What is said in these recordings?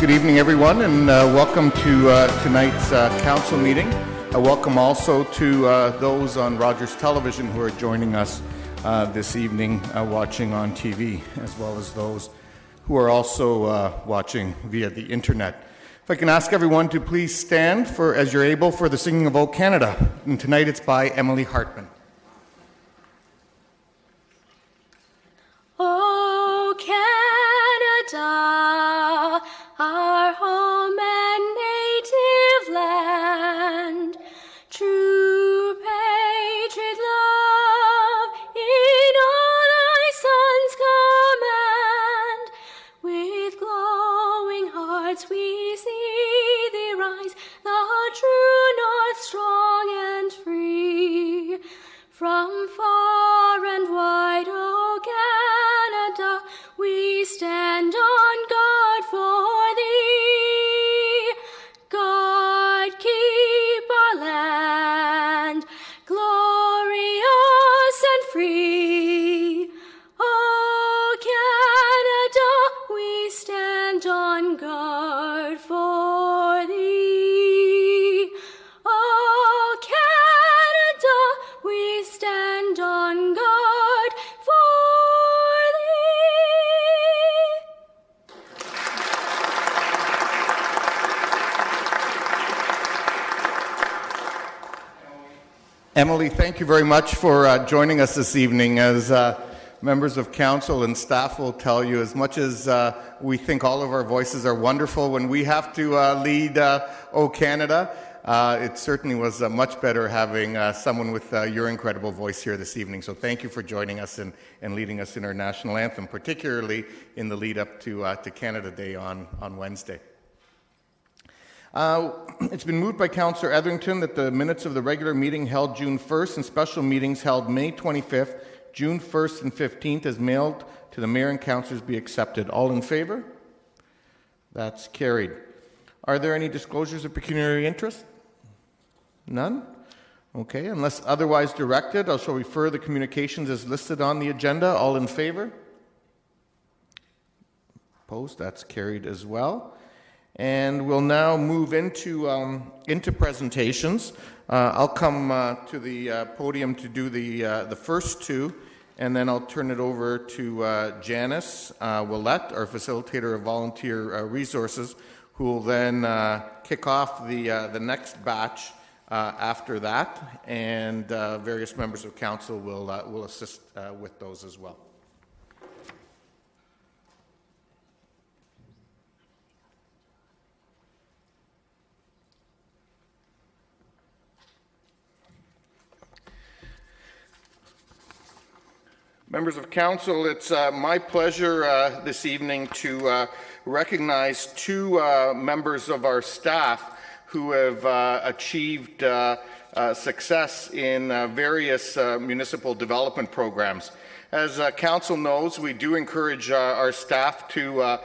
Good evening, everyone, and welcome to tonight's council meeting. Welcome also to those on Rogers Television who are joining us this evening watching on TV, as well as those who are also watching via the internet. If I can ask everyone to please stand for, as you're able, for the singing of O Canada. And tonight it's by Emily Hartman. O Canada, our home and native land, true patriot love in all thy sons command. With glowing hearts we see thee rise, the true north, strong and free. From far and wide, O Canada, we stand on guard for thee. God keep our land glorious and free. O Canada, we stand on guard for thee. O Canada, we stand on guard for thee. Emily, thank you very much for joining us this evening. As members of council and staff will tell you, as much as we think all of our voices are wonderful, when we have to lead O Canada, it certainly was much better having someone with your incredible voice here this evening. So thank you for joining us and leading us in our national anthem, particularly in the lead up to Canada Day on Wednesday. It's been moved by Councillor Etherington that the minutes of the regular meeting held June 1st and special meetings held May 25th, June 1st and 15th as mailed to the Mayor and Councillors be accepted. All in favour? That's carried. Are there any disclosures of pecuniary interest? None? Okay, unless otherwise directed, I shall refer the communications as listed on the agenda. All in favour? Opposed? That's carried as well. And we'll now move into presentations. I'll come to the podium to do the first two, and then I'll turn it over to Janice Willette, our facilitator of volunteer resources, who will then kick off the next batch after that, and various members of council will assist with those as well. Members of council, it's my pleasure this evening to recognize two members of our staff who have achieved success in various municipal development programs. As council knows, we do encourage our staff to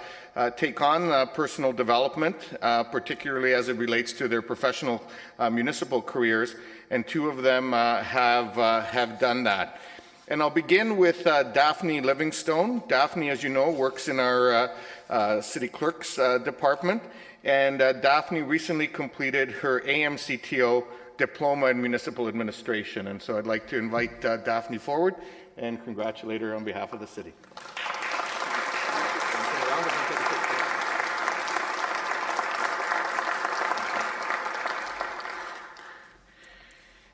take on personal development, particularly as it relates to their professional municipal careers, and two of them have done that. And I'll begin with Daphne Livingstone. Daphne, as you know, works in our City Clerk's department, and Daphne recently completed her AMCTO Diploma in Municipal Administration. And so I'd like to invite Daphne forward and congratulate her on behalf of the city.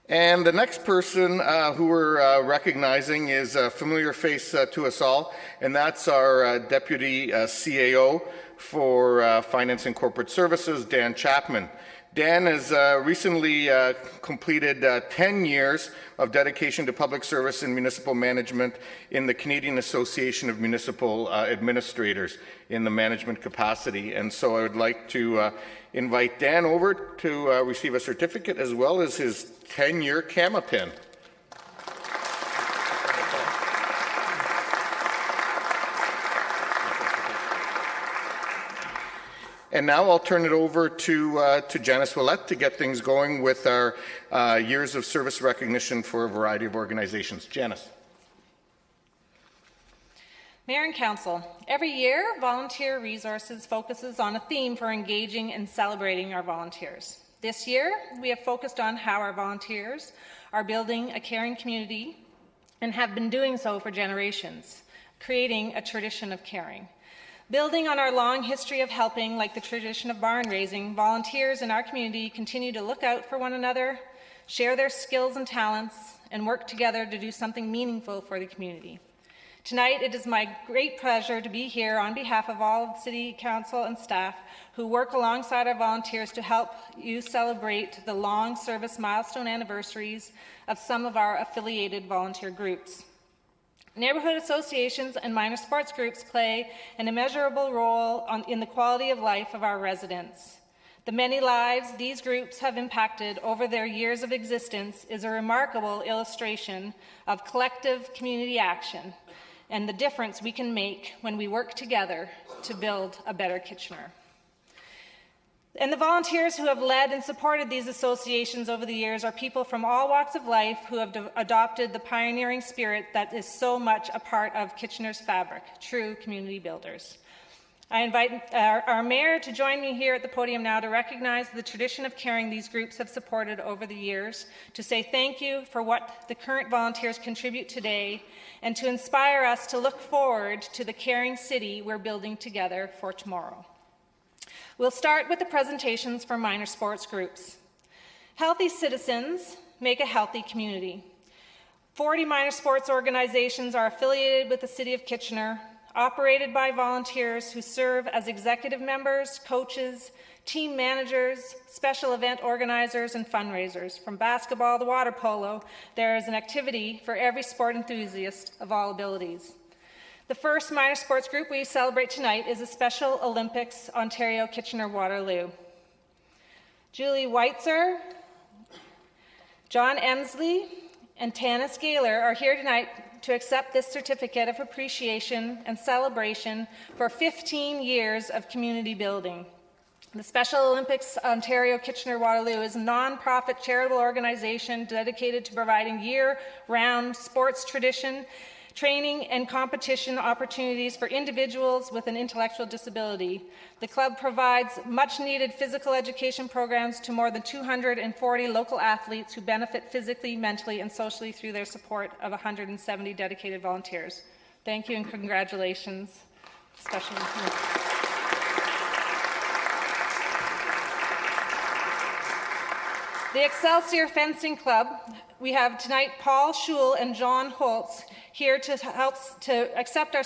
And the next person who we're recognizing is a familiar face to us all, and that's our Deputy CAO for Finance and Corporate Services, Dan Chapman. Dan has recently completed 10 years of dedication to public service and municipal management in the Canadian Association of Municipal Administrators in the management capacity. And so I would like to invite Dan over to receive a certificate as well as his 10-year CAMA pin. And now I'll turn it over to Janice Willette to get things going with our years of service recognition for a variety of organizations. Janice. Mayor and Council, every year, Volunteer Resources focuses on a theme for engaging and celebrating our volunteers. This year, we have focused on how our volunteers are building a caring community and have been doing so for generations, creating a tradition of caring. Building on our long history of helping, like the tradition of barn raising, volunteers in our community continue to look out for one another, share their skills and talents, and work together to do something meaningful for the community. Tonight, it is my great pleasure to be here on behalf of all of City Council and staff who work alongside our volunteers to help you celebrate the long service milestone anniversaries of some of our affiliated volunteer groups. Neighbourhood associations and minor sports groups play an immeasurable role in the quality of life of our residents. The many lives these groups have impacted over their years of existence is a remarkable illustration of collective community action and the difference we can make when we work together to build a better Kitchener. And the volunteers who have led and supported these associations over the years are people from all walks of life who have adopted the pioneering spirit that is so much a part of Kitchener's fabric, true community builders. I invite our mayor to join me here at the podium now to recognize the tradition of caring these groups have supported over the years, to say thank you for what the current volunteers contribute today, and to inspire us to look forward to the caring city we're building together for tomorrow. We'll start with the presentations for minor sports groups. Healthy citizens make a healthy community. 40 minor sports organizations are affiliated with the City of Kitchener, operated by volunteers who serve as executive members, coaches, team managers, special event organizers, and fundraisers. From basketball to water polo, there is an activity for every sport enthusiast of all abilities. The first minor sports group we celebrate tonight is the Special Olympics Ontario Kitchener-Waterloo. Julie Weitzer, John Emsley, and Tanis Gaylor are here tonight to accept this certificate of appreciation and celebration for 15 years of community building. The Special Olympics Ontario Kitchener-Waterloo is a non-profit charitable organization dedicated to providing year-round sports tradition, training, and competition opportunities for individuals with an intellectual disability. The club provides much-needed physical education programs to more than 240 local athletes who benefit physically, mentally, and socially through their support of 170 dedicated volunteers. Thank you and congratulations. Especially the Excelsior Fencing Club, we have tonight Paul Schul and John Holtz here to help to accept our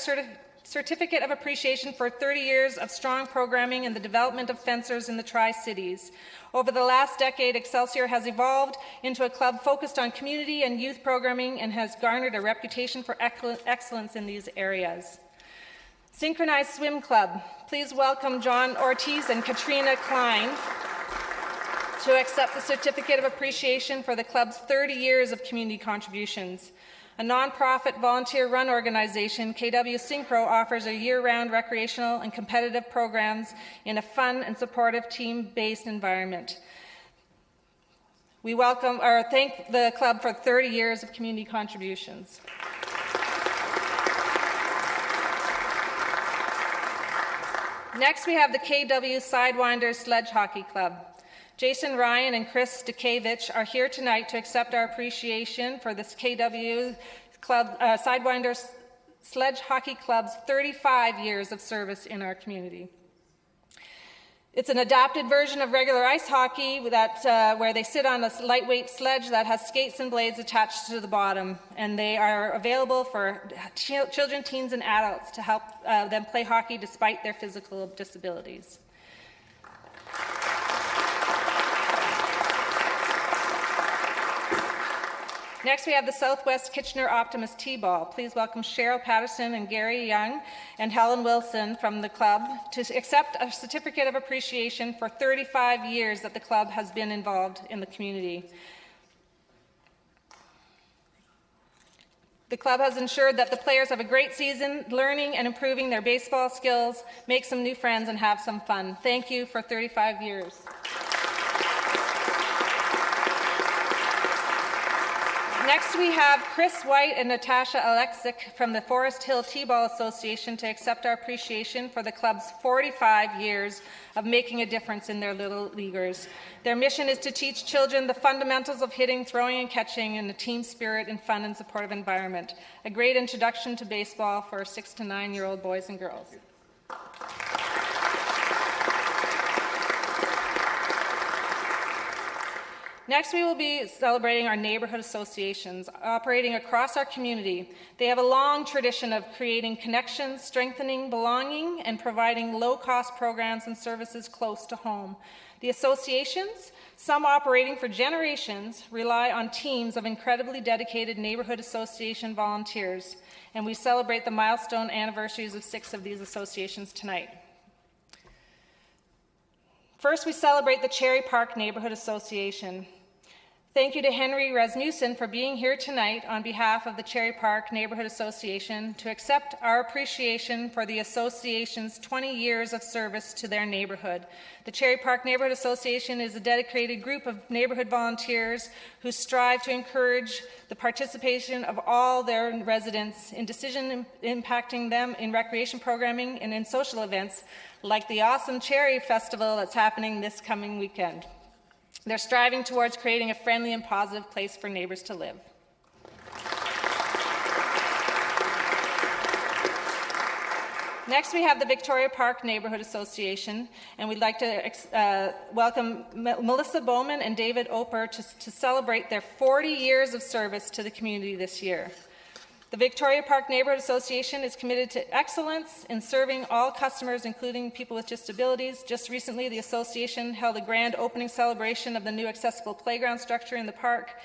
certificate of appreciation for 30 years of strong programming and the development of fencers in the Tri-Cities. Over the last decade, Excelsior has evolved into a club focused on community and youth programming and has garnered a reputation for excellence in these areas. Synchronized Swim Club, please welcome John Ortiz and Katrina Klein to accept the certificate of appreciation for the club's 30 years of community contributions. A non-profit volunteer-run organization, KW Synchro offers a year-round recreational and competitive programs in a fun and supportive team-based environment. We welcome or thank the club for 30 years of community contributions. Next, we have the KW Sidewinders Sledge Hockey Club. Jason Ryan and Chris Stakevich are here tonight to accept our appreciation for this KW Club, Sidewinders Sledge Hockey Club's 35 years of service in our community. It's an adapted version of regular ice hockey that, where they sit on a lightweight sledge that has skates and blades attached to the bottom, and they are available for children, teens, and adults to help them play hockey despite their physical disabilities. Next, we have the Southwest Kitchener Optimus T-Ball. Please welcome Cheryl Patterson and Gary Young and Helen Wilson from the club to accept a certificate of appreciation for 35 years that the club has been involved in the community. The club has ensured that the players have a great season, learning and improving their baseball skills, make some new friends, and have some fun. Thank you for 35 years. Next, we have Chris White and Natasha Alexic from the Forest Hill T-Ball Association to accept our appreciation for the club's 45 years of making a difference in their little leaguers. Their mission is to teach children the fundamentals of hitting, throwing, and catching in a team spirit and fun and supportive environment. A great introduction to baseball for 6 to 9-year-old boys and girls. Next, we will be celebrating our neighbourhood associations operating across our community. They have a long tradition of creating connections, strengthening belonging, and providing low-cost programs and services close to home. The associations, some operating for generations, rely on teams of incredibly dedicated neighbourhood association volunteers, and we celebrate the milestone anniversaries of 6 of these associations tonight. First, we celebrate the Cherry Park Neighbourhood Association. Thank you to Henry Rasmussen for being here tonight on behalf of the Cherry Park Neighbourhood Association to accept our appreciation for the association's 20 years of service to their neighbourhood. The Cherry Park Neighbourhood Association is a dedicated group of neighbourhood volunteers who strive to encourage the participation of all their residents in decision impacting them in recreation programming and in social events like the awesome Cherry Festival that's happening this coming weekend. They're striving towards creating a friendly and positive place for neighbours to live. Next, we have the Victoria Park Neighbourhood Association, and we'd like to welcome Melissa Bowman and David Oper to celebrate their 40 years of service to the community this year. The Victoria Park Neighbourhood Association is committed to excellence in serving all customers, including people with disabilities. Just recently, the association held a grand opening celebration of the new accessible playground structure in the park,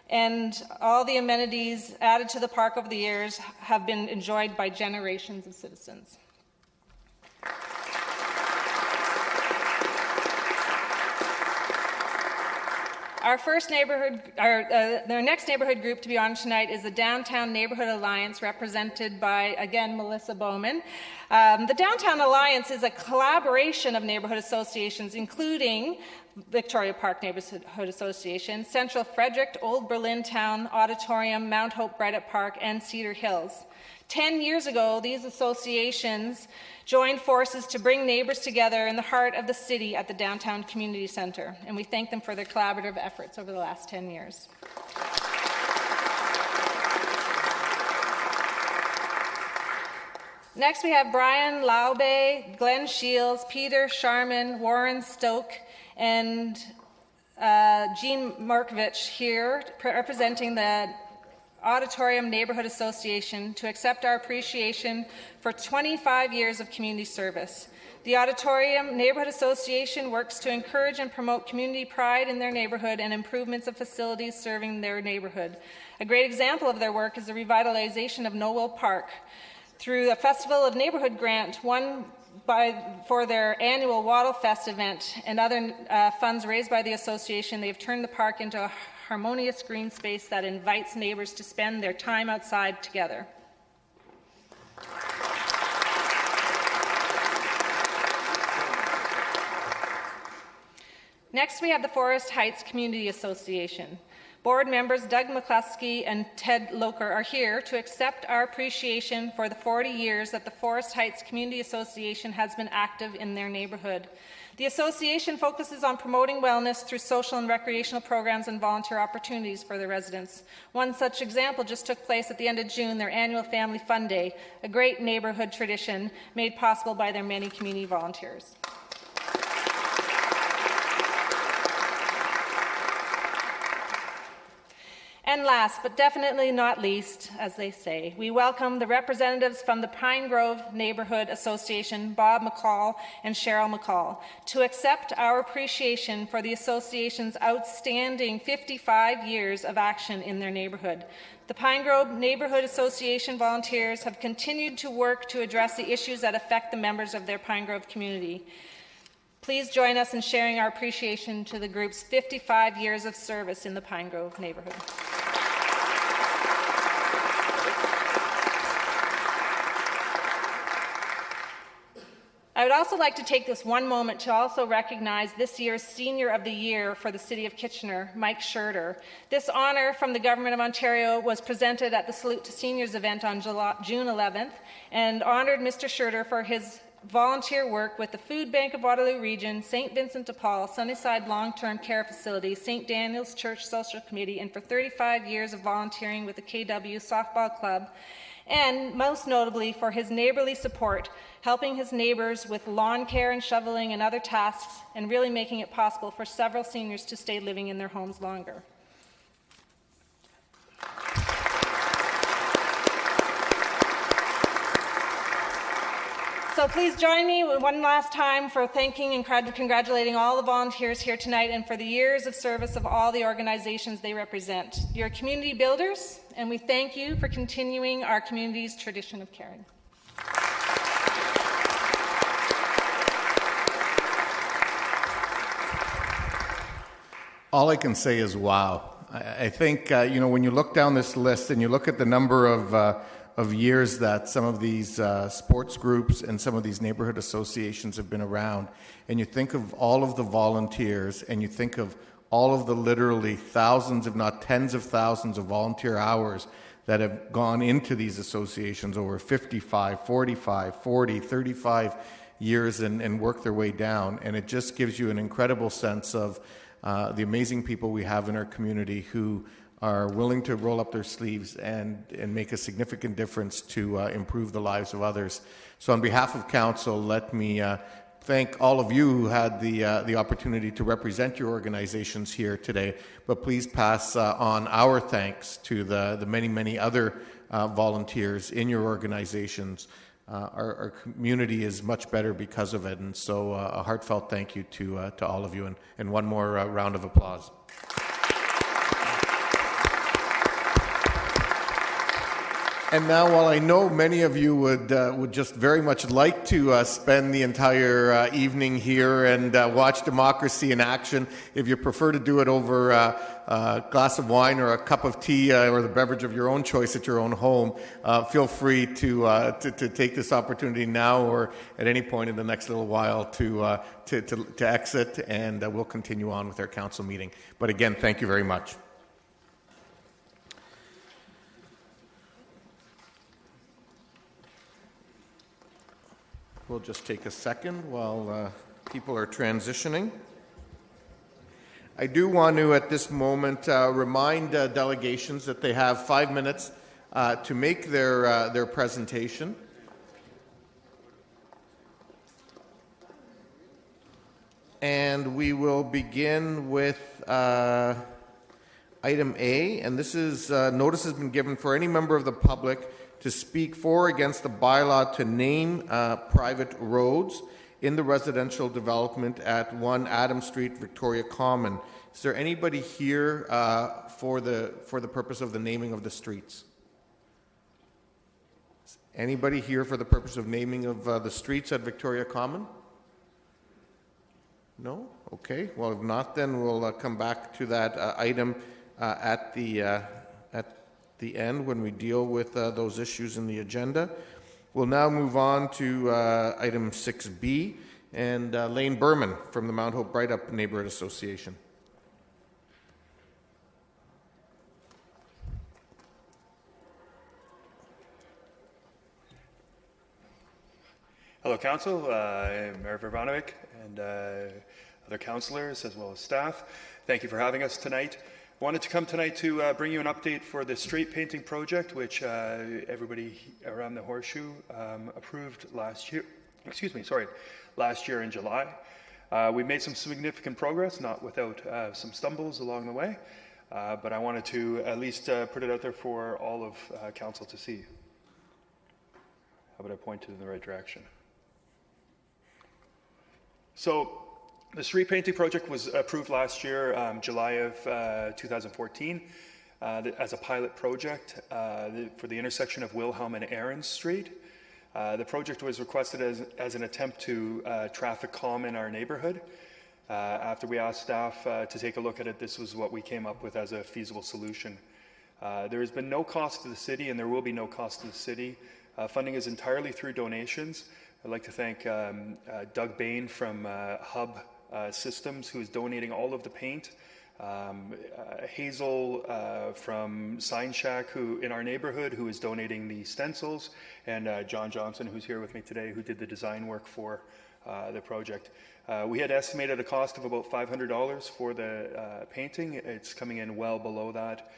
and all the amenities added to the park over the years have been enjoyed by generations of citizens. Our next neighbourhood group to be on tonight is the Downtown Neighbourhood Alliance, represented by, again, Melissa Bowman. The Downtown Alliance is a collaboration of neighbourhood associations, including Victoria Park Neighbourhood Association, Central Frederick, Old Berlin Town, Auditorium, Mount Hope, Bridget Park, and Cedar Hills. 10 years ago, these associations joined forces to bring neighbours together in the heart of the city at the Downtown Community Centre, and we thank them for their collaborative efforts over the last 10 years. Next, we have Brian Laube, Glenn Shields, Peter Sharman, Warren Stoke, and Jean Markovich here representing the Auditorium Neighbourhood Association to accept our appreciation for 25 years of community service. The Auditorium Neighbourhood Association works to encourage and promote community pride in their neighbourhood and improvements of facilities serving their neighbourhood. A great example of their work is the revitalization of Nowell Park through a Festival of Neighbourhood grant won for their annual Wattle Fest event and other funds raised by the association. They've turned the park into a harmonious green space that invites neighbours to spend their time outside together. Next, we have the Forest Heights Community Association. Board members Doug McCluskey and Ted Loker are here to accept our appreciation for the 40 years that the Forest Heights Community Association has been active in their neighbourhood. The association focuses on promoting wellness through social and recreational programs and volunteer opportunities for their residents. One such example just took place at the end of June, their annual Family Fun Day, a great neighbourhood tradition made possible by their many community volunteers. And last, but definitely not least, as they say, we welcome the representatives from the Pine Grove Neighbourhood Association, Bob McCall and Cheryl McCall, to accept our appreciation for the association's outstanding 55 years of action in their neighbourhood. The Pine Grove Neighbourhood Association volunteers have continued to work to address the issues that affect the members of their Pine Grove community. Please join us in sharing our appreciation to the group's 55 years of service in the Pine Grove neighbourhood. I would also like to take this one moment to also recognize this year's Senior of the Year for the City of Kitchener, Mike Scherter. This honour from the Government of Ontario was presented at the Salute to Seniors event on June 11th and honoured Mr. Scherter for his volunteer work with the Food Bank of Waterloo Region, St. Vincent de Paul, Sunnyside Long-Term Care Facility, St. Daniel's Church Social Committee, and for 35 years of volunteering with the KW Softball Club, and most notably for his neighbourly support, helping his neighbours with lawn care and shoveling and other tasks, and really making it possible for several seniors to stay living in their homes longer. So please join me one last time for thanking and congratulating all the volunteers here tonight and for the years of service of all the organizations they represent. You're community builders, and we thank you for continuing our community's tradition of caring. All I can say is wow. I think, when you look down this list and you look at the number of years that some of these sports groups and some of these neighborhood associations have been around, and you think of all of the volunteers, and you think of all of the literally thousands, if not tens of thousands of volunteer hours that have gone into these associations over 55, 45, 40, 35 years and work their way down. And it just gives you an incredible sense of the amazing people we have in our community who are willing to roll up their sleeves and make a significant difference to improve the lives of others. So on behalf of Council, let me thank all of you who had the opportunity to represent your organizations here today, but please pass on our thanks to the many, many other volunteers in your organizations. Our community is much better because of it, and so a heartfelt thank you to all of you, and one more round of applause. And now, while I know many of you would just very much like to spend the entire evening here and watch democracy in action, if you prefer to do it over a glass of wine or a cup of tea or the beverage of your own choice at your own home, feel free to take this opportunity now or at any point in the next little while to exit, and we'll continue on with our council meeting. But again, thank you very much. We'll just take a second while people are transitioning. I do want to, at this moment, remind delegations that they have 5 minutes to make their presentation. And we will begin with item A, and this is notice has been given for any member of the public to speak for or against the bylaw to name private roads in the residential development at 1 Adam Street, Victoria Common. Is there anybody here for the purpose of the naming of the streets? Anybody here for the purpose of naming of the streets at Victoria Common? No? Okay. Well, if not, then we'll come back to that item at the end when we deal with those issues in the agenda. We'll now move on to item 6B, and Lane Berman from the Mount Hope Bright Up Neighborhood Association. Hello, Council. I'm Mayor Verbanovic and other councillors as well as staff. Thank you for having us tonight. I wanted to come tonight to bring you an update for the street painting project, which everybody around the Horseshoe approved last year. Last year in July. We made some significant progress, not without some stumbles along the way, but I wanted to at least put it out there for all of Council to see. How about I point it in the right direction? So, the street painting project was approved last year, July of 2014, as a pilot project for the intersection of Wilhelm and Aaron Street. The project was requested as an attempt to traffic calm in our neighborhood. After we asked staff to take a look at it, this was what we came up with as a feasible solution. There has been no cost to the city, and there will be no cost to the city. Funding is entirely through donations. I'd like to thank Doug Bain from Hub Systems, who is donating all of the paint. Hazel from Sign Shack, who in our neighborhood, who is donating the stencils, and John Johnson, who's here with me today, who did the design work for the project. We had estimated a cost of about $500 for the painting. It's coming in well below that,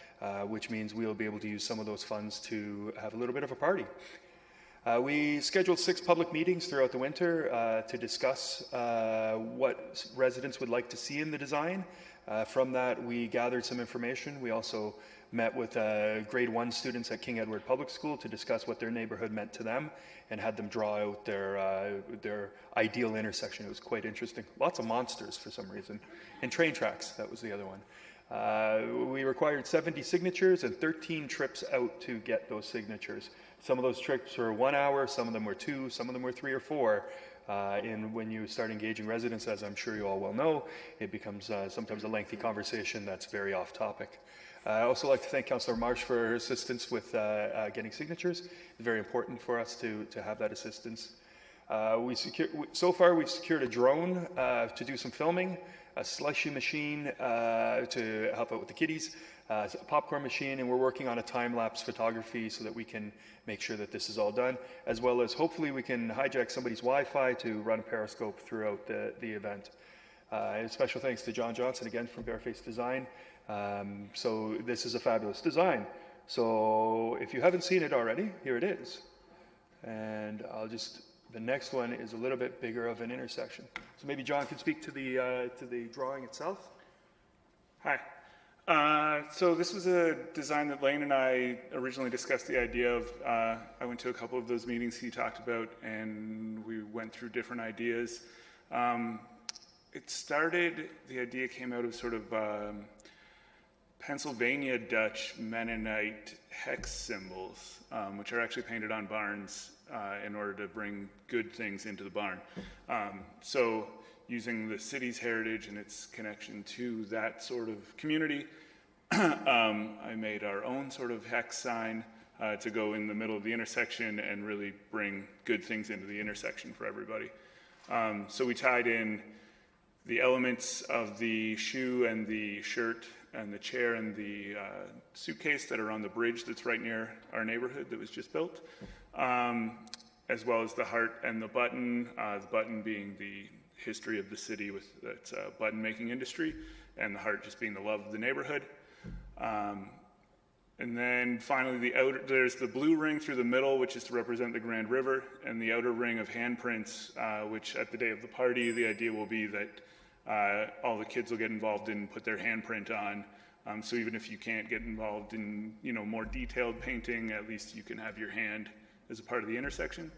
which means we'll be able to use some of those funds to have a little bit of a party. We scheduled 6 public meetings throughout the winter to discuss what residents would like to see in the design. From that, we gathered some information. We also met with grade 1 students at King Edward Public School to discuss what their neighborhood meant to them and had them draw out their ideal intersection. It was quite interesting. Lots of monsters for some reason. And train tracks, that was the other one. We required 70 signatures and 13 trips out to get those signatures. Some of those trips were 1 hour, some of them were 2, some of them were 3 or 4. And when you start engaging residents, as I'm sure you all well know, it becomes sometimes a lengthy conversation that's very off topic. I also like to thank Councillor Marsh for her assistance with getting signatures. It's very important for us to have that assistance. So far, we've secured a drone to do some filming, a slushy machine to help out with the kiddies, a popcorn machine, and we're working on a time-lapse photography so that we can make sure that this is all done, as well as hopefully we can hijack somebody's Wi-Fi to run a Periscope throughout the event. And special thanks to John Johnson again from Bareface Design. So this is a fabulous design. So if you haven't seen it already, here it is. And the next one is a little bit bigger of an intersection. So maybe John can speak to the drawing itself. Hi. So this was a design that Lane and I originally discussed the idea of. I went to a couple of those meetings he talked about, and we went through different ideas. The idea came out of sort of Pennsylvania Dutch Mennonite hex symbols, which are actually painted on barns in order to bring good things into the barn. So using the city's heritage and its connection to that sort of community, I made our own sort of hex sign to go in the middle of the intersection and really bring good things into the intersection for everybody. So we tied in the elements of the shoe and the shirt and the chair and the suitcase that are on the bridge that's right near our neighborhood that was just built, as well as the heart and the button being the history of the city with its button making industry, and the heart just being the love of the neighborhood. And then finally there's the blue ring through the middle, which is to represent the Grand River, and the outer ring of handprints, which at the day of the party, the idea will be that all the kids will get involved and put their handprint on. So even if you can't get involved in more detailed painting, at least you can have your hand as a part of the intersection.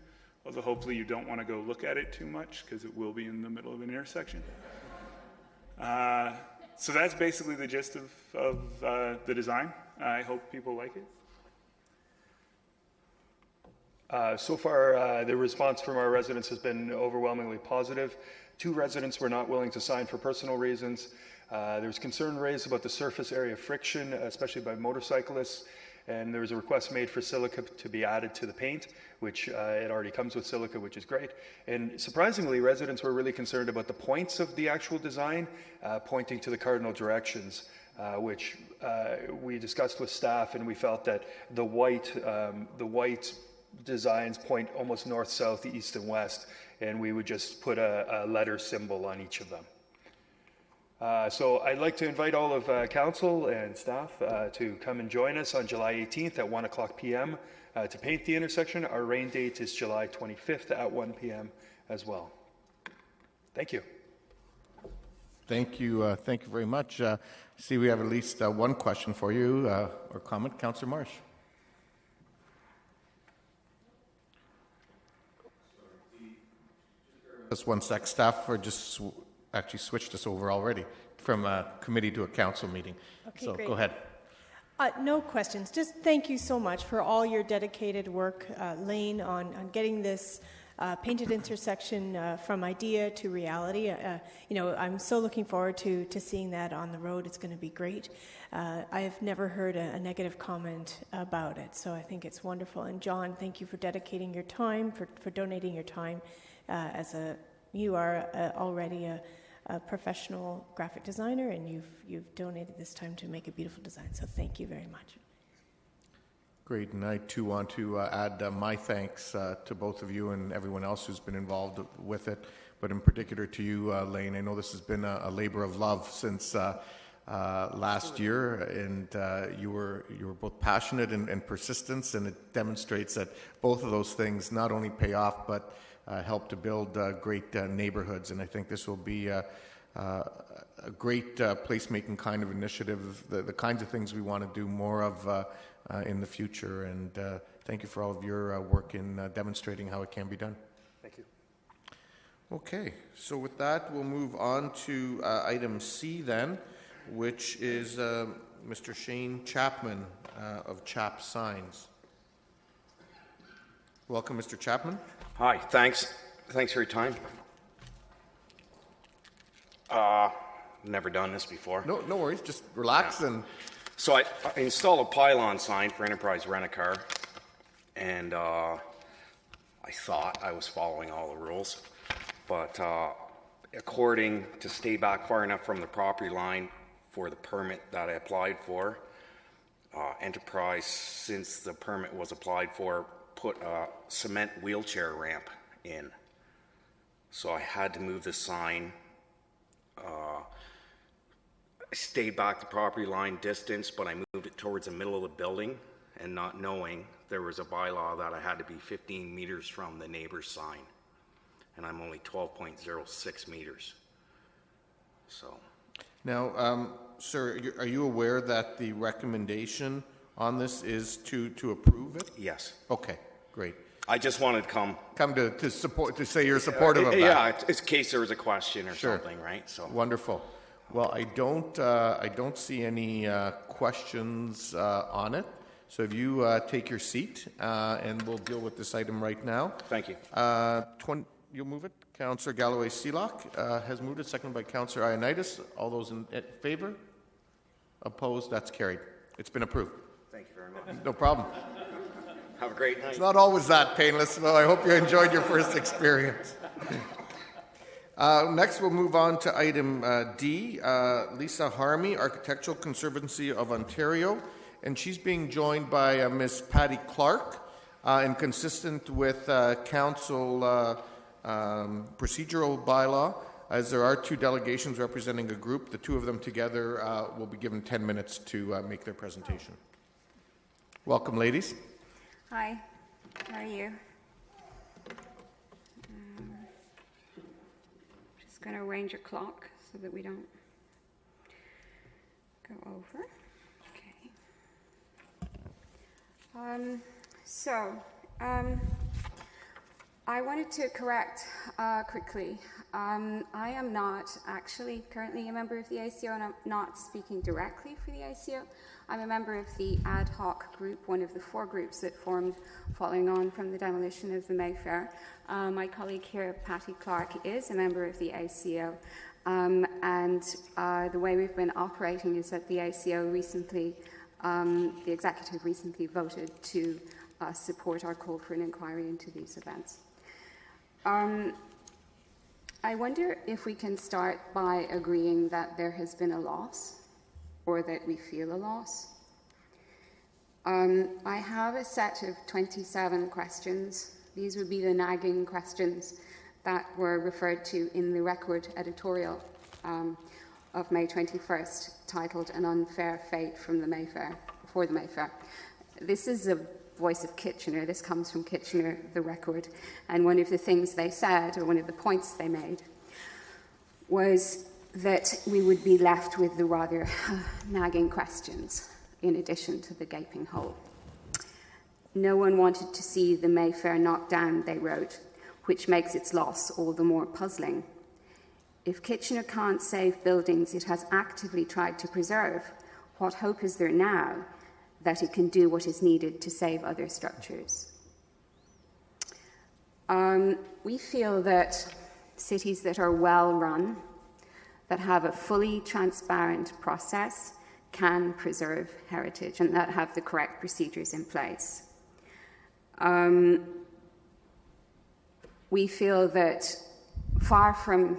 Although hopefully you don't want to go look at it too much because it will be in the middle of an intersection. So that's basically the gist of the design. I hope people like it. So far, the response from our residents has been overwhelmingly positive. 2 residents were not willing to sign for personal reasons. There was concern raised about the surface area friction, especially by motorcyclists, and there was a request made for silica to be added to the paint, which it already comes with silica, which is great. And surprisingly, residents were really concerned about the points of the actual design, pointing to the cardinal directions, which we discussed with staff, and we felt that the white designs point almost north, south, east, and west, and we would just put a letter symbol on each of them. So I'd like to invite all of council and staff to come and join us on July 18th at 1 o'clock p.m. To paint the intersection. Our rain date is July 25th at 1 p.m. as well. Thank you. Thank you very much. See, we have at least one question for you or comment. Councillor Marsh. Just one sec. Staff are just actually switched us over already from a committee to a council meeting. Okay, so great. Go ahead. No questions. Just thank you so much for all your dedicated work, Lane, on getting this painted intersection from idea to reality. I'm so looking forward to seeing that on the road. It's going to be great. I have never heard a negative comment about it, so I think it's wonderful. And John, thank you for dedicating your time, for donating your time. You are already a professional graphic designer, and you've donated this time to make a beautiful design. So thank you very much. Great, and I too want to add my thanks to both of you and everyone else who's been involved with it, but in particular to you, Lane. I know this has been a labor of love since last year, and you were both passionate and persistent, and it demonstrates that both of those things not only pay off, but help to build great neighborhoods. And I think this will be a great placemaking kind of initiative, the kinds of things we want to do more of in the future. And thank you for all of your work in demonstrating how it can be done. Thank you. Okay, so with that, we'll move on to item C then, which is Mr. Shane Chapman of Chap Signs. Welcome, Mr. Chapman. Hi, thanks for your time. Never done this before. No worries, just relax. Yeah. And So I installed a pylon sign for Enterprise Rent-A-Car, and I thought I was following all the rules, but according to stay back far enough from the property line for the permit that I applied for, Enterprise, since the permit was applied for, put a cement wheelchair ramp in. So I had to move the sign. I stayed back the property line distance, but I moved it towards the middle of the building, and not knowing there was a bylaw that I had to be 15 meters from the neighbor's sign, and I'm only 12.06 meters. So. now, sir, are you aware that the recommendation on this is to approve it? Yes. Okay, great. I just wanted to come to support, to say you're supportive of that. Yeah, it's in case there was a question or Sure. something, right? So. Wonderful. Well, I don't see any questions on it. So if you take your seat, and we'll deal with this item right now. Thank you. You'll move it. Councillor Galloway-Seelock has moved it, seconded by Councillor Ioannidis. All those in favor? Opposed? That's carried. It's been approved. Thank you very much. No problem. Have a great night. It's not always that painless, so I hope you enjoyed your first experience. Next, we'll move on to item D. Lisa Harmey, Architectural Conservancy of Ontario, and she's being joined by Ms. Patty Clark, and consistent with Council procedural bylaw, as there are two delegations representing a group, the two of them together will be given 10 minutes to make their presentation. Welcome, ladies. Hi, how are you? Just going to arrange your clock so that we don't go over. Okay. I wanted to correct quickly. I am not actually currently a member of the ACO, and I'm not speaking directly for the ACO. I'm a member of the ad hoc group, one of the 4 groups that formed following on from the demolition of the Mayfair. My colleague here, Patty Clark, is a member of the ACO, and the way we've been operating is that the ACO recently, the executive recently voted to support our call for an inquiry into these events. I wonder if we can start by agreeing that there has been a loss, or that we feel a loss. I have a set of 27 questions. These would be the nagging questions that were referred to in the record editorial of May 21st, titled An Unfair Fate from the Mayfair, for the Mayfair. This is a voice of Kitchener. This comes from Kitchener, the record. And one of the things they said, or one of the points they made, was that we would be left with the rather nagging questions in addition to the gaping hole. No one wanted to see the Mayfair knocked down, they wrote, which makes its loss all the more puzzling. If Kitchener can't save buildings it has actively tried to preserve, what hope is there now that it can do what is needed to save other structures? We feel that cities that are well run, that have a fully transparent process, can preserve heritage and that have the correct procedures in place. We feel that far from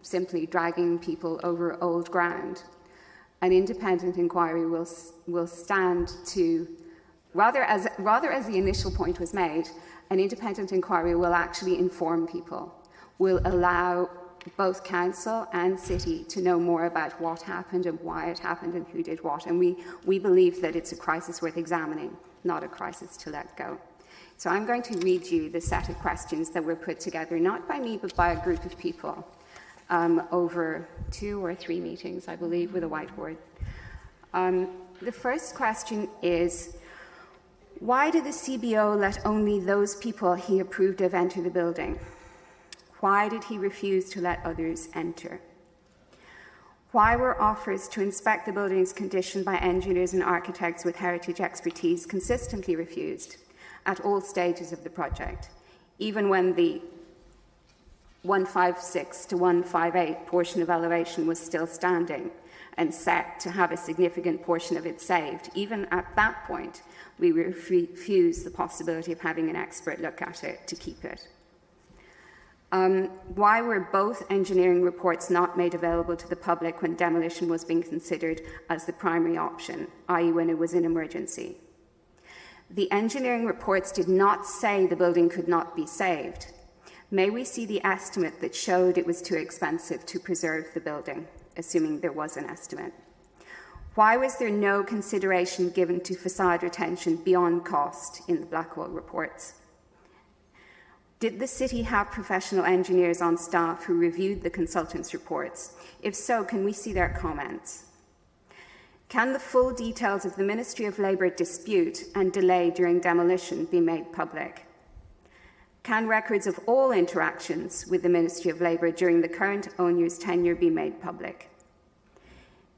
simply dragging people over old ground, an independent inquiry will stand to, rather as the initial point was made, an independent inquiry will actually inform people, will allow both council and city to know more about what happened and why it happened and who did what. And we believe that it's a crisis worth examining, not a crisis to let go. So I'm going to read you the set of questions that were put together, not by me, but by a group of people over 2 or 3 meetings, I believe, with a whiteboard. The first question is, why did the CBO let only those people he approved of enter the building? Why did he refuse to let others enter? Why were offers to inspect the building's condition by engineers and architects with heritage expertise consistently refused at all stages of the project, even when the 156 to 158 portion of elevation was still standing and set to have a significant portion of it saved? Even at that point, we refused the possibility of having an expert look at it to keep it. Why were both engineering reports not made available to the public when demolition was being considered as the primary option, i.e. when it was an emergency? The engineering reports did not say the building could not be saved. May we see the estimate that showed it was too expensive to preserve the building, assuming there was an estimate? Why was there no consideration given to facade retention beyond cost in the Blackwell reports? Did the city have professional engineers on staff who reviewed the consultants' reports? If so, can we see their comments? Can the full details of the Ministry of Labour dispute and delay during demolition be made public? Can records of all interactions with the Ministry of Labour during the current owner's tenure be made public?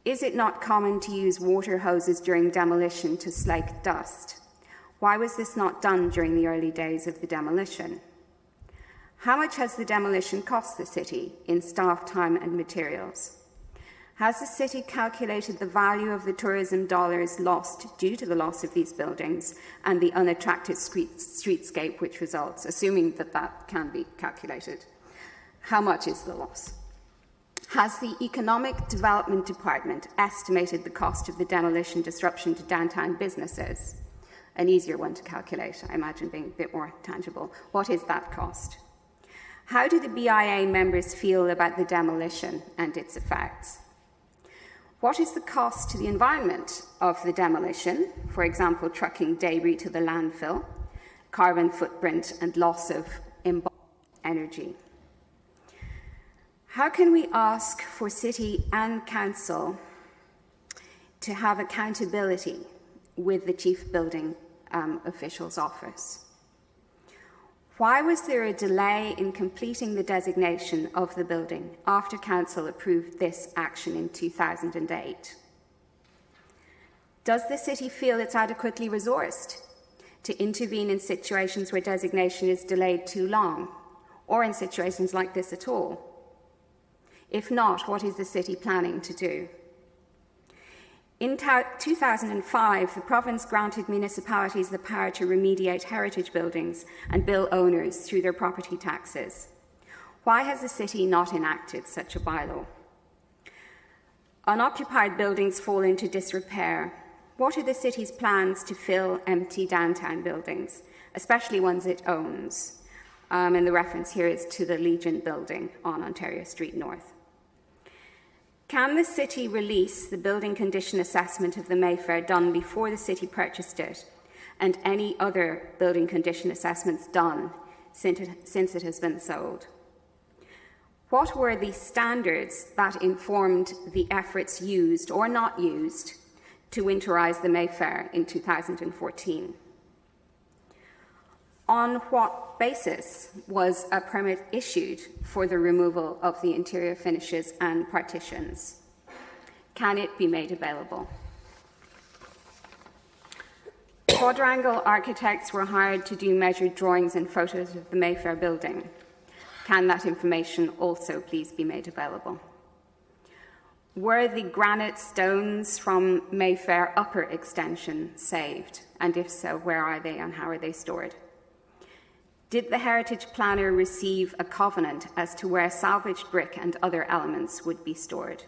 Is it not common to use water hoses during demolition to slake dust? Why was this not done during the early days of the demolition? How much has the demolition cost the city in staff time and materials? Has the city calculated the value of the tourism dollars lost due to the loss of these buildings and the unattractive streetscape which results, assuming that that can be calculated? How much is the loss? Has the Economic Development Department estimated the cost of the demolition disruption to downtown businesses? An easier one to calculate, I imagine, being a bit more tangible. What is that cost? How do the BIA members feel about the demolition and its effects? What is the cost to the environment of the demolition, for example, trucking debris to the landfill, carbon footprint and loss of embodied energy? How can we ask for city and council to have accountability with the chief building official's office? Why was there a delay in completing the designation of the building after council approved this action in 2008? Does the city feel it's adequately resourced to intervene in situations where designation is delayed too long, or in situations like this at all? If not, what is the city planning to do? In 2005, the province granted municipalities the power to remediate heritage buildings and bill owners through their property taxes. Why has the city not enacted such a bylaw? Unoccupied buildings fall into disrepair. What are the city's plans to fill empty downtown buildings, especially ones it owns? And the reference here is to the Legion building on Ontario Street North. Can the city release the building condition assessment of the Mayfair done before the city purchased it, and any other building condition assessments done since it has been sold? What were the standards that informed the efforts used or not used to winterize the Mayfair in 2014? On what basis was a permit issued for the removal of the interior finishes and partitions? Can it be made available? Quadrangle architects were hired to do measured drawings and photos of the Mayfair building. Can that information also please be made available? Were the granite stones from Mayfair upper extension saved? And if so, where are they and how are they stored? Did the heritage planner receive a covenant as to where salvaged brick and other elements would be stored?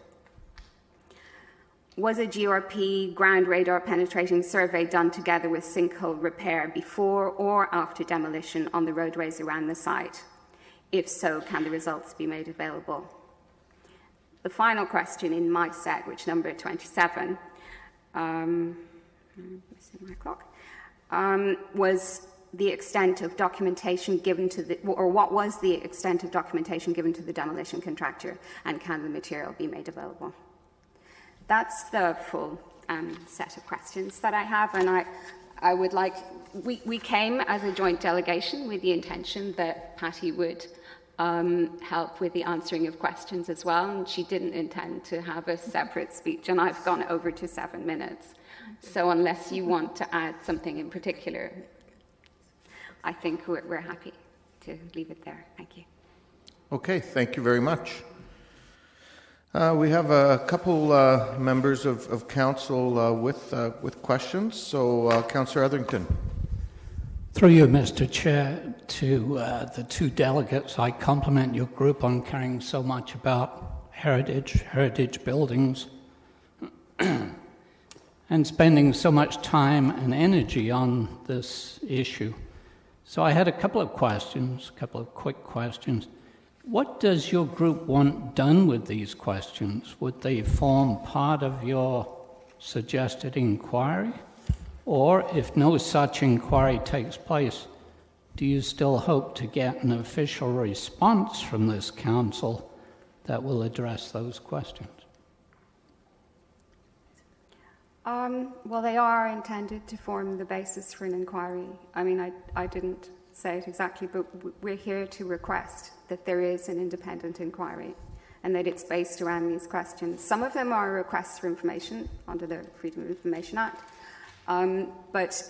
Was a GRP ground radar penetrating survey done together with sinkhole repair before or after demolition on the roadways around the site? If so, can the results be made available? The final question in my set, which number 27, missing my clock, was the extent of documentation given to the, or what was the extent of documentation given to the demolition contractor, and can the material be made available? That's the full set of questions that I have, and I would like, we came as a joint delegation with the intention that Patty would help with the answering of questions as well, and she didn't intend to have a separate speech, and I've gone over to 7 minutes. So unless you want to add something in particular, I think we're happy to leave it there. Thank you. Okay, thank you very much. We have a couple members of council with questions. So, Councillor Etherington. Through you, Mr. Chair, to the two delegates, I compliment your group on caring so much about heritage buildings, and spending so much time and energy on this issue. So I had a couple of quick questions. What does your group want done with these questions? Would they form part of your suggested inquiry? Or if no such inquiry takes place, do you still hope to get an official response from this council that will address those questions? Well, they are intended to form the basis for an inquiry. I mean, I didn't say it exactly, but we're here to request that there is an independent inquiry and that it's based around these questions. Some of them are requests for information under the Freedom of Information Act, but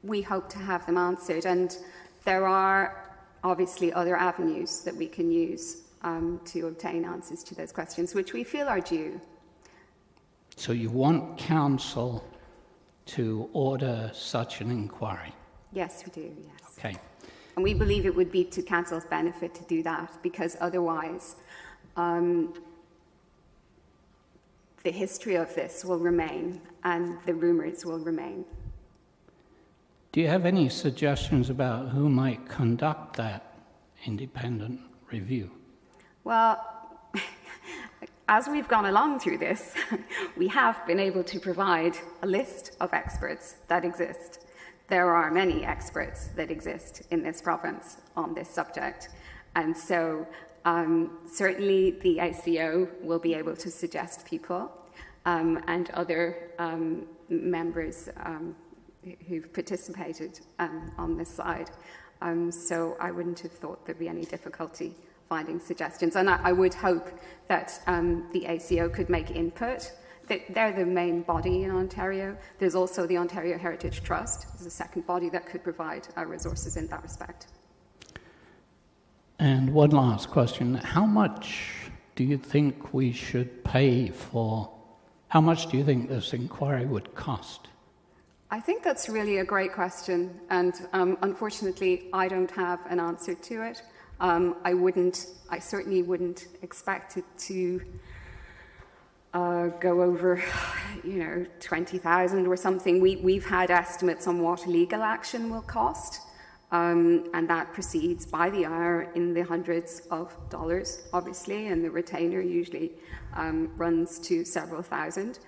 we hope to have them answered. And there are obviously other avenues that we can use to obtain answers to those questions, which we feel are due. So you want council to order such an inquiry? Yes, we do, yes. Okay. And we believe it would be to council's benefit to do that, because otherwise the history of this will remain and the rumours will remain. Do you have any suggestions about who might conduct that independent review? Well, as we've gone along through this, we have been able to provide a list of experts that exist. There are many experts that exist in this province on this subject. And so certainly the ACO will be able to suggest people and other members who've participated on this side. So I wouldn't have thought there'd be any difficulty finding suggestions. And I would hope that the ACO could make input. They're the main body in Ontario. There's also the Ontario Heritage Trust. There's a second body that could provide resources in that respect. And one last question. How much do you think we should pay for, how much do you think this inquiry would cost? I think that's really a great question. And unfortunately, I don't have an answer to it. I certainly wouldn't expect it to go over, 20,000 or something. We've had estimates on what legal action will cost, and that proceeds by the hour in the hundreds of dollars, obviously, and the retainer usually runs to several thousand.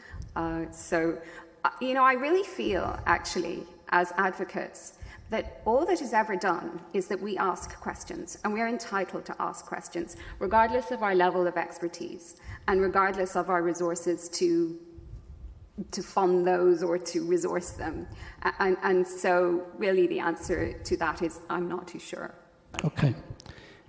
So, I really feel, actually, as advocates, that all that is ever done is that we ask questions, and we are entitled to ask questions, regardless of our level of expertise and regardless of our resources to fund those or to resource them. And so really the answer to that is I'm not too sure. Okay.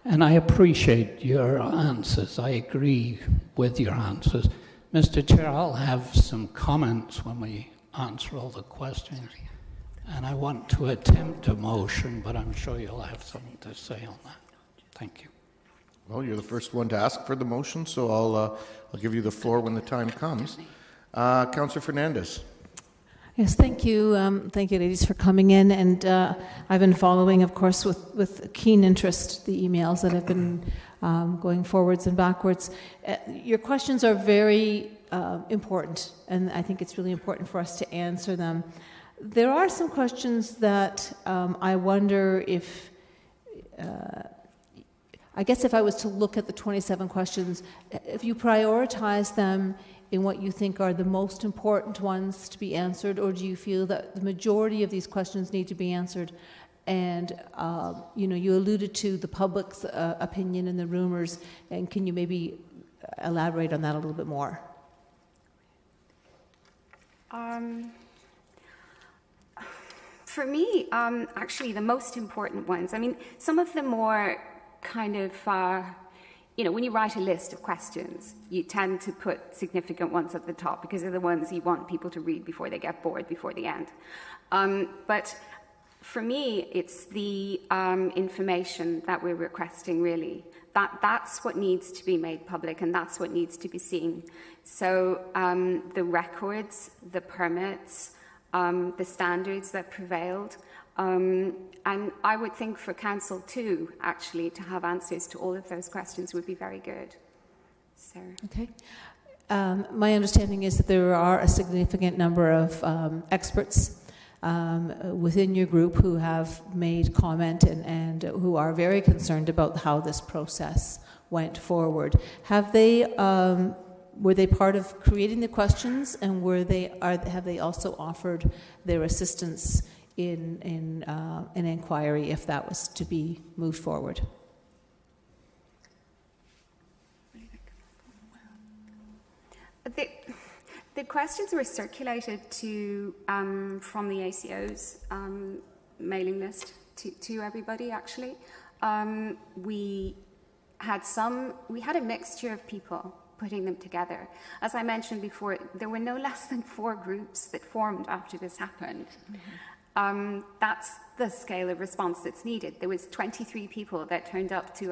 And I appreciate your answers. I agree with your answers. Mr. Chair, I'll have some comments when we answer all the questions. And I want to attempt a motion, but I'm sure you'll have something to say on that. Thank you. Well, you're the first one to ask for the motion, so I'll give you the floor when the time comes. Councillor Fernandez. Yes, thank you. Thank you, ladies, for coming in. And I've been following, of course, with keen interest the emails that have been going forwards and backwards. Your questions are very important, and I think it's really important for us to answer them. There are some questions that I wonder if, I guess if I was to look at the 27 questions, if you prioritize them in what you think are the most important ones to be answered, or do you feel that the majority of these questions need to be answered? And you alluded to the public's opinion and the rumors, and can you maybe elaborate on that a little bit more? For me, actually, the most important ones, I mean, some of the more kind of, when you write a list of questions, you tend to put significant ones at the top because they're the ones you want people to read before they get bored before the end. But for me, it's the information that we're requesting, really. That's what needs to be made public, and that's what needs to be seen. So the records, the permits, the standards that prevailed, and I would think for Council too, actually, to have answers to all of those questions would be very good. So. Okay. My understanding is that there are a significant number of experts within your group who have made comment and who are very concerned about how this process went forward. Have they? Were they part of creating the questions, and have they also offered their assistance in an inquiry if that was to be moved forward? The questions were circulated to from the ACO's mailing list to everybody. Actually, we had a mixture of people putting them together. As I mentioned before, there were no less than 4 groups that formed after this happened. Mm-hmm. That's the scale of response that's needed. There was 23 people that turned up to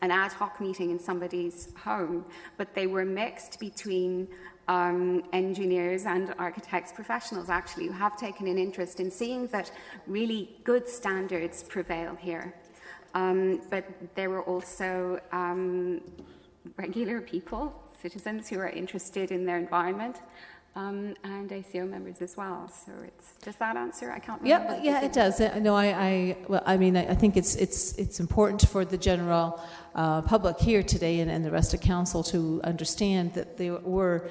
an ad hoc meeting in somebody's home, but they were mixed between engineers and architects professionals, actually, who have taken an interest in seeing that really good standards prevail here. But there were also regular people, citizens who are interested in their environment, and ACO members as well. So does that answer? I can't remember. Yeah, it does. No, I think it's important for the general public here today and the rest of council to understand that there were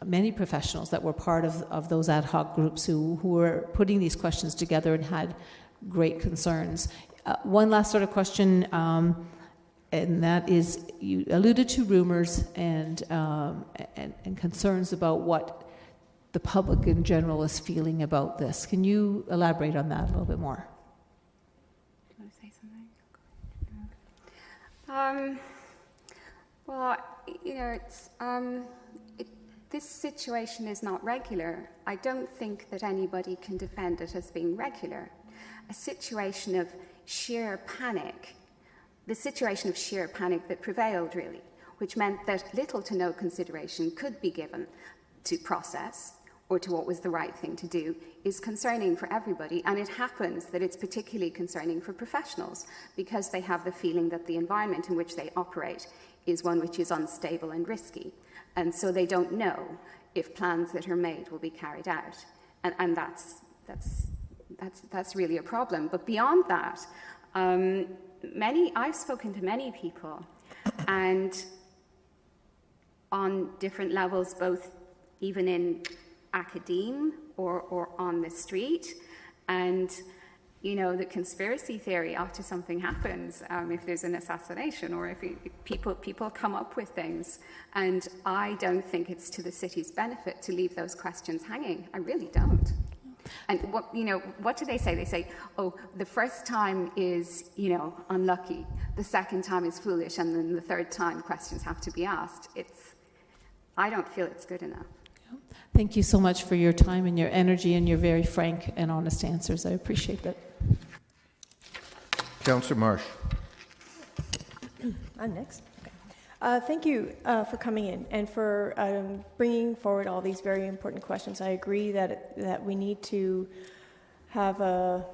many professionals that were part of those ad hoc groups who were putting these questions together and had great concerns. One last sort of question. And that is, you alluded to rumors and concerns about what the public in general is feeling about this. Can you elaborate on that a little bit more? Do you want to say something? Well, this situation is not regular. I don't think that anybody can defend it as being regular. A situation of sheer panic. The situation of sheer panic that prevailed, really, which meant that little to no consideration could be given to process or to what was the right thing to do, is concerning for everybody. And it happens that it's particularly concerning for professionals because they have the feeling that the environment in which they operate is one which is unstable and risky. And so they don't know if plans that are made will be carried out. And that's really a problem. But beyond that, I've spoken to many people, and on different levels, both even in academe or on the street, and the conspiracy theory after something happens, if there's an assassination or if people come up with things, and I don't think it's to the city's benefit to leave those questions hanging. I really don't. And what do they say? They say, oh, the first time is, unlucky. The second time is foolish. And then the third time questions have to be asked. I don't feel it's good enough. Thank you so much for your time and your energy and your very frank and honest answers. I appreciate that. Councillor Marsh. I'm next. Okay. Thank you for coming in and for bringing forward all these very important questions. I agree that we need to have a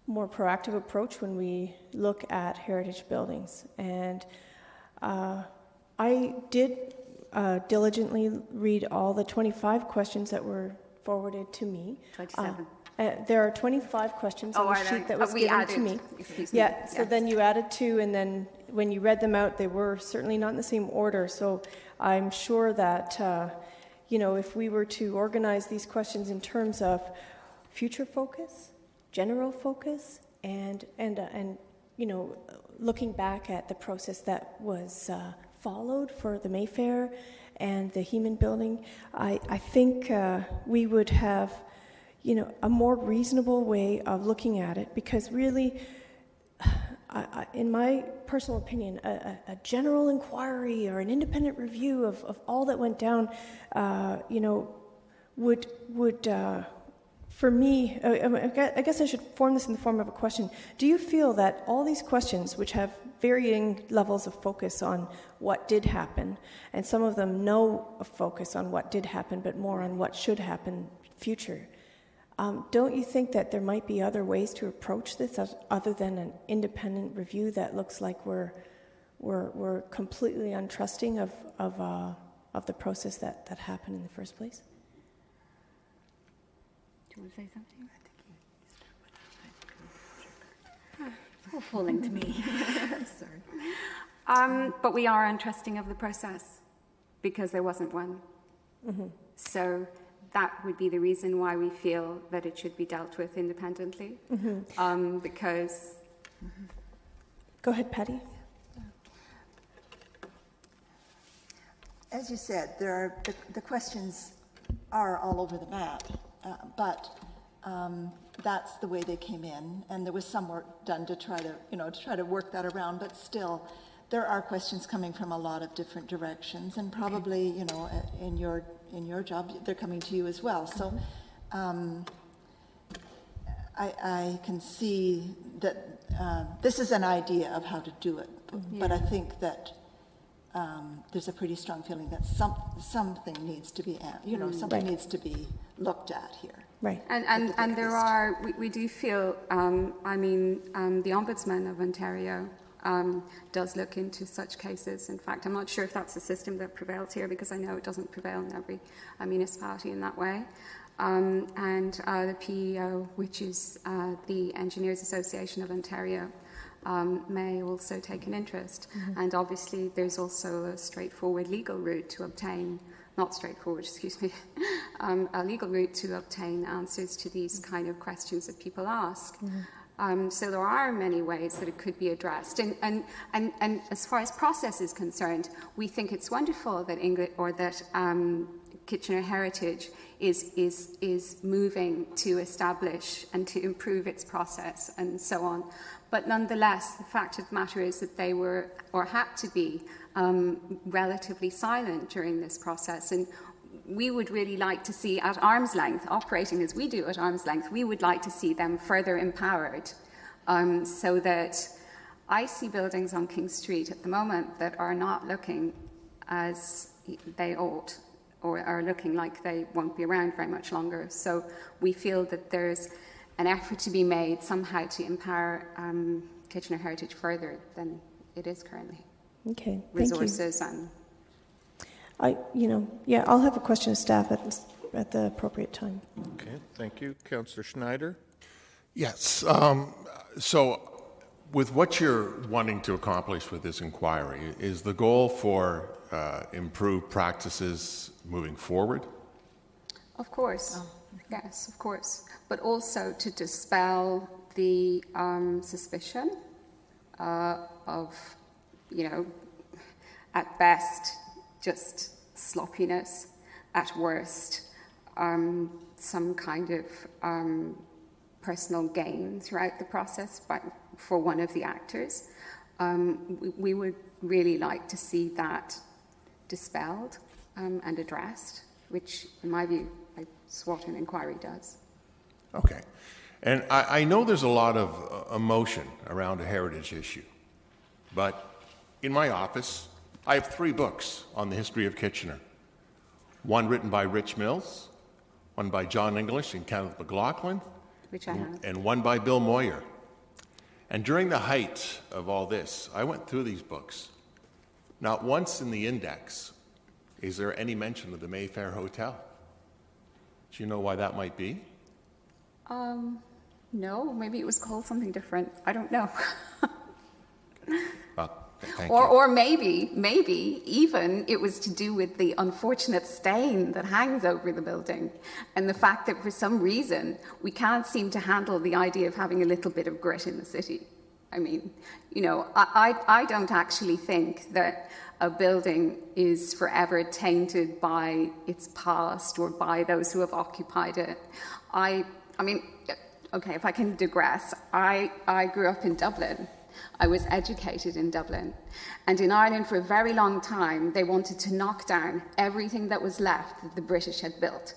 more proactive approach when we look at heritage buildings. And I did diligently read all the 25 questions that were forwarded to me. 27. There are 25 questions on the sheet that was given to me. Excuse me. Yeah, so then you added 2, and then when you read them out, they were certainly not in the same order. So I'm sure that, if we were to organize these questions in terms of future focus, general focus, and looking back at the process that was followed for the Mayfair and the Heman building, I think we would have, a more reasonable way of looking at it, because really, in my personal opinion, a general inquiry or an independent review of all that went down, would for me, I guess I should form this in the form of a question. Do you feel that all these questions, which have varying levels of focus on what did happen, and some of them no focus on what did happen, but more on what should happen future, don't you think that there might be other ways to approach this other than an independent review that looks like we're completely untrusting of the process that happened in the first place? Do you want to say something? It's all falling to me. Sorry. But we are untrusting of the process because there wasn't one. Mm-hmm. So that would be the reason why we feel that it should be dealt with independently. Mm-hmm. Because... Mm-hmm. Go ahead, Patty. As you said, there are the questions are all over the map, but that's the way they came in, and there was some work done to try to work that around. But still, there are questions coming from a lot of different directions, and probably in your job they're coming to you as well. So I can see that this is an idea of how to do it, but I think that there's a pretty strong feeling that something needs to be something needs to be looked at here. Right. And there are, we do feel, the Ombudsman of Ontario does look into such cases. In fact, I'm not sure if that's the system that prevails here, because I know it doesn't prevail in every municipality in that way. And the PEO, which is the Engineers Association of Ontario, may also take an interest. Mm-hmm. And obviously there's also a straightforward legal route to obtain, not straightforward, excuse me, a legal route to obtain answers to these kind of questions that people ask. Mm-hmm. So there are many ways that it could be addressed. And as far as process is concerned, we think it's wonderful that Kitchener Heritage is moving to establish and to improve its process and so on. But nonetheless, the fact of the matter is that they were, or had to be, relatively silent during this process. And we would really like to see, at arm's length, operating as we do at arm's length, we would like to see them further empowered, so that I see buildings on King Street at the moment that are not looking as they ought, or are looking like they won't be around very much longer. So we feel that there's an effort to be made somehow to empower Kitchener Heritage further than it is currently. Okay, resources thank you. I'll have a question of staff at the appropriate time. Okay, thank you. Councillor Schneider? Yes. So with what you're wanting to accomplish with this inquiry, is the goal for improved practices moving forward? Of course. Yes, of course. But also to dispel the suspicion of, at best, just sloppiness, at worst, some kind of personal gain throughout the process for one of the actors. We would really like to see that dispelled and addressed. which, in my view, is what an inquiry does. Okay. And I know there's a lot of emotion around a heritage issue, but in my office, I have 3 books on the history of Kitchener. One written by Rich Mills, one by John English and Kenneth McLaughlin, Which I have. and one by Bill Moyer. And during the height of all this, I went through these books. Not once in the index is there any mention of the Mayfair Hotel. Do you know why that might be? No, maybe it was called something different. I don't know. Well, thank you. Or maybe even it was to do with the unfortunate stain that hangs over the building and the fact that for some reason we can't seem to handle the idea of having a little bit of grit in the city. I mean, you know, I don't actually think that a building is forever tainted by its past or by those who have occupied it. I mean, okay, if I can digress, I grew up in Dublin. I was educated in Dublin. And in Ireland for a very long time, they wanted to knock down everything that was left that the British had built.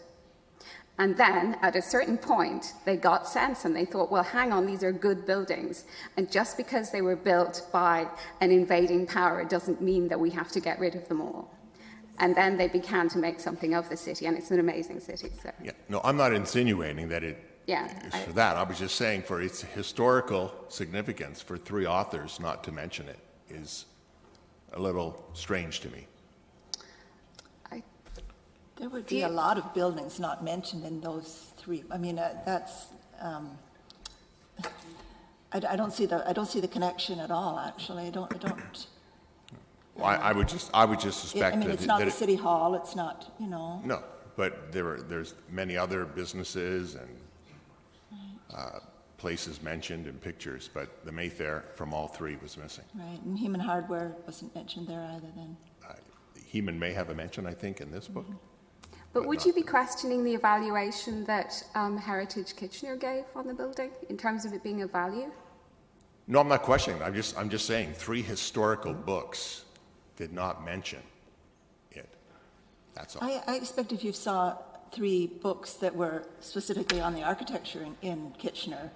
And then, at a certain point, they got sense and they thought, well, hang on, these are good buildings. And just because they were built by an invading power doesn't mean that we have to get rid of them all. And then they began to make something of the city, and it's an amazing city. So. Yeah, no, I'm not insinuating that it is for that. I was just saying for its historical significance, for 3 authors not to mention it is a little strange to me. There would be a lot of buildings not mentioned in those 3. I mean, that's. I don't see the connection at all. Actually, I don't. Well, I would just suspect. I mean, it's that, not that the city hall. It's not, you know. No, but there's many other businesses and places mentioned in pictures, but the Mayfair from all 3 was missing. Right, and Heman Hardware wasn't mentioned there either. Then. Heman may have a mention, I think, in this book. But would you be questioning the evaluation that Heritage Kitchener gave on the building in terms of it being of value? No, I'm not questioning. I'm just saying 3 historical books did not mention it. That's all. I expect if you saw 3 books that were specifically on the architecture in Kitchener,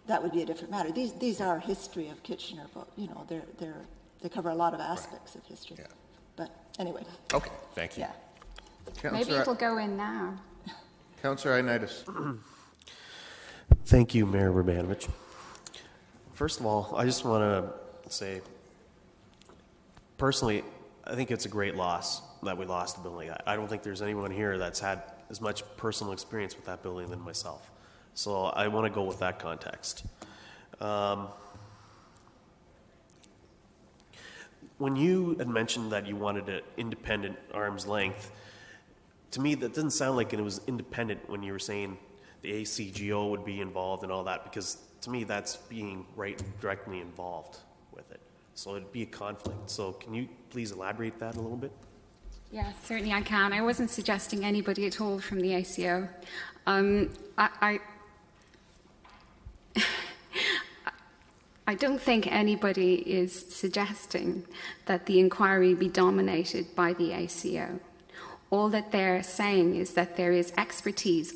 that would be a different matter. These are history of Kitchener books. You know, they cover a lot of aspects of history. Yeah. But anyway. Okay, thank you. Yeah. Maybe it'll go in now. Councillor Ioannidis. Thank you, Mayor Urbanovich. First of all, I just want to say, personally, I think it's a great loss that we lost the building. I don't think there's anyone here that's had as much personal experience with that building than myself. So I want to go with that context. When you had mentioned that you wanted an independent arm's length, to me that doesn't sound like it was independent when you were saying the ACGO would be involved and all that, because to me that's being directly involved with it. So it'd be a conflict. So can you please elaborate that a little bit? Yeah, certainly I can. I wasn't suggesting anybody at all from the ACO. I don't think anybody is suggesting that the inquiry be dominated by the ACO. All that they're saying is that there is expertise,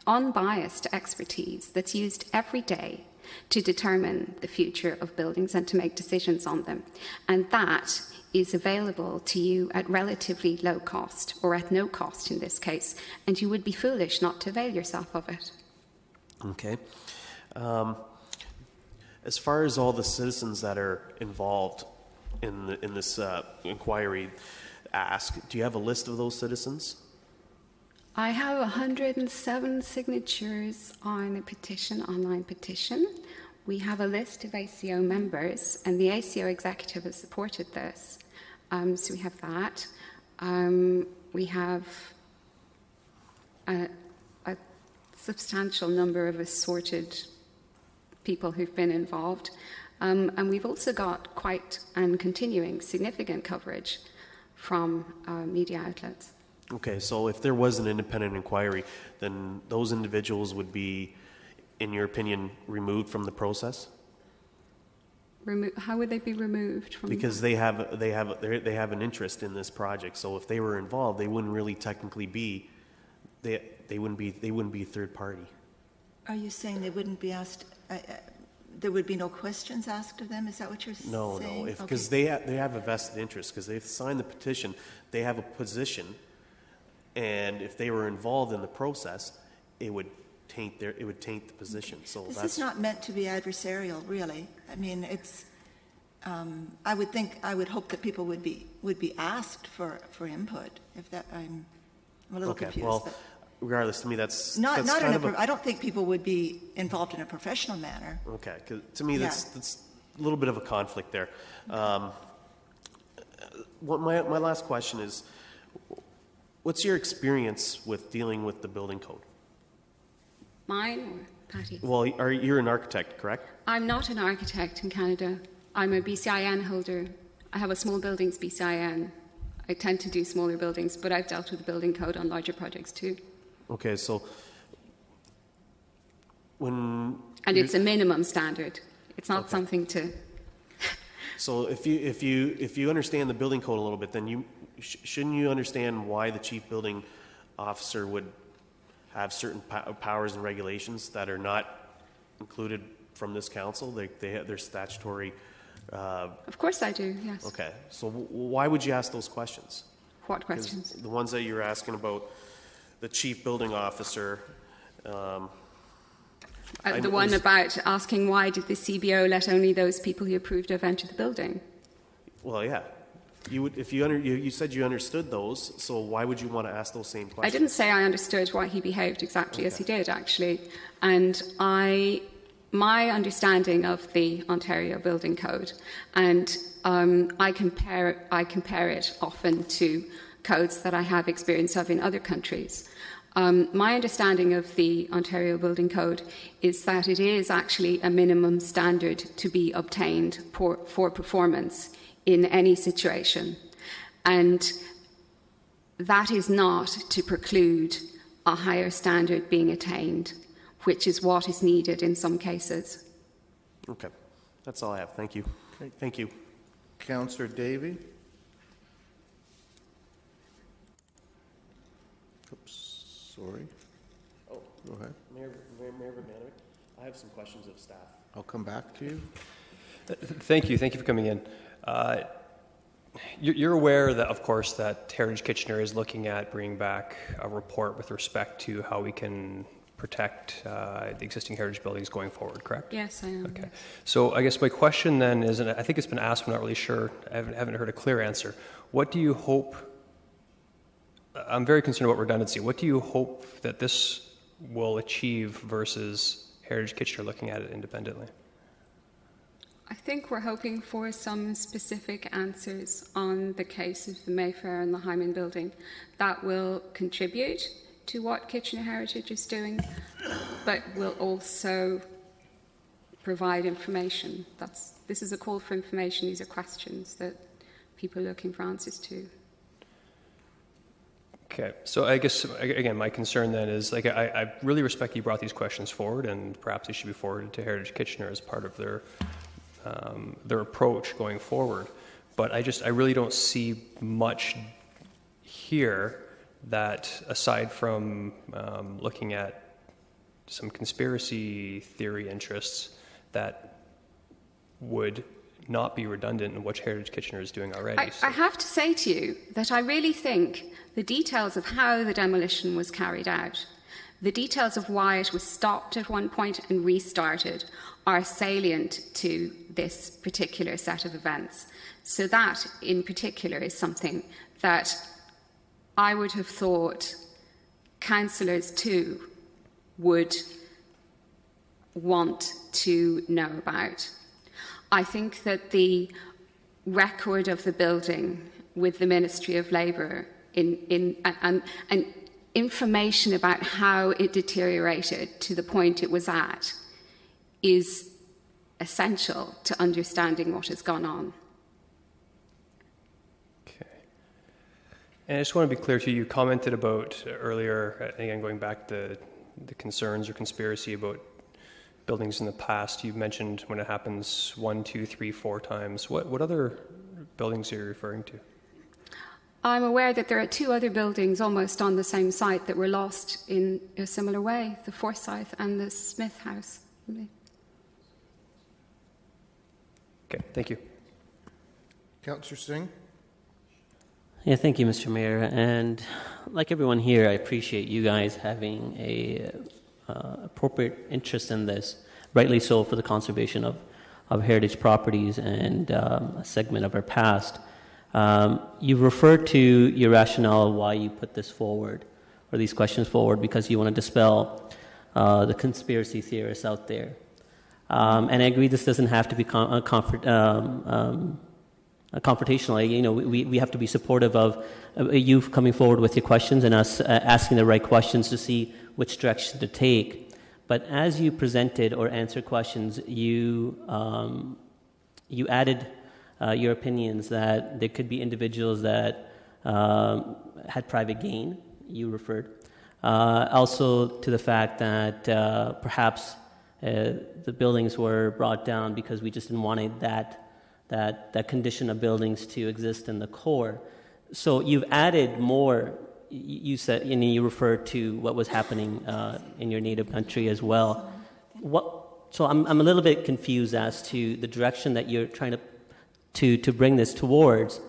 unbiased expertise, that's used every day to determine the future of buildings and to make decisions on them. And that is available to you at relatively low cost, or at no cost in this case, and you would be foolish not to avail yourself of it. Okay. As far as all the citizens that are involved in this inquiry do you have a list of those citizens? I have 107 signatures on a petition, online petition. We have a list of ACO members, and the ACO executive has supported this. So we have that. We have a substantial number of assorted people who've been involved. And we've also got quite and continuing significant coverage from media outlets. Okay, so if there was an independent inquiry, then those individuals would be, in your opinion, removed from the process? How would they be removed from? Because they have an interest in this project. So if they were involved, they wouldn't really technically be. They wouldn't be third party. Are you saying they wouldn't be asked? There would be no questions asked of them? Is that what you're saying? No, because they have a vested interest, because they've signed the petition, they have a position, and if they were involved in the process, it would taint the position. So this is not meant to be adversarial, really. I mean, it's. I would hope that people would be asked for input. If that, I'm a little confused. Well, but regardless, to me, that's not kind in I don't think people would be involved in a professional manner. Okay, because to me, that's a little bit of a conflict there. My last question is, what's your experience with dealing with the building code? Mine or Patty? Well, you're an architect, correct? I'm not an architect in Canada. I'm a BCIN holder. I have a small buildings BCIN. I tend to do smaller buildings, but I've dealt with the building code on larger projects too. Okay, so and it's a minimum standard. It's not something to. So if you understand the building code a little bit, then shouldn't you understand why the chief building officer would have certain powers and regulations that are not included from this council? They're statutory. Of course I do, yes. Okay, so why would you ask those questions? What questions? The ones that you're asking about the chief building officer. The one about asking why did the CBO let only those people he approved of enter the building? Well, yeah. You said you understood those, so why would you want to ask those same questions? I didn't say I understood why he behaved exactly as he did, actually. And my understanding of the Ontario Building Code, and I compare it often to codes that I have experience of in other countries. My understanding of the Ontario Building Code is that it is actually a minimum standard to be obtained for performance in any situation. And that is not to preclude a higher standard being attained, which is what is needed in some cases. Okay. That's all I have. Thank you. Okay. Thank you. Councillor Davey. Oops, sorry. Oh, go ahead. Mayor Vermanovic, I have some questions of staff. I'll come back to you. Thank you. Thank you for coming in. You're aware that, of course, that Heritage Kitchener is looking at bringing back a report with respect to how we can protect the existing heritage buildings going forward, correct? Yes, I am. Okay. So I guess my question then is, and I think it's been asked, I'm not really sure, I haven't heard a clear answer. What do you hope, I'm very concerned about redundancy, what do you hope that this will achieve versus Heritage Kitchener looking at it independently? I think we're hoping for some specific answers on the case of the Mayfair and the Hyman building that will contribute to what Kitchener Heritage is doing, but will also provide information. This is a call for information. These are questions that people are looking for answers to. Okay, so I guess, again, my concern then is, like, I really respect you brought these questions forward, and perhaps they should be forwarded to Heritage Kitchener as part of their approach going forward. But I really don't see much here that, aside from looking at some conspiracy theory interests, that would not be redundant in what Heritage Kitchener is doing already. I have to say to you that I really think the details of how the demolition was carried out, the details of why it was stopped at one point and restarted, are salient to this particular set of events. So that, in particular, is something that I would have thought councillors too would want to know about. I think that the record of the building with the Ministry of Labour and information about how it deteriorated to the point it was at is essential to understanding what has gone on. Okay. And I just want to be clear to you, you commented about earlier, again, going back to the concerns or conspiracy about buildings in the past. You mentioned when it happens 1, 2, 3, 4 times. What other buildings are you referring to? I'm aware that there are 2 other buildings almost on the same site that were lost in a similar way, the Forsyth and the Smith House. Okay, thank you. Councillor Singh? Yeah, thank you, Mr. Mayor. And like everyone here, I appreciate you guys having a appropriate interest in this, rightly so, for the conservation of heritage properties and a segment of our past. You referred to your rationale why you put this forward, or these questions forward, because you want to dispel the conspiracy theorists out there. And I agree this doesn't have to be confrontational. You know, we have to be supportive of you coming forward with your questions and us asking the right questions to see which direction to take. But as you presented or answered questions, you added your opinions that there could be individuals that had private gain, you referred. Also to the fact that perhaps the buildings were brought down because we just didn't want that condition of buildings to exist in the core. So you've added more. You said, and you referred to what was happening in your native country as well. So I'm a little bit confused as to the direction that you're trying to bring this towards,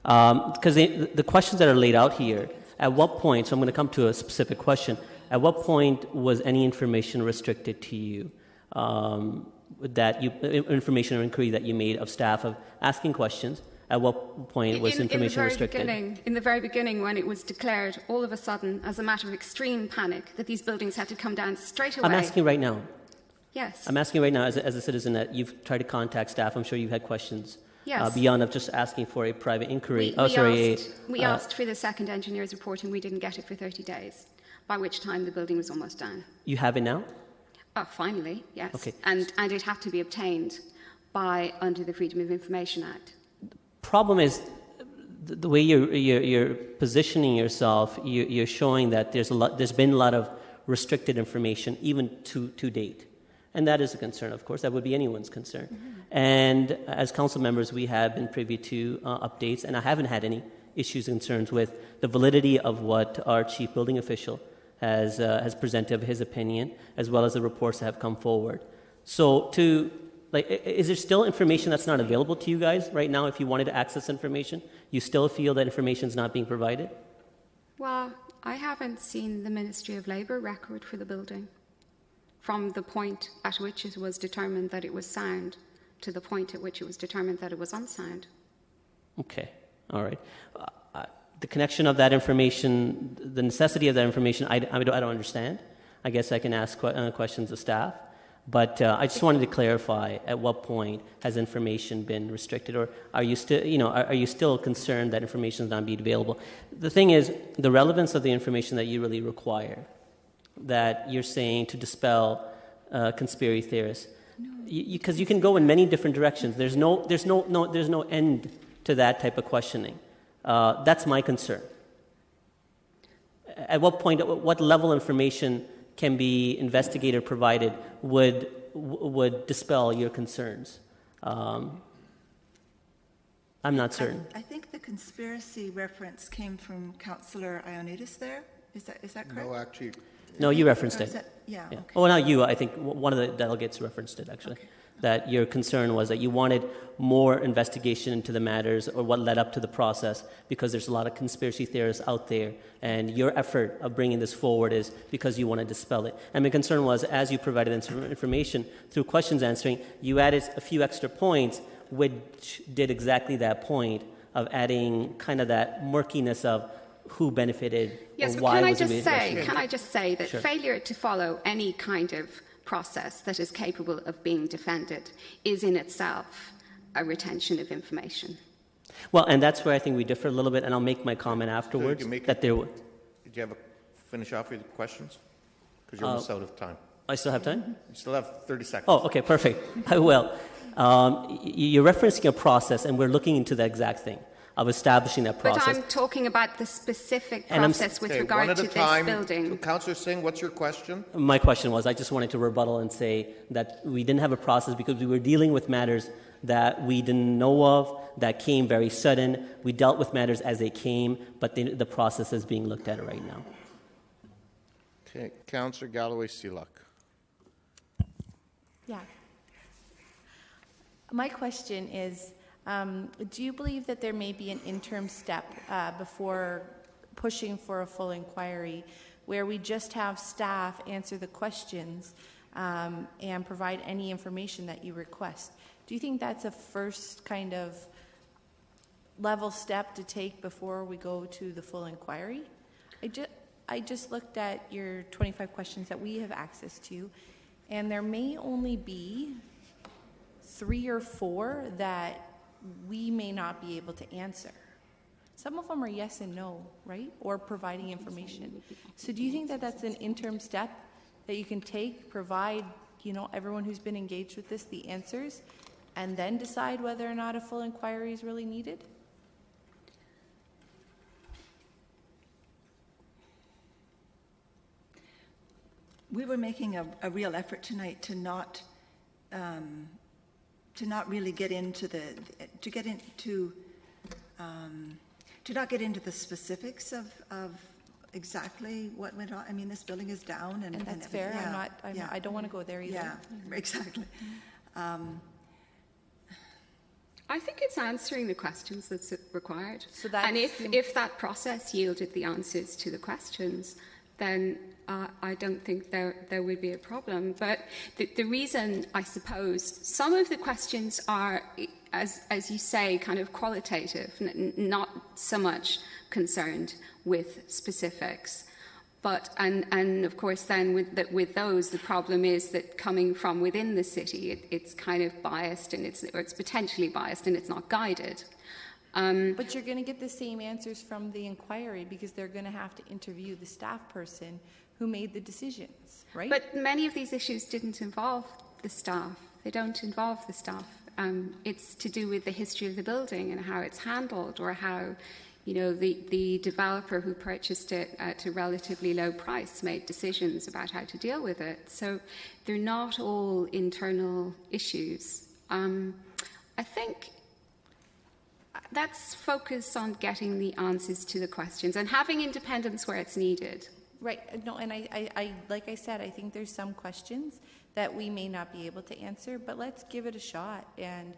because the questions that are laid out here, at what point, so I'm going to come to a specific question, at what point was any information restricted to you, information or inquiry that you made of staff of asking questions, at what point was information restricted? In the very beginning, when it was declared all of a sudden, as a matter of extreme panic, that these buildings had to come down straight away. I'm asking right now. Yes. I'm asking right now, as a citizen, that you've tried to contact staff. I'm sure you've had questions. Yes. Beyond of just asking for a private inquiry. We asked for the second engineer's report and we didn't get it for 30 days, by which time the building was almost down. You have it now? Finally, yes. Okay. And it had to be obtained under the Freedom of Information Act. Problem is, the way you're positioning yourself, you're showing that there's been a lot of restricted information, even to date. And that is a concern, of course. That would be anyone's concern. Mm-hmm. And as council members, we have been privy to updates, and I haven't had any issues and concerns with the validity of what our chief building official has presented of his opinion, as well as the reports that have come forward. So is there still information that's not available to you guys right now if you wanted to access information? You still feel that information is not being provided? Well, I haven't seen the Ministry of Labour record for the building, from the point at which it was determined that it was sound to the point at which it was determined that it was unsound. Okay, all right. The connection of that information, the necessity of that information, I don't understand. I guess I can ask questions of staff. But I just wanted to clarify, at what point has information been restricted, or are you still concerned that information is not being available? The thing is, the relevance of the information that you really require, that you're saying to dispel conspiracy theorists, because you can go in many different directions. There's no end to that type of questioning. That's my concern. At what point, what level of information can be investigated, provided, would dispel your concerns? I'm not certain. I think the conspiracy reference came from Councillor Ioannidis there. Is that correct? No, actually. No, you referenced it. Yeah. Okay. Oh, not you. I think one of the delegates referenced it, actually. Okay. That your concern was that you wanted more investigation into the matters or what led up to the process, because there's a lot of conspiracy theorists out there, and your effort of bringing this forward is because you want to dispel it. And my concern was, as you provided information through questions answering, you added a few extra points which did exactly that point of adding kind of that murkiness of who benefited or why was it. Can I just say that failure to follow any kind of process that is capable of being defended is in itself a retention of information. Well, and that's where I think we differ a little bit, and I'll make my comment afterwards. Did you finish off your questions? Because you're almost out of time. I still have time? You still have 30 seconds. Oh, okay, perfect. I will. You're referencing a process, and we're looking into the exact thing. of establishing that process. But I'm talking about the specific And I'm- process with Okay, regard one at to a this time. building. Councillor Singh, what's your question? My question was, I just wanted to rebuttal and say that we didn't have a process because we were dealing with matters that we didn't know of, that came very sudden. We dealt with matters as they came, but the process is being looked at right now. Okay, Councillor Galloway-Seelock. Yeah. My question is, do you believe that there may be an interim step before pushing for a full inquiry where we just have staff answer the questions and provide any information that you request? Do you think that's a first kind of level step to take before we go to the full inquiry? I just looked at your 25 questions that we have access to, and there may only be 3 or 4 that we may not be able to answer. Some of them are yes and no, right? Or providing information. So do you think that that's an interim step that you can take, provide, everyone who's been engaged with this the answers, and then decide whether or not a full inquiry is really needed? We were making a real effort tonight to not really get into to not get into the specifics of exactly what went on. I mean, this building is down, and that's fair. Yeah, I don't want to go there either. Yeah, exactly. I think it's answering the questions that's required. So that's and if that process yielded the answers to the questions, then I don't think there would be a problem. But the reason, I suppose, some of the questions are, as you say, kind of qualitative, not so much concerned with specifics. But and of course, then with those, the problem is that coming from within the city, it's kind of biased, and it's potentially biased, and it's not guided. But you're going to get the same answers from the inquiry because they're going to have to interview the staff person who made the decisions, right? But many of these issues didn't involve the staff. They don't involve the staff. It's to do with the history of the building and how it's handled, or how, the developer who purchased it at a relatively low price made decisions about how to deal with it. So they're not all internal issues. I think that's focused on getting the answers to the questions and having independence where it's needed. Right. No, and I like I said, I think there's some questions that we may not be able to answer, but let's give it a shot. And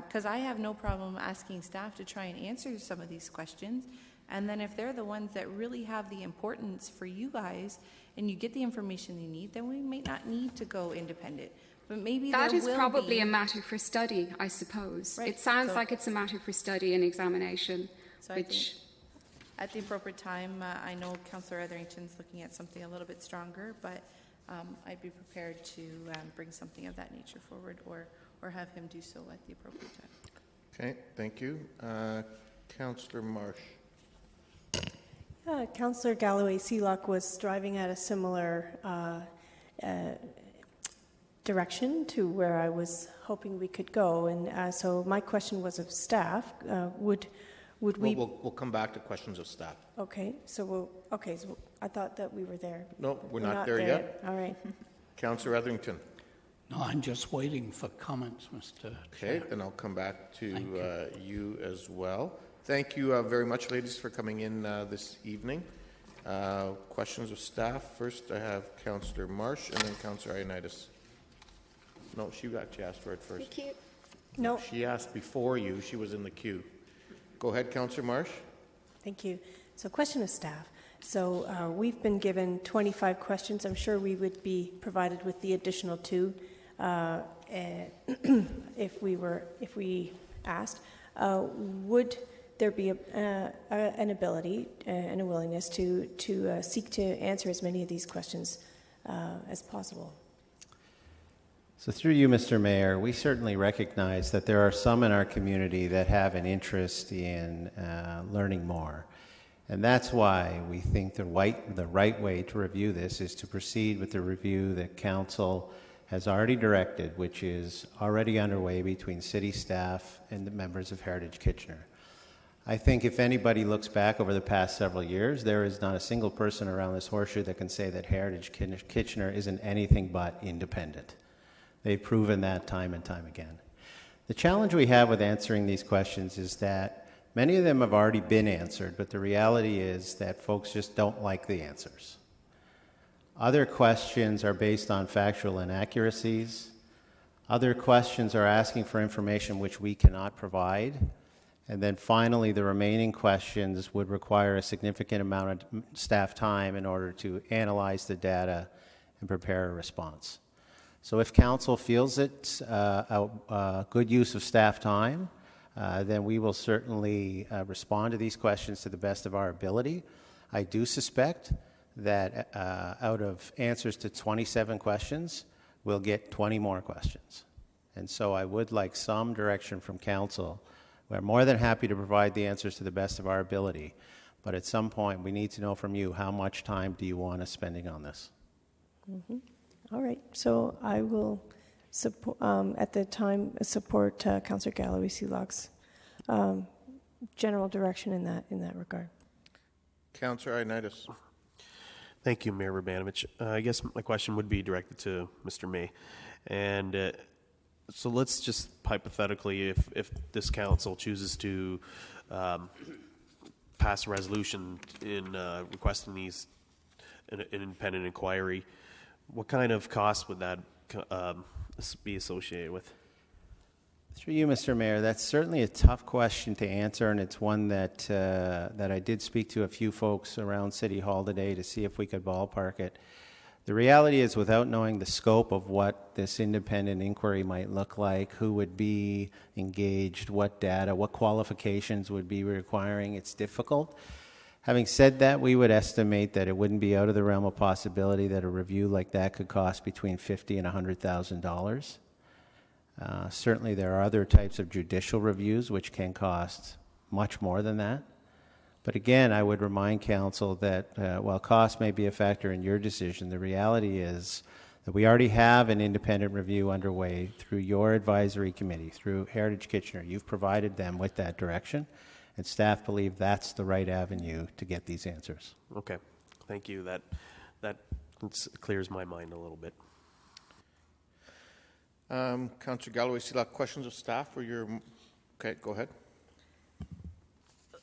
because I have no problem asking staff to try and answer some of these questions. And then if they're the ones that really have the importance for you guys and you get the information you need, then we may not need to go independent. But maybe that is probably be a matter for study, I suppose. Right. It sounds like it's a matter for study and examination. So I think at the appropriate time, I know Councillor Etherington's looking at something a little bit stronger, but I'd be prepared to bring something of that nature forward, or have him do so at the appropriate time. Okay, thank you. Councillor Marsh. Councillor Galloway-Seelock was driving at a similar direction to where I was hoping we could go, and so my question was of staff. Would we? We'll come back to questions of staff. Okay, so so I thought that we were there. No, we're not there yet. All right. Councillor Etherington. No, I'm just waiting for comments, Mr. Okay, then I'll come back to you as well. Thank you very much, ladies, for coming in this evening. Questions of staff. First, I have Councillor Marsh, and then Councillor Ioannidis. No, she actually asked for it first. Thank you. No. She asked before you. She was in the queue. Go ahead, Councillor Marsh. Thank you. So, question of staff. So, we've been given 25 questions. I'm sure we would be provided with the additional 2 if we asked. Would there be an ability and a willingness to seek to answer as many of these questions as possible? So through you, Mr. Mayor, we certainly recognize that there are some in our community that have an interest in learning more. And that's why we think the right way to review this is to proceed with the review that Council has already directed, which is already underway between city staff and the members of Heritage Kitchener. I think if anybody looks back over the past several years, there is not a single person around this horseshoe that can say that Heritage Kitchener isn't anything but independent. They've proven that time and time again. The challenge we have with answering these questions is that many of them have already been answered, but the reality is that folks just don't like the answers. Other questions are based on factual inaccuracies. Other questions are asking for information which we cannot provide. And then finally, the remaining questions would require a significant amount of staff time in order to analyze the data and prepare a response. So if council feels it's a good use of staff time, then we will certainly respond to these questions to the best of our ability. I do suspect that out of answers to 27 questions, we'll get 20 more questions. And so I would like some direction from council. We're more than happy to provide the answers to the best of our ability, but at some point we need to know from you how much time do you want us spending on this? Mm-hmm. All right, so I will support, at the time support Councillor Galloway-Seelock's general direction in that regard. Councillor Ioannidis. Thank you, Mayor Urbanovich. I guess my question would be directed to Mr. May. And so let's just hypothetically, if this council chooses to pass a resolution in requesting an independent inquiry, what kind of cost would that be associated with? Through you, Mr. Mayor, that's certainly a tough question to answer, and it's one that that I did speak to a few folks around City Hall today to see if we could ballpark it. The reality is, without knowing the scope of what this independent inquiry might look like, who would be engaged, what data, what qualifications would be requiring, it's difficult. Having said that, we would estimate that it wouldn't be out of the realm of possibility that a review like that could cost between $50,000 and $100,000. Certainly there are other types of judicial reviews which can cost much more than that. But again, I would remind council that while cost may be a factor in your decision, the reality is that we already have an independent review underway through your advisory committee, through Heritage Kitchener. You've provided them with that direction, and staff believe that's the right avenue to get these answers. Okay, thank you. That clears my mind a little bit. Councillor Galloway-Seelock, questions of staff or your... Okay, go ahead.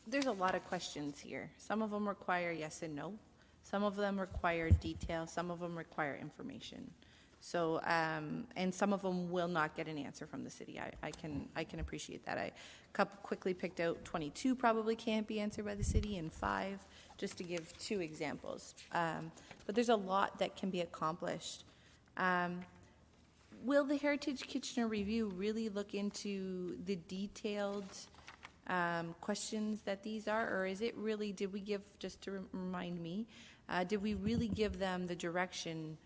There's a lot of questions here. Some of them require yes and no. Some of them require detail. Some of them require information. So, and some of them will not get an answer from the city. I can appreciate that. I quickly picked out 22 probably can't be answered by the city, and 5, just to give 2 examples. But there's a lot that can be accomplished. Will the Heritage Kitchener Review really look into the detailed questions that these are, or is it really, did we give, just to remind me, did we really give them the direction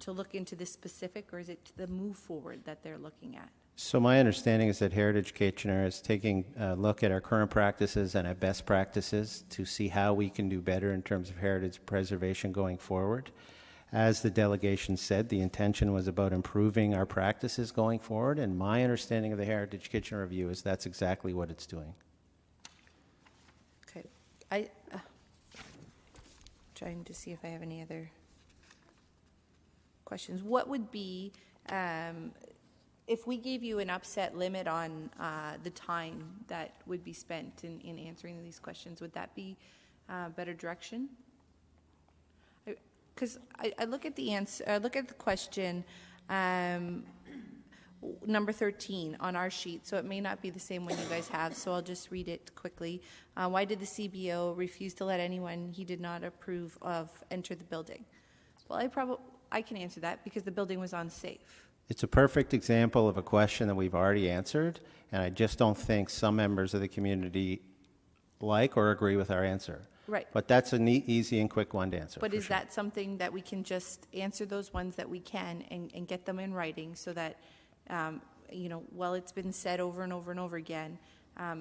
to look into this specific, or is it the move forward that they're looking at? So my understanding is that Heritage Kitchener is taking a look at our current practices and at best practices to see how we can do better in terms of heritage preservation going forward. As the delegation said, the intention was about improving our practices going forward, and my understanding of the Heritage Kitchener Review is that's exactly what it's doing. Okay. Trying to see if I have any other questions. What would be, if we gave you an upset limit on the time that would be spent in answering these questions, would that be better direction? Because I look at the answer, I look at the question number 13 on our sheet, so it may not be the same one you guys have, so I'll just read it quickly. Why did the CBO refuse to let anyone he did not approve of enter the building? Well, I can answer that because the building was unsafe. It's a perfect example of a question that we've already answered, and I just don't think some members of the community like or agree with our answer. Right. But that's a neat, easy, and quick one to answer. But is that something that we can just answer those ones that we can and get them in writing so that, you know, while it's been said over and over and over again,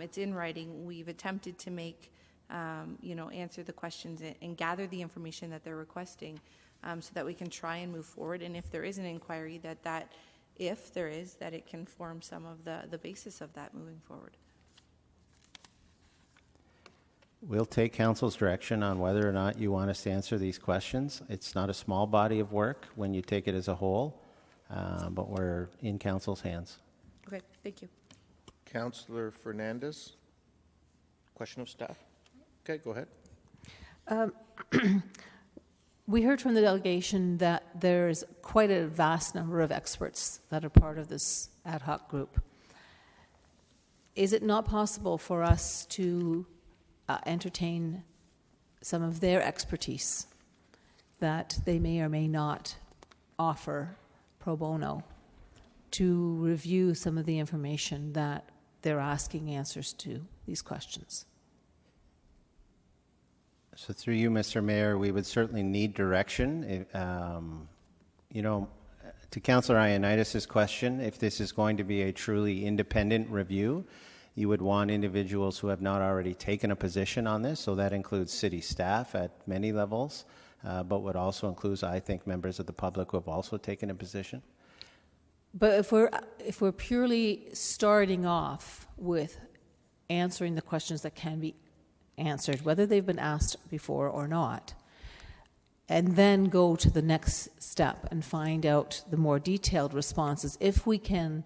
it's in writing. We've attempted to make, you know, answer the questions and gather the information that they're requesting so that we can try and move forward. And if there is an inquiry, if there is, that it can form some of the basis of that moving forward. We'll take council's direction on whether or not you want us to answer these questions. It's not a small body of work when you take it as a whole, but we're in council's hands. Okay, thank you. Councillor Fernandez, question of staff? Okay, go ahead. We heard from the delegation that there's quite a vast number of experts that are part of this ad hoc group. Is it not possible for us to entertain some of their expertise that they may or may not offer pro bono to review some of the information that they're asking answers to these questions? So through you, Mr. Mayor, we would certainly need direction. To Councillor Ioannidis' question, if this is going to be a truly independent review, you would want individuals who have not already taken a position on this, so that includes city staff at many levels, but would also include, I think, members of the public who have also taken a position. But if we're purely starting off with answering the questions that can be answered, whether they've been asked before or not, and then go to the next step and find out the more detailed responses, if we can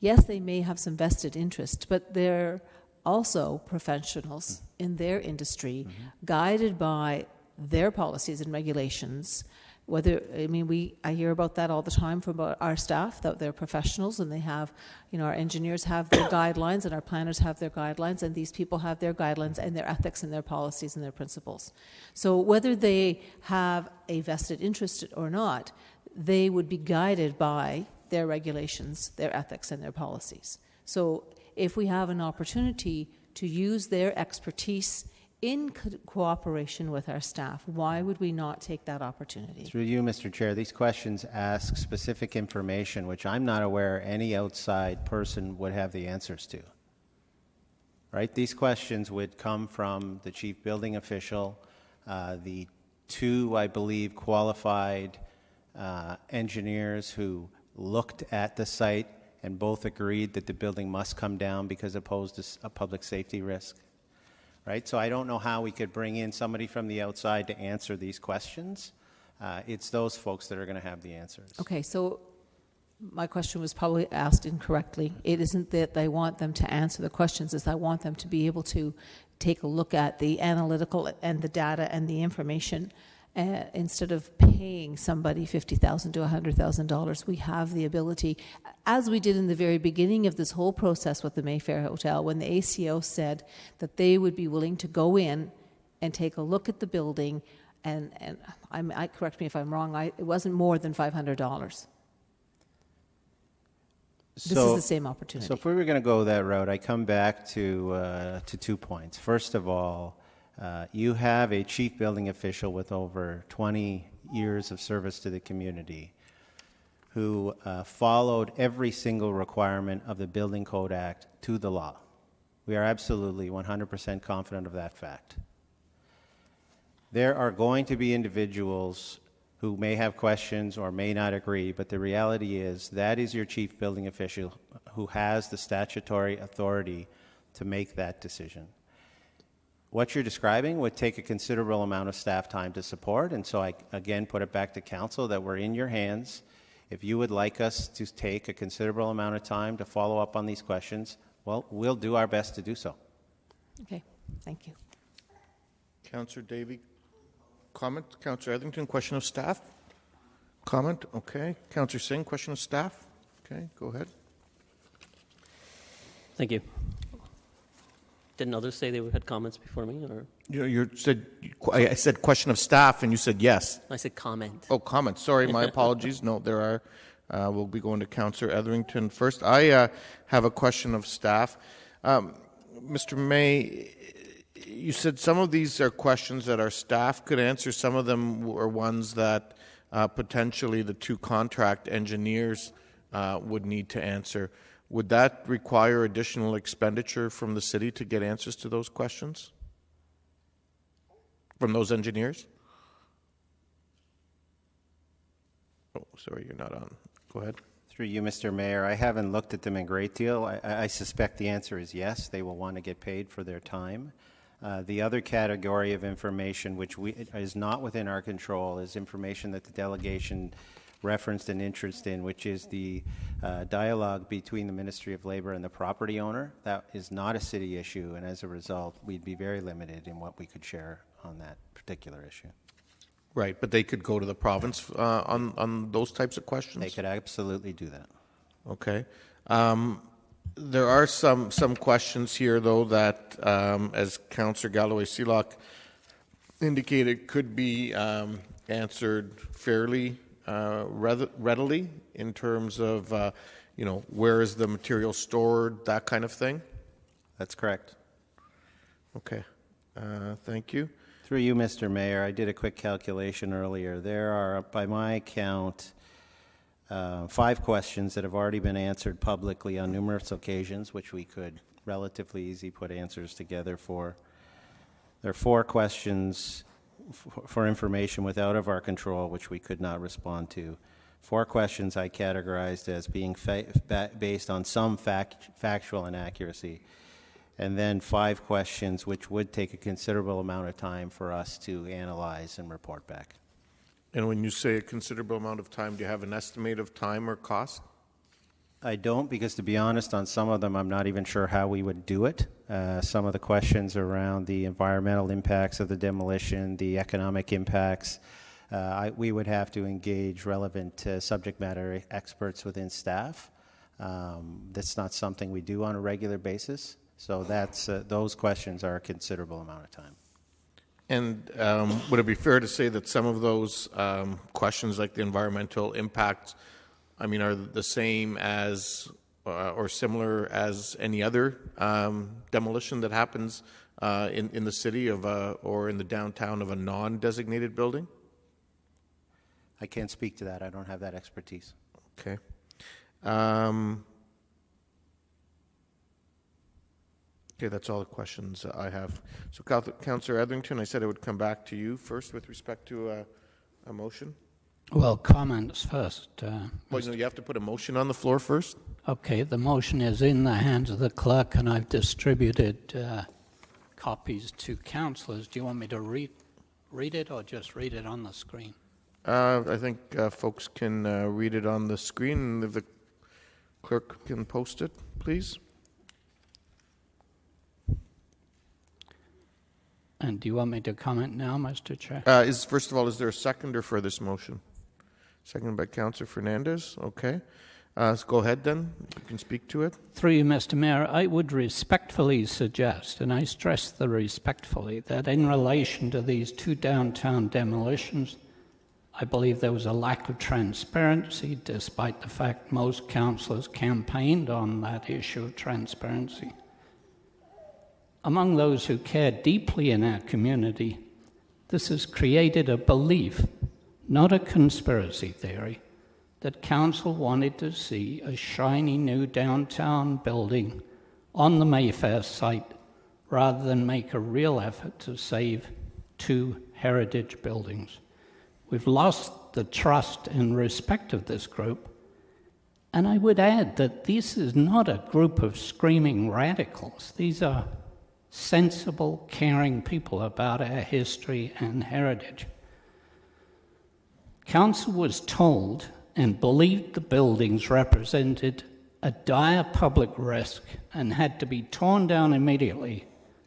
yes, they may have some vested interest, but they're also professionals in their industry, guided by their policies and regulations. I hear about that all the time from our staff, that they're professionals and they have, our engineers have their guidelines and our planners have their guidelines, and these people have their guidelines and their ethics and their policies and their principles. So whether they have a vested interest or not, they would be guided by their regulations, their ethics, and their policies. So if we have an opportunity to use their expertise in cooperation with our staff, why would we not take that opportunity? Through you, Mr. Chair, these questions ask specific information which I'm not aware any outside person would have the answers to. Right? These questions would come from the chief building official, the two, I believe, qualified engineers who looked at the site and both agreed that the building must come down because it posed a public safety risk. Right? So I don't know how we could bring in somebody from the outside to answer these questions. It's those folks that are going to have the answers. Okay, so my question was probably asked incorrectly. It isn't that I want them to answer the questions, it's I want them to be able to take a look at the analytical and the data and the information. Instead of paying somebody $50,000 to $100,000, we have the ability, as we did in the very beginning of this whole process with the Mayfair Hotel, when the ACO said that they would be willing to go in and take a look at the building, and correct me if I'm wrong, it wasn't more than $500. This is the same opportunity. So if we were going to go that route, I come back to 2 points. First of all, you have a chief building official with over 20 years of service to the community who followed every single requirement of the Building Code Act to the law. We are absolutely 100% confident of that fact. There are going to be individuals who may have questions or may not agree, but the reality is that is your chief building official who has the statutory authority to make that decision. What you're describing would take a considerable amount of staff time to support, and so I again put it back to council that we're in your hands. If you would like us to take a considerable amount of time to follow up on these questions, well, we'll do our best to do so. Okay, thank you. Councillor Davey, comment? Councillor Etherington, question of staff? Comment? Okay. Councillor Singh, question of staff? Okay, go ahead. Thank you. Didn't others say they had comments before me? Or I said question of staff, and you said yes. I said comment. Oh, comment. Sorry, my apologies. No, there are. We'll be going to Councillor Etherington first. I have a question of staff. Mr. May, you said some of these are questions that our staff could answer. Some of them were ones that potentially the two contract engineers would need to answer. Would that require additional expenditure from the city to get answers to those questions? From those engineers? Oh, sorry, you're not on. Go ahead. Through you, Mr. Mayor, I haven't looked at them in great deal. I suspect the answer is yes, they will want to get paid for their time. The other category of information, which is not within our control, is information that the delegation referenced an interest in, which is the dialogue between the Ministry of Labour and the property owner. That is not a city issue, and as a result, we'd be very limited in what we could share on that particular issue. Right, but they could go to the province on those types of questions? They could absolutely do that. Okay. There are some questions here, though, that, as Councillor Galloway-Seelock indicated, could be answered fairly readily in terms of, where is the material stored, that kind of thing? That's correct. Okay. Thank you. Through you, Mr. Mayor, I did a quick calculation earlier. There are, by my count, 5 questions that have already been answered publicly on numerous occasions, which we could relatively easily put answers together for. There are 4 questions for information without of our control, which we could not respond to. 4 questions I categorized as being based on some factual inaccuracy. And then 5 questions which would take a considerable amount of time for us to analyze and report back. And when you say a considerable amount of time, do you have an estimate of time or cost? I don't, because to be honest, on some of them I'm not even sure how we would do it. Some of the questions around the environmental impacts of the demolition, the economic impacts, we would have to engage relevant subject matter experts within staff. That's not something we do on a regular basis. So those questions are a considerable amount of time. And would it be fair to say that some of those questions, like the environmental impacts, are the same as or similar as any other demolition that happens in the city of or in the downtown of a non-designated building? I can't speak to that. I don't have that expertise. Okay. Okay, that's all the questions I have. So, Councillor Etherington, I said I would come back to you first with respect to a motion. Well, comments first. You have to put a motion on the floor first? Okay, the motion is in the hands of the clerk, and I've distributed copies to councillors. Do you want me to read it or just read it on the screen? I think folks can read it on the screen, and if the clerk can post it, please. And do you want me to comment now, Mr. Chair? First of all, is there a seconder for this motion? Seconded by Councillor Fernandez. Okay. So go ahead then. You can speak to it. Through you, Mr. Mayor, I would respectfully suggest, and I stress the respectfully, that in relation to these 2 downtown demolitions, I believe there was a lack of transparency, despite the fact most councillors campaigned on that issue of transparency. Among those who care deeply in our community, this has created a belief, not a conspiracy theory, that council wanted to see a shiny new downtown building on the Mayfair site rather than make a real effort to save 2 heritage buildings. We've lost the trust and respect of this group, and I would add that this is not a group of screaming radicals. These are sensible, caring people about our history and heritage. Council was told and believed the buildings represented a dire public risk and had to be torn down immediately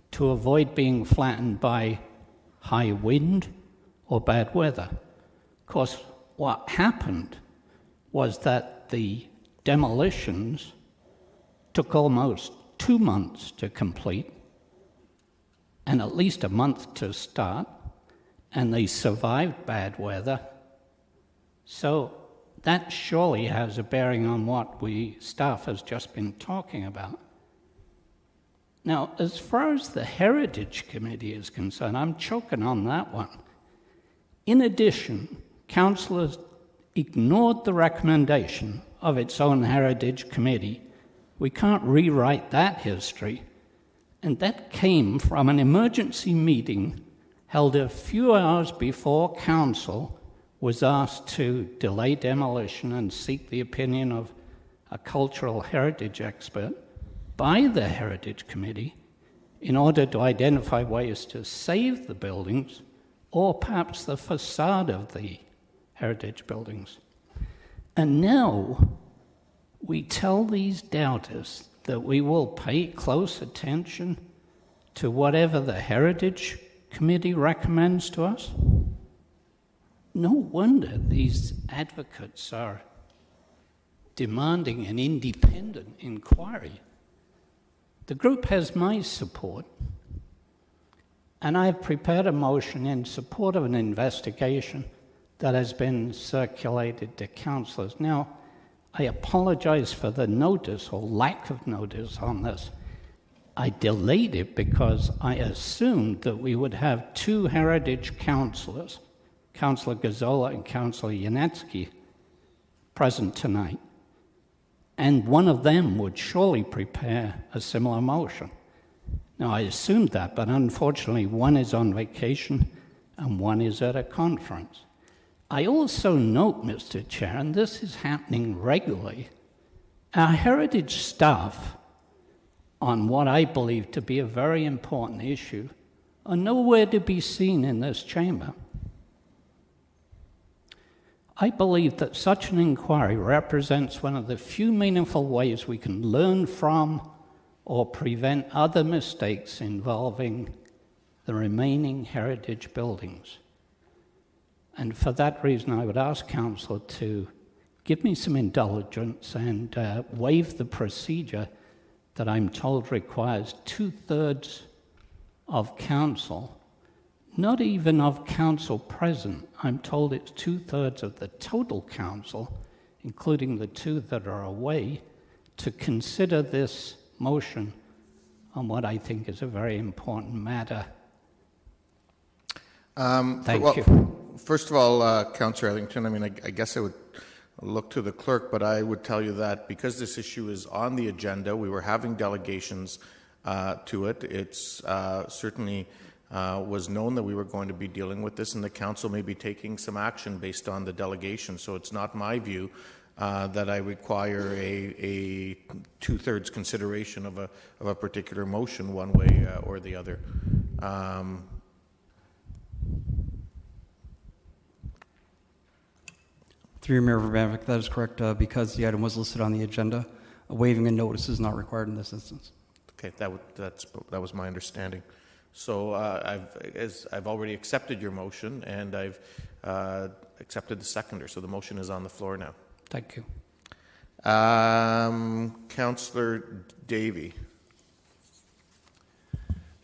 to avoid being flattened by high wind or bad weather. Of course, what happened was that the demolitions took almost 2 months to complete and at least a month to start, and they survived bad weather. So that surely has a bearing on what staff has just been talking about. Now, as far as the Heritage Committee is concerned, I'm choking on that one. In addition, councillors ignored the recommendation of its own Heritage Committee. We can't rewrite that history. And that came from an emergency meeting held a few hours before council was asked to delay demolition and seek the opinion of a cultural heritage expert, by the Heritage Committee in order to identify ways to save the buildings or perhaps the facade of the heritage buildings. And now we tell these doubters that we will pay close attention to whatever the Heritage Committee recommends to us? No wonder these advocates are demanding an independent inquiry. The group has my support, and I have prepared a motion in support of an investigation that has been circulated to councillors. Now, I apologize for the notice or lack of notice on this. I delayed it because I assumed that we would have two heritage councillors, Councillor Gazzola and Councillor Yanetsky, present tonight. And one of them would surely prepare a similar motion. Now, I assumed that, but unfortunately, one is on vacation and one is at a conference. I also note, Mr. Chair, and this is happening regularly, our heritage staff on what I believe to be a very important issue are nowhere to be seen in this chamber. I believe that such an inquiry represents one of the few meaningful ways we can learn from or prevent other mistakes involving the remaining heritage buildings. And for that reason, I would ask Council to give me some indulgence and waive the procedure that I'm told requires 2/3 of Council, not even of Council present. I'm told it's 2/3 of the total Council, including the two that are away, to consider this motion on what I think is a very important matter. Thank you. First of all, Councillor Ellington, I mean, I guess I would look to the clerk, but I would tell you that because this issue is on the agenda, we were having delegations to it. It's certainly was known that we were going to be dealing with this, and the council may be taking some action based on the delegation. So it's not my view that I require a 2/3 consideration of a particular motion one way or the other. Through your Mayor Urbanovic, that is correct, because the item was listed on the agenda. Waiving a notice is not required in this instance. Okay, that was my understanding. So I've already accepted your motion, and I've accepted the seconder. So the motion is on the floor now. Thank you. Councillor Davey.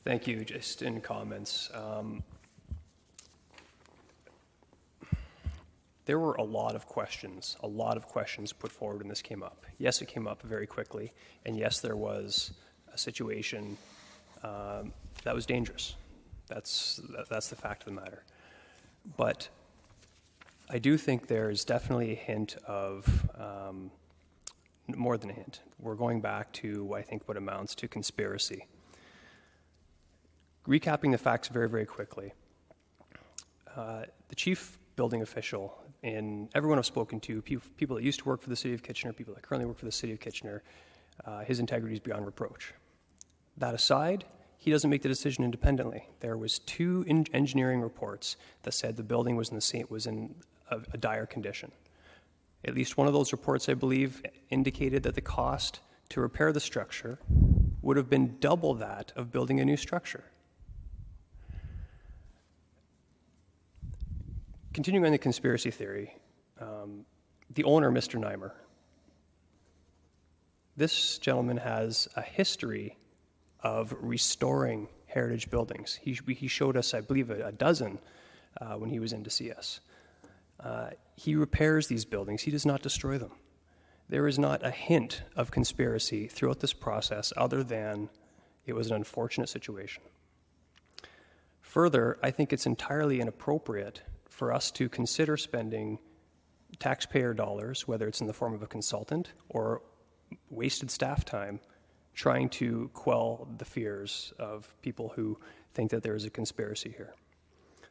Thank you. Just in comments. There were a lot of questions put forward when this came up. Yes, it came up very quickly, and yes, there was a situation that was dangerous. That's the fact of the matter. But I do think there's definitely a hint of, more than a hint, we're going back to, I think, what amounts to conspiracy. Recapping the facts very, very quickly. The chief building official, and everyone I've spoken to, people that used to work for the City of Kitchener, people that currently work for the City of Kitchener, his integrity is beyond reproach. That aside, he doesn't make the decision independently. There was 2 engineering reports that said the building was in a dire condition. At least one of those reports, I believe, indicated that the cost to repair the structure would have been double that of building a new structure. Continuing on the conspiracy theory, the owner, Mr. Neimer, this gentleman has a history of restoring heritage buildings. He showed us, I believe, a dozen when he was in to see us. He repairs these buildings. He does not destroy them. There is not a hint of conspiracy throughout this process other than it was an unfortunate situation. Further, I think it's entirely inappropriate for us to consider spending taxpayer dollars, whether it's in the form of a consultant or wasted staff time, trying to quell the fears of people who think that there is a conspiracy here.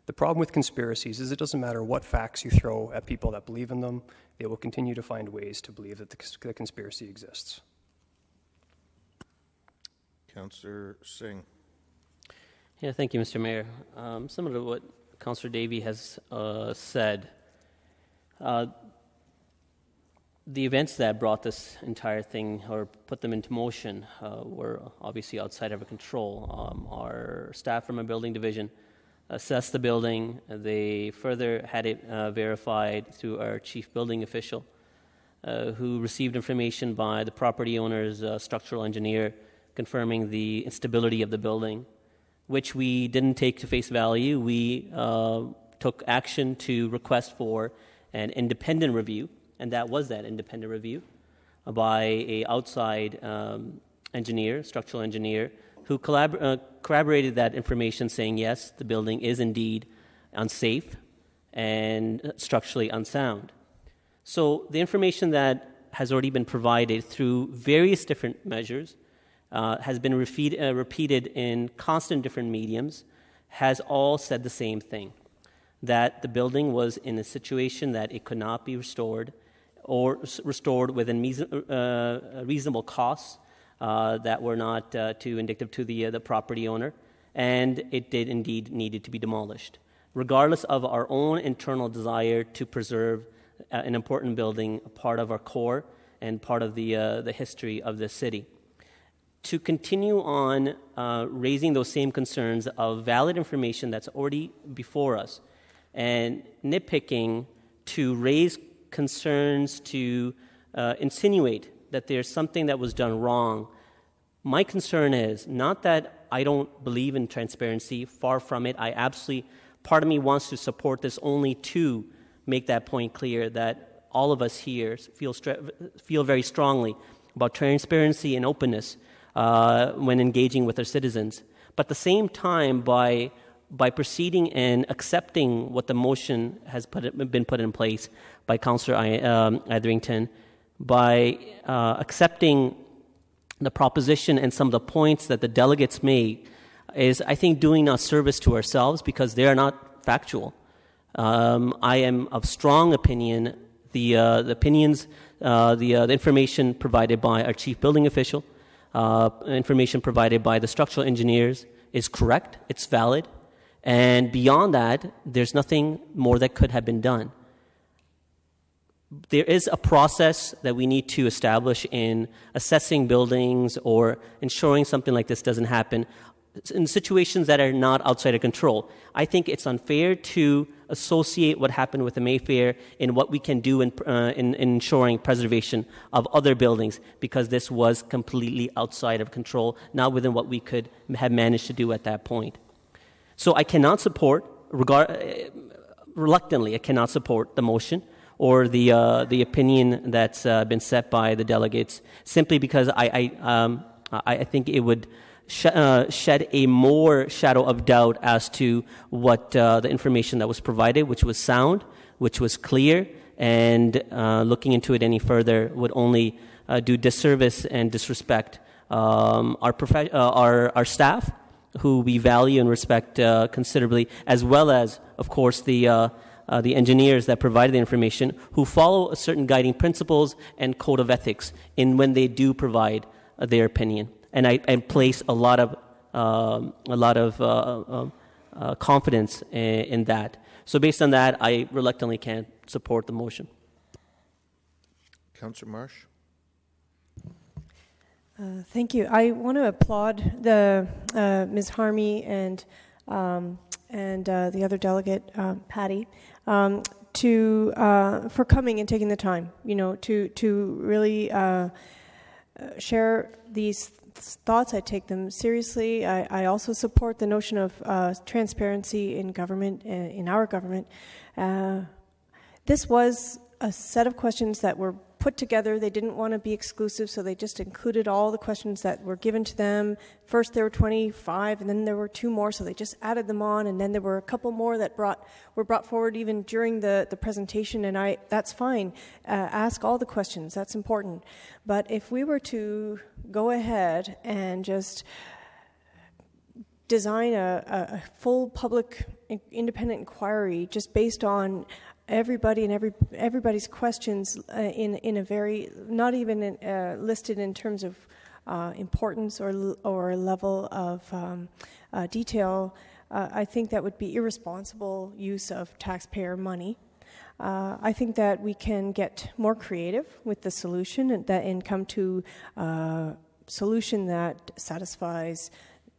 The problem with conspiracies is it doesn't matter what facts you throw at people that believe in them, they will continue to find ways to believe that the conspiracy exists. Councillor Singh. Yeah, thank you, Mr. Mayor. Similar to what Councillor Davey has said, the events that brought this entire thing or put them into motion were obviously outside of our control. Our staff from our building division assessed the building. They further had it verified through our chief building official, who received information by the property owner's structural engineer confirming the instability of the building, which we didn't take to face value. We took action to request for an independent review, and that was that independent review by an outside engineer, structural engineer, who corroborated that information, saying, yes, the building is indeed unsafe and structurally unsound. So the information that has already been provided through various different measures has been repeated in constant different mediums, has all said the same thing, that the building was in a situation that it could not be restored or restored within reasonable costs that were not too indicative to the property owner, and it did indeed needed to be demolished, regardless of our own internal desire to preserve an important building, a part of our core and part of the history of the city. To continue on raising those same concerns of valid information that's already before us and nitpicking to raise concerns to insinuate that there's something that was done wrong. My concern is not that I don't believe in transparency, far from it. Part of me wants to support this only to make that point clear that all of us here feel very strongly about transparency and openness when engaging with our citizens. But at the same time, by proceeding and accepting what the motion has been put in place by Councillor Etherington, by accepting the proposition and some of the points that the delegates made, is, I think, doing a service to ourselves because they are not factual. I am of strong opinion. The information provided by our chief building official, information provided by the structural engineers is correct, it's valid, and beyond that, there's nothing more that could have been done. There is a process that we need to establish in assessing buildings or ensuring something like this doesn't happen in situations that are not outside of control. I think it's unfair to associate what happened with the Mayfair in what we can do in ensuring preservation of other buildings, because this was completely outside of control, not within what we could have managed to do at that point. So I cannot support, reluctantly, I cannot support the motion or the opinion that's been set by the delegates, simply because I think it would shed a more shadow of doubt as to what the information that was provided, which was sound, which was clear, and looking into it any further would only do disservice and disrespect our staff, who we value and respect considerably, as well as, of course, the engineers that provided the information, who follow certain guiding principles and code of ethics in when they do provide their opinion. And I place a lot of confidence in that. So based on that, I reluctantly can't support the motion. Councillor Marsh. Thank you. I want to applaud the Ms. Harmy and the other delegate, Patty, for coming and taking the time, to really share these thoughts. I take them seriously. I also support the notion of transparency in government, in our government. This was a set of questions that were put together. They didn't want to be exclusive, so they just included all the questions that were given to them. First there were 25, and then there were 2 more, so they just added them on, and then there were a couple more that were brought forward even during the presentation, and that's fine. Ask all the questions, that's important. But if we were to go ahead and just design a full public independent inquiry just based on everybody and everybody's questions in a very, not even listed in terms of importance or level of detail. I think that would be irresponsible use of taxpayer money. I think that we can get more creative with the solution and come to a solution that satisfies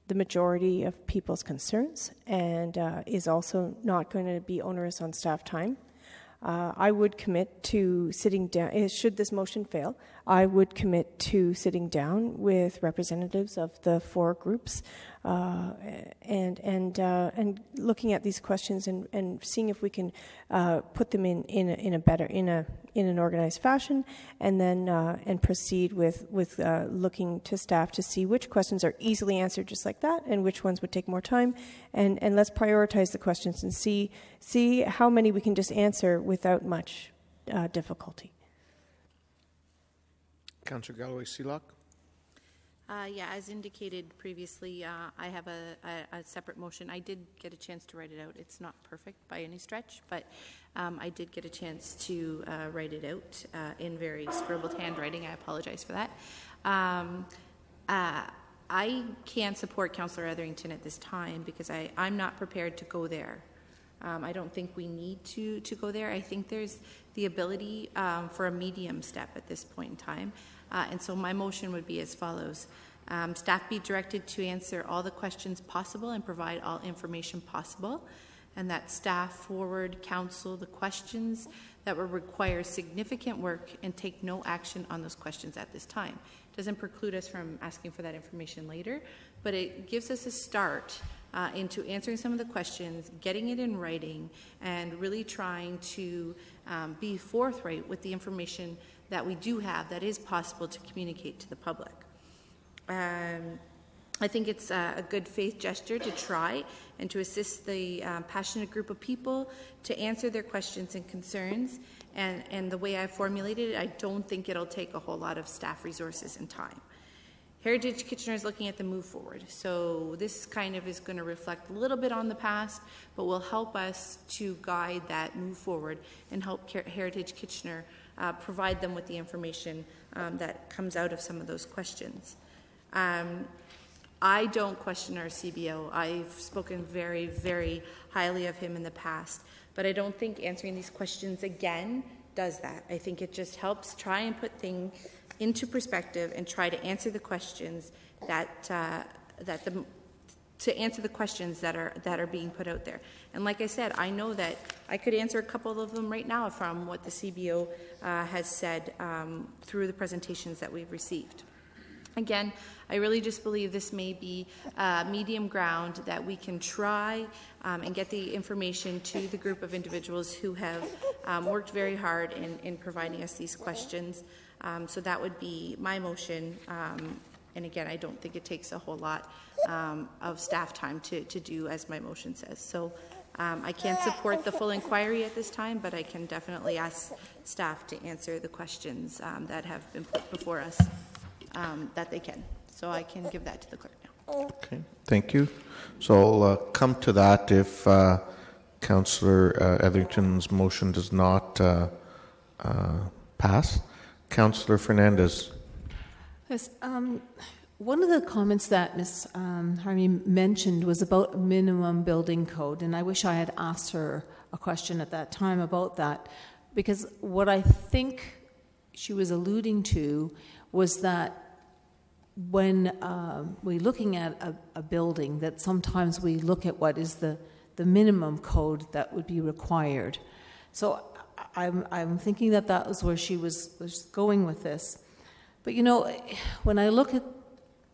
the majority of people's concerns and is also not going to be onerous on staff time. I would commit to sitting down, should this motion fail, I would commit to sitting down with representatives of the 4 groups and looking at these questions and seeing if we can put them in an organized fashion, and then and proceed with looking to staff to see which questions are easily answered just like that and which ones would take more time, and let's prioritize the questions and see how many we can just answer without much difficulty. Councillor Galloway-Sealock. Yeah, as indicated previously, I have a separate motion. I did get a chance to write it out. It's not perfect by any stretch, but I did get a chance to write it out in very scribbled handwriting. I apologize for that. I can't support Councillor Etherington at this time because I'm not prepared to go there. I don't think we need to go there. I think there's the ability for a medium step at this point in time. And so my motion would be as follows. Staff be directed to answer all the questions possible and provide all information possible, and that staff forward counsel the questions that will require significant work and take no action on those questions at this time. It doesn't preclude us from asking for that information later, but it gives us a start into answering some of the questions, getting it in writing, and really trying to be forthright with the information that we do have that is possible to communicate to the public. I think it's a good faith gesture to try and to assist the passionate group of people to answer their questions and concerns. And the way I formulated it, I don't think it'll take a whole lot of staff resources and time. Heritage Kitchener is looking at the move forward. So this kind of is going to reflect a little bit on the past, but will help us to guide that move forward and help Heritage Kitchener provide them with the information that comes out of some of those questions. I don't question our CBO. I've spoken very, very highly of him in the past, but I don't think answering these questions again does that. I think it just helps try and put things into perspective and try to answer the questions that answer the questions that are being put out there. And like I said, I know that I could answer a couple of them right now from what the CBO has said through the presentations that we've received. Again, I really just believe this may be medium ground that we can try and get the information to the group of individuals who have worked very hard in providing us these questions. So that would be my motion. And again, I don't think it takes a whole lot of staff time to do as my motion says. So I can't support the full inquiry at this time, but I can definitely ask staff to answer the questions that have been put before us that they can. So I can give that to the clerk now. Okay, thank you. So I'll come to that if Councillor Etherington's motion does not pass. Councillor Fernandez. Yes, one of the comments that Ms. Harvey mentioned was about a minimum building code, and I wish I had asked her a question at that time about that, because what I think she was alluding to was that when we're looking at a building, that sometimes we look at what is the minimum code that would be required. So I'm thinking that was where she was going with this. But you know, when I look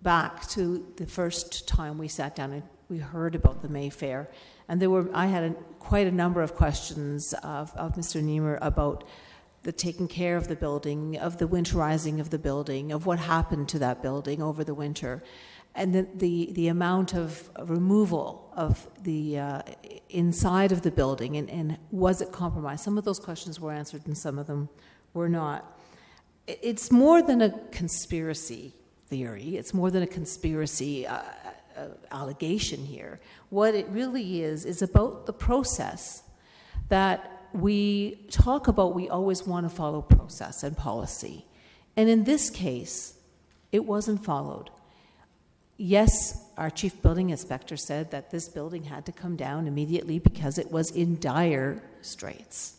back to the first time we sat down and we heard about the Mayfair, and I had quite a number of questions of Mr. Niemer about the taking care of the building, of the winterizing of the building, of what happened to that building over the winter, and the amount of removal of the inside of the building, and was it compromised? Some of those questions were answered and some of them were not. It's more than a conspiracy theory. It's more than a conspiracy. allegation here. What it really is about the process that we talk about. We always want to follow process and policy. And in this case, it wasn't followed. Yes, our chief building inspector said that this building had to come down immediately because it was in dire straits.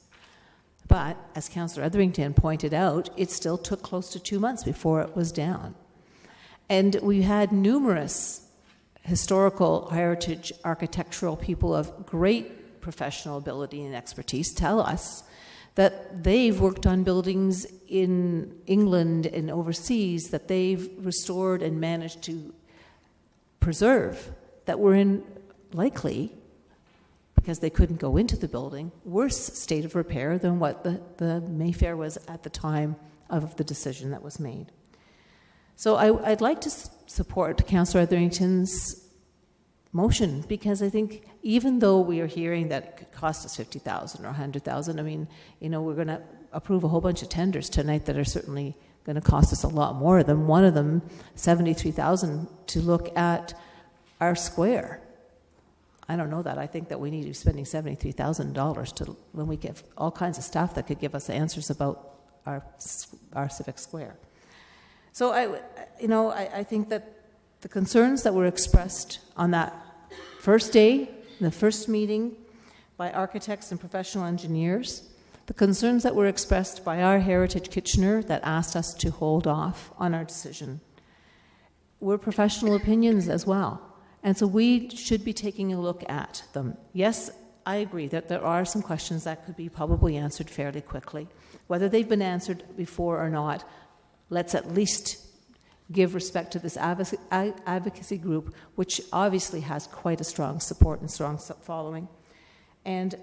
But, as Councillor Etherington pointed out, it still took close to 2 months before it was down. And we had numerous historical heritage architectural people of great professional ability and expertise tell us that they've worked on buildings in England and overseas that they've restored and managed to preserve that were in likely, because they couldn't go into the building, worse state of repair than what the Mayfair was at the time of the decision that was made. So I'd like to support Councillor Etherington's motion, because I think even though we are hearing that it could cost us $50,000 or $100,000, I mean, we're going to approve a whole bunch of tenders tonight that are certainly going to cost us a lot more than one of them, $73,000, to look at our square. I don't know that. I think that we need to be spending $73,000 when we get all kinds of staff that could give us answers about our civic square. So I think that the concerns that were expressed on that first day, the first meeting, by architects and professional engineers, the concerns that were expressed by our Heritage Kitchener that asked us to hold off on our decision were professional opinions as well. And so we should be taking a look at them. Yes, I agree that there are some questions that could be probably answered fairly quickly. Whether they've been answered before or not, let's at least give respect to this advocacy group, which obviously has quite a strong support and strong following. And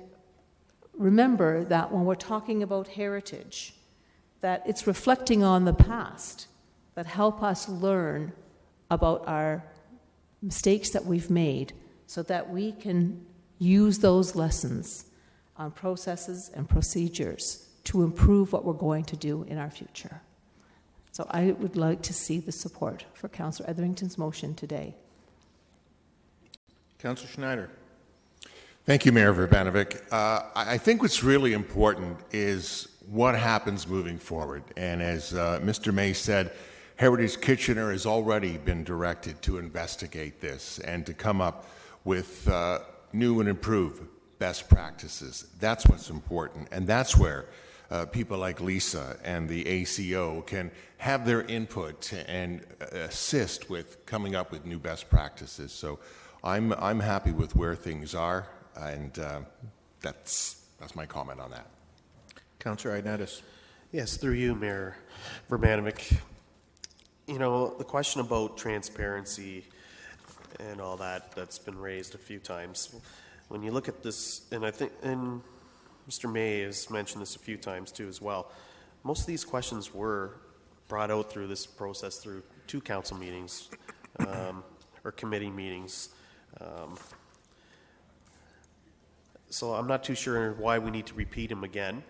remember that when we're talking about heritage, that it's reflecting on the past that help us learn about our mistakes that we've made so that we can use those lessons on processes and procedures to improve what we're going to do in our future. So I would like to see the support for Councillor Etherington's motion today. Councillor Schneider. Thank you, Mayor Verbanovic. I think what's really important is what happens moving forward. And as Mr. May said, Heritage Kitchener has already been directed to investigate this and to come up with new and improved best practices. That's what's important. And that's where people like Lisa and the ACO can have their input and assist with coming up with new best practices. So I'm happy with where things are, and that's my comment on that. Councillor Ioannidis. Yes, through you, Mayor Verbanovic. The question about transparency and all that's been raised a few times. When you look at this, and Mr. May has mentioned this a few times too as well, most of these questions were brought out through this process through 2 council meetings or committee meetings. So I'm not too sure why we need to repeat them again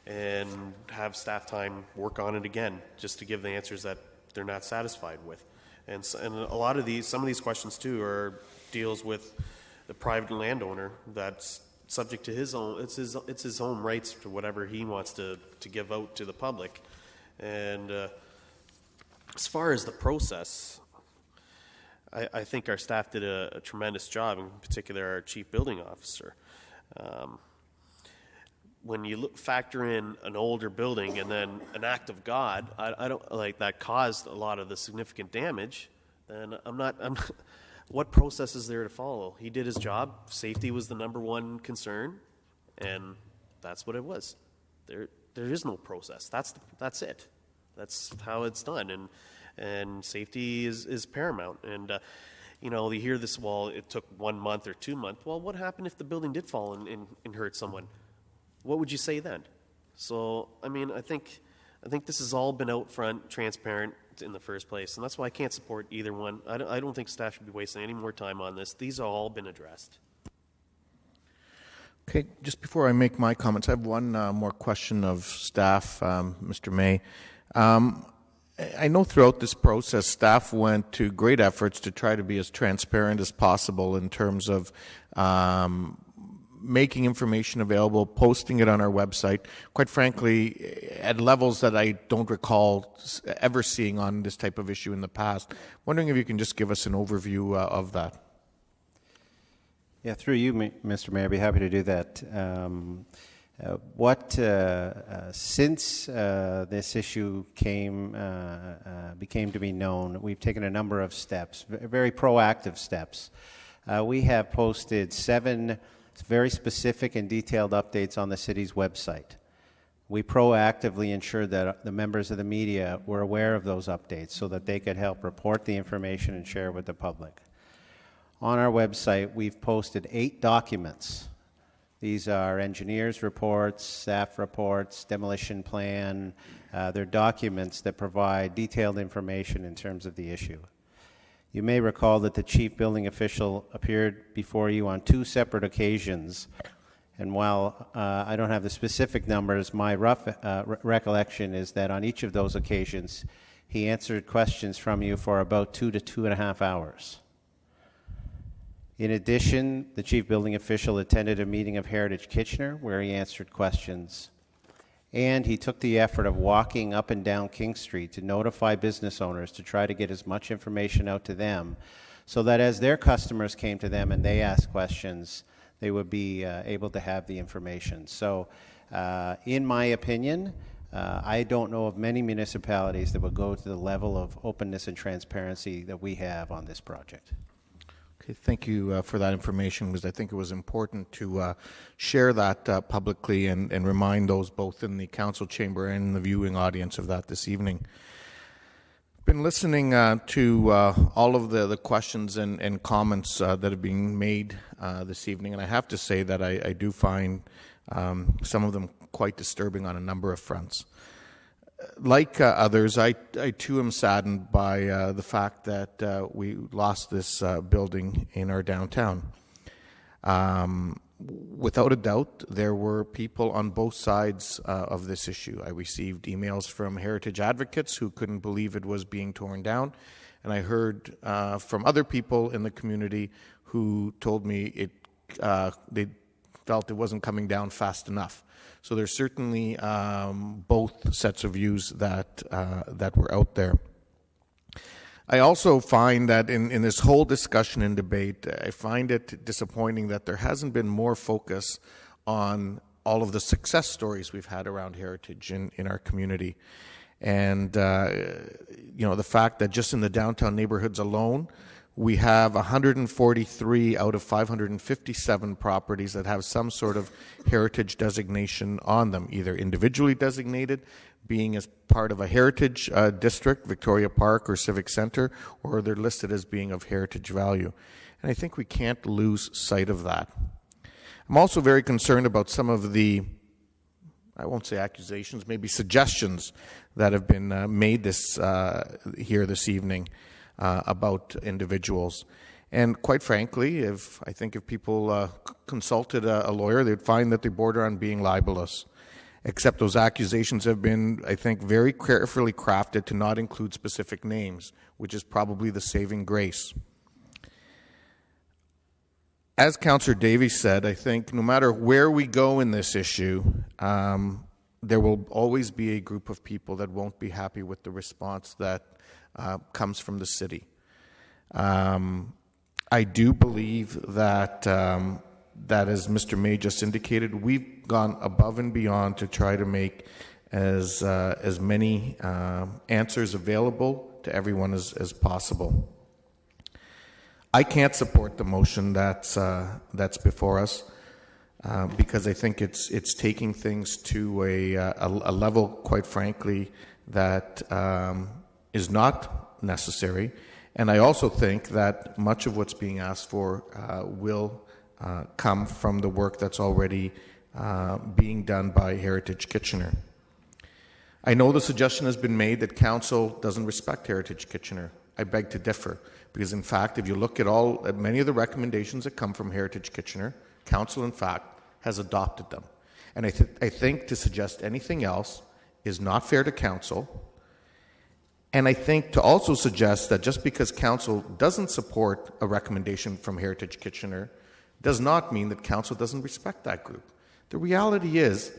and have staff time work on it again just to give the answers that they're not satisfied with. And a lot of some of these questions too deals with the private landowner that's subject to his own, it's his own rights to whatever he wants to give out to the public. And as far as the process, I think our staff did a tremendous job, in particular our chief building officer. When you factor in an older building and then an act of God, I don't like that caused a lot of the significant damage. And what process is there to follow? He did his job. Safety was the number one concern, and that's what it was. There is no process. That's it. That's how it's done, and safety is paramount. And you hear this. Well, it took 1 month or 2 months. Well, what happened if the building did fall and hurt someone? What would you say then? So, I think this has all been out front, transparent in the first place, and that's why I can't support either one. I don't think staff should be wasting any more time on this. These have all been addressed. Okay, just before I make my comments, I have one more question of staff, Mr. May. I know throughout this process, staff went to great efforts to try to be as transparent as possible in terms of making information available, posting it on our website, quite frankly, at levels that I don't recall ever seeing on this type of issue in the past. Wondering if you can just give us an overview of that. Yeah, through you, Mr. Mayor, I'd be happy to do that. Since this issue became to be known, we've taken a number of steps, very proactive steps. We have posted 7 very specific and detailed updates on the city's website. We proactively ensured that the members of the media were aware of those updates so that they could help report the information and share with the public. On our website, we've posted 8 documents. These are engineers' reports, staff reports, demolition plan. They're documents that provide detailed information in terms of the issue. You may recall that the chief building official appeared before you on 2 separate occasions, and while I don't have the specific numbers, my rough recollection is that on each of those occasions, he answered questions from you for about 2 to 2.5 hours. In addition, the chief building official attended a meeting of Heritage Kitchener where he answered questions, and he took the effort of walking up and down King Street to notify business owners to try to get as much information out to them so that as their customers came to them and they asked questions, they would be able to have the information. So in my opinion, I don't know of many municipalities that would go to the level of openness and transparency that we have on this project. Okay, thank you for that information, because I think it was important to share that publicly and remind those both in the council chamber and in the viewing audience of that this evening. I've been listening to all of the questions and comments that have been made this evening, and I have to say that I do find some of them quite disturbing on a number of fronts. Like others, I too am saddened by the fact that we lost this building in our downtown. Without a doubt, there were people on both sides of this issue. I received emails from heritage advocates who couldn't believe it was being torn down, and I heard from other people in the community who told me they felt it wasn't coming down fast enough. So there's certainly both sets of views that were out there. I also find that in this whole discussion and debate, I find it disappointing that there hasn't been more focus on all of the success stories we've had around heritage in our community. And, the fact that just in the downtown neighborhoods alone, we have 143 out of 557 properties that have some sort of heritage designation on them, either individually designated, being as part of a heritage district, Victoria Park or Civic Center, or they're listed as being of heritage value. And I think we can't lose sight of that. I'm also very concerned about some of the, I won't say accusations, maybe suggestions that have been made here this evening. About individuals. And quite frankly, if people consulted a lawyer, they'd find that they border on being libelous. Except those accusations have been, I think, very carefully crafted to not include specific names, which is probably the saving grace. As Councillor Davies said, I think no matter where we go in this issue, there will always be a group of people that won't be happy with the response that comes from the city. I do believe that, as Mr. May just indicated, we've gone above and beyond to try to make as many answers available to everyone as possible. I can't support the motion that's before us because I think it's taking things to a level, quite frankly, that is not necessary. And I also think that much of what's being asked for will come from the work that's already being done by Heritage Kitchener. I know the suggestion has been made that Council doesn't respect Heritage Kitchener. I beg to differ, because in fact, if you look at many of the recommendations that come from Heritage Kitchener, Council in fact has adopted them. And I think to suggest anything else is not fair to Council, And I think to also suggest that just because council doesn't support a recommendation from Heritage Kitchener does not mean that council doesn't respect that group. The reality is,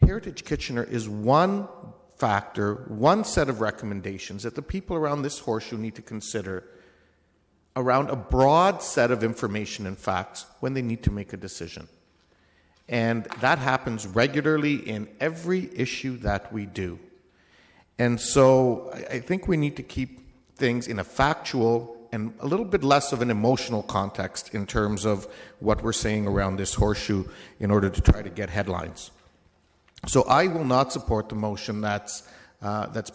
Heritage Kitchener is one factor, one set of recommendations that the people around this horseshoe need to consider around a broad set of information and facts when they need to make a decision. And that happens regularly in every issue that we do. And so I think we need to keep things in a factual and a little bit less of an emotional context in terms of what we're saying around this horseshoe in order to try to get headlines. So I will not support the motion that's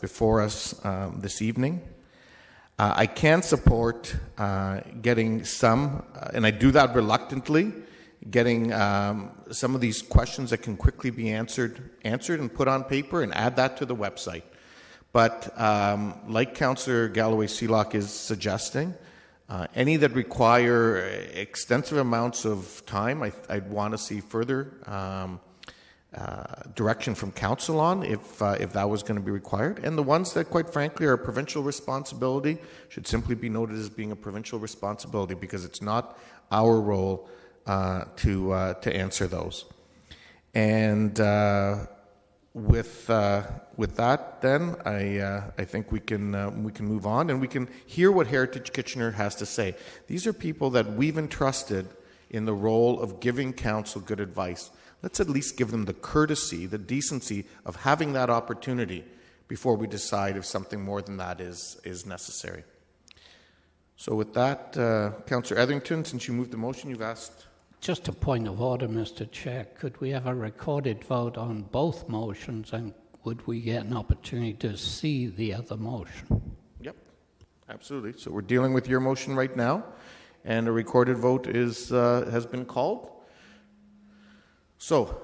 before us this evening. I can support getting some, and I do that reluctantly, getting some of these questions that can quickly be answered and put on paper and add that to the website. But like Councillor Galloway-Seelock is suggesting, any that require extensive amounts of time, I'd want to see further direction from council on if that was going to be required. And the ones that, quite frankly, are a provincial responsibility should simply be noted as being a provincial responsibility because it's not our role to answer those. And with that, then I think we can move on and we can hear what Heritage Kitchener has to say. These are people that we've entrusted in the role of giving council good advice. Let's at least give them the courtesy, the decency of having that opportunity before we decide if something more than that is necessary. So with that, Councillor Etherington, since you moved the motion, you've asked. Just a point of order, Mr. Chair. Could we have a recorded vote on both motions, and would we get an opportunity to see the other motion? Yep, absolutely. So we're dealing with your motion right now, and a recorded vote has been called. So,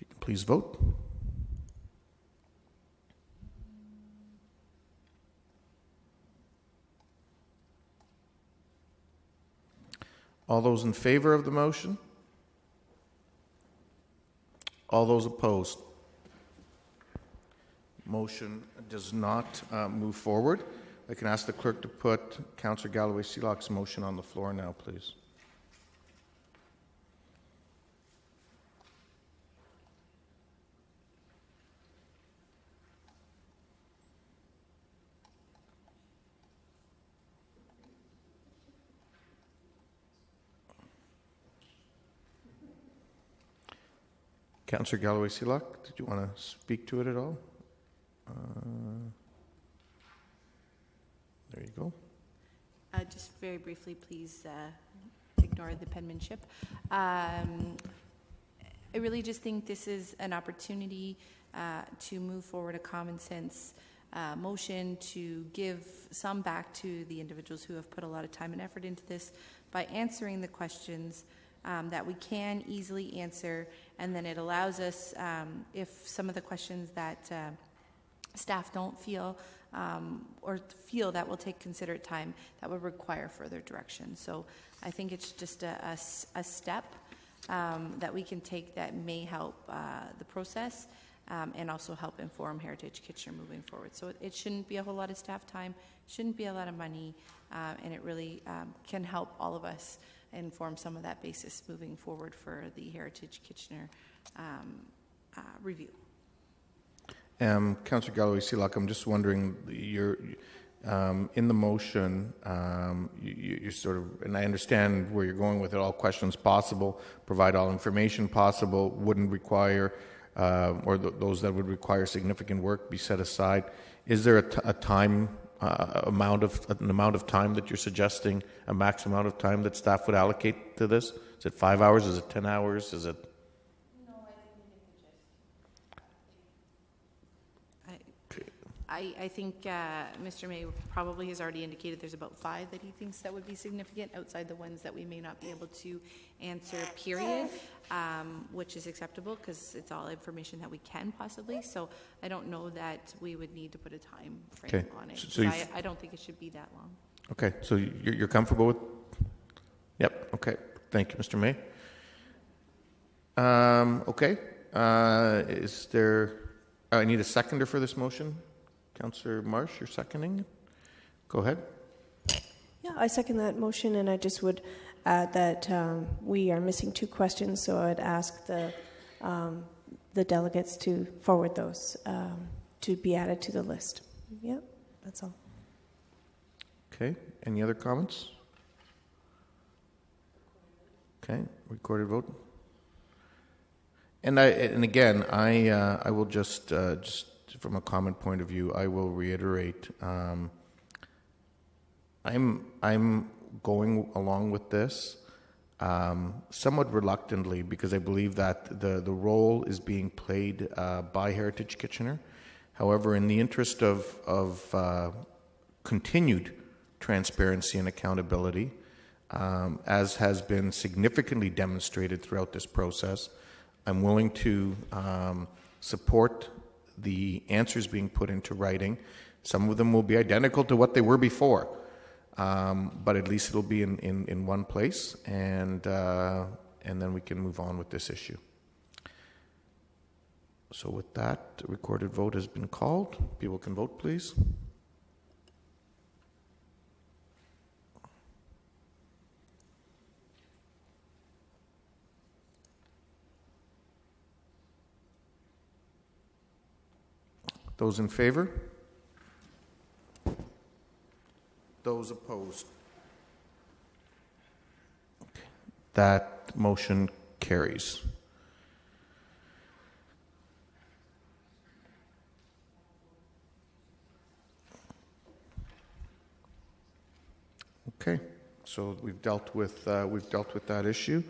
you can please vote. All those in favor of the motion? All those opposed? Motion does not move forward. I can ask the clerk to put Councillor Galloway-Seelock's motion on the floor now, please. Councillor Galloway-Seelock, did you want to speak to it at all? There you go. Just very briefly, please ignore the penmanship. I really just think this is an opportunity to move forward a common sense motion to give some back to the individuals who have put a lot of time and effort into this by answering the questions that we can easily answer, and then it allows us, if some of the questions that staff don't feel or feel that will take considerate time, that would require further direction. So I think it's just a step that we can take that may help the process and also help inform Heritage Kitchener moving forward. So it shouldn't be a whole lot of staff time, shouldn't be a lot of money, and it really can help all of us inform some of that basis moving forward for the Heritage Kitchener review. Councillor Galloway-Seelock, I'm just wondering, you're in the motion, you're sort of, and I understand where you're going with it, all questions possible, provide all information possible, wouldn't require, or those that would require significant work be set aside. Is there a time amount of time that you're suggesting, a max amount of time that staff would allocate to this? Is it 5 hours? Is it 10 hours? Is it? No, I think Mr. May probably has already indicated there's about 5 that he thinks that would be significant outside the ones that we may not be able to answer, period, which is acceptable because it's all information that we can possibly. So I don't know that we would need to put a time frame on it. So I don't think it should be that long. Okay, so you're comfortable with? Yep, okay. Thank you, Mr. May. Okay. Is there... I need a seconder for this motion. Councillor Marsh, you're seconding it? Go ahead. Yeah, I second that motion, and I just would add that we are missing 2 questions, so I'd ask the delegates to forward those to be added to the list. Yep, that's all. Okay. Any other comments? Okay. Recorded vote. And again, I will just from a comment point of view, I will reiterate. I'm going along with this somewhat reluctantly because I believe that the role is being played by Heritage Kitchener. However, in the interest of continued transparency and accountability, as has been significantly demonstrated throughout this process, I'm willing to support the answers being put into writing. Some of them will be identical to what they were before, but at least it'll be in one place, and then we can move on with this issue. So with that, the recorded vote has been called. People can vote, please. Those in favor? Those opposed? Okay. That motion carries. Okay, so we've dealt with that issue.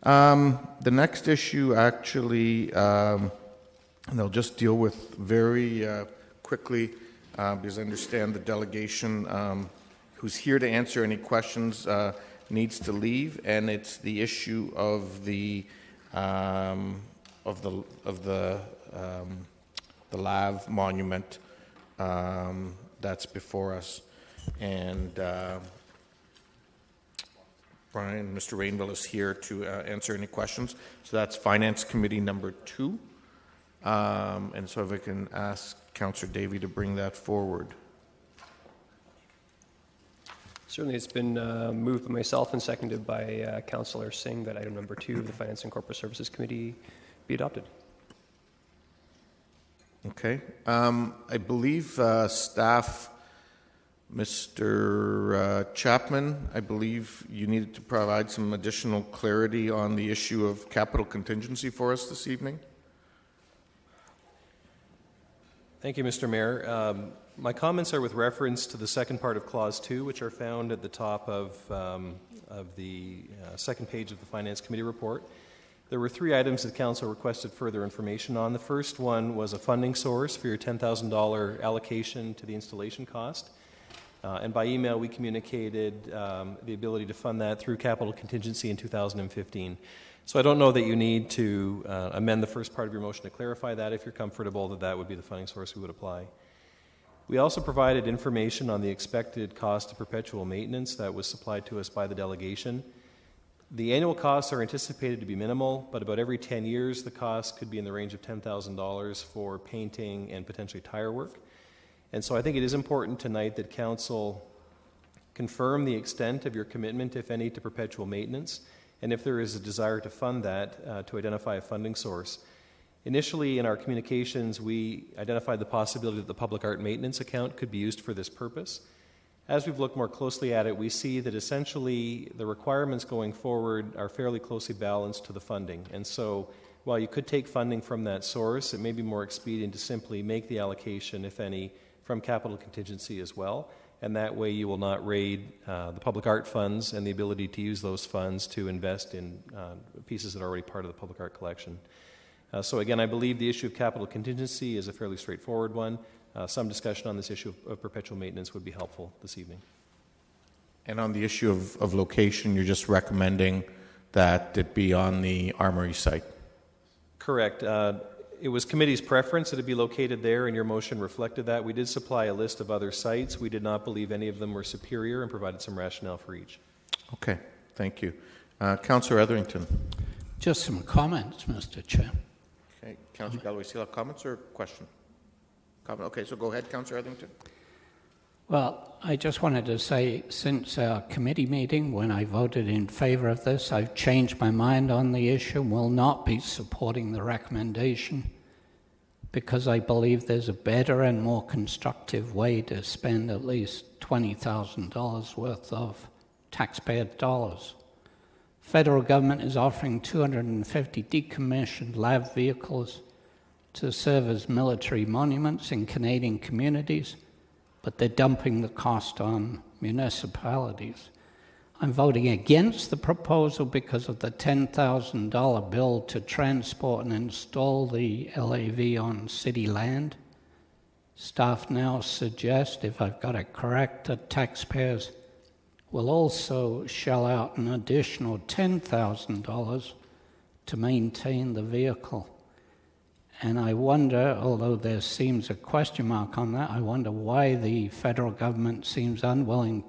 The next issue actually, they'll just deal with very quickly because I understand the delegation who's here to answer any questions needs to leave, and it's the issue of the Lav monument that's before us, and Brian, Mr. Rainville is here to answer any questions. So that's Finance Committee number 2. And so if I can ask Councillor Davey to bring that forward. Certainly, it's been moved by myself and seconded by Councillor Singh that item number 2 of the Finance and Corporate Services Committee be adopted. Okay. I believe staff, Mr. Chapman, I believe you needed to provide some additional clarity on the issue of capital contingency for us this evening. Thank you, Mr. Mayor. My comments are with reference to the second part of Clause 2, which are found at the top of the second page of the Finance Committee report. There were 3 items that Council requested further information on. The first one was a funding source for your $10,000 allocation to the installation cost. And by email, we communicated the ability to fund that through capital contingency in 2015. So I don't know that you need to amend the first part of your motion to clarify that. If you're comfortable that that would be the funding source we would apply. We also provided information on the expected cost of perpetual maintenance that was supplied to us by the delegation. The annual costs are anticipated to be minimal, but about every 10 years the cost could be in the range of $10,000 for painting and potentially tire work. And so I think it is important tonight that Council confirm the extent of your commitment, if any, to perpetual maintenance, and if there is a desire to fund that, to identify a funding source. Initially, in our communications, we identified the possibility that the public art maintenance account could be used for this purpose. As we've looked more closely at it, we see that essentially the requirements going forward are fairly closely balanced to the funding. And so while you could take funding from that source, it may be more expedient to simply make the allocation, if any, from capital contingency as well. And that way you will not raid the public art funds and the ability to use those funds to invest in pieces that are already part of the public art collection. So again, I believe the issue of capital contingency is a fairly straightforward one. Some discussion on this issue of perpetual maintenance would be helpful this evening. And on the issue of location, you're just recommending that it be on the Armory site? Correct. It was committee's preference that it be located there, and your motion reflected that. We did supply a list of other sites. We did not believe any of them were superior and provided some rationale for each. Okay, thank you. Councillor Etherington. Just some comments, Mr. Chair. Okay, Councillor Galloway, still have comments or question? Comment. Okay, so go ahead, Councillor Etherington. Well, I just wanted to say, since our committee meeting, when I voted in favour of this, I've changed my mind on the issue and will not be supporting the recommendation because I believe there's a better and more constructive way to spend at least $20,000 worth of taxpayer dollars. Federal government is offering 250 decommissioned LAV vehicles to serve as military monuments in Canadian communities, but they're dumping the cost on municipalities. I'm voting against the proposal because of the $10,000 bill to transport and install the LAV on city land. Staff now suggest, if I've got it correct, that taxpayers will also shell out an additional $10,000 to maintain the vehicle. And I wonder, although there seems a question mark on that, I wonder why the federal government seems unwilling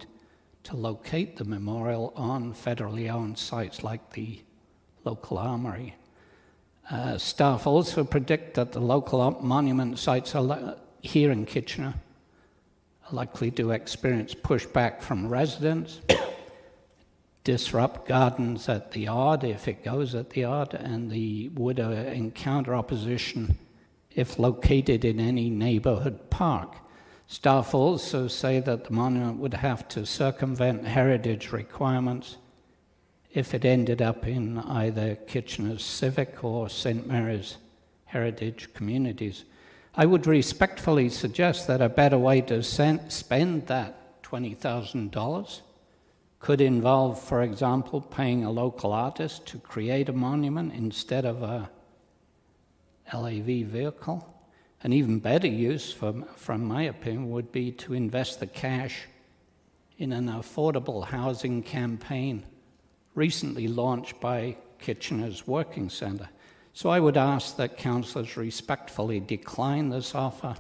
to locate the memorial on federally owned sites like the local armory. Staff also predict that the local monument sites here in Kitchener are likely to experience pushback from residents, disrupt gardens at the Odd if it goes at the Odd, and would encounter opposition if located in any neighborhood park. Staff also say that the monument would have to circumvent heritage requirements if it ended up in either Kitchener's civic or St. Mary's heritage communities. I would respectfully suggest that a better way to spend that $20,000 could involve, for example, paying a local artist to create a monument instead of a LAV vehicle. An even better use, from my opinion, would be to invest the cash in an affordable housing campaign recently launched by Kitchener's Working Centre. So I would ask that councillors respectfully decline this offer,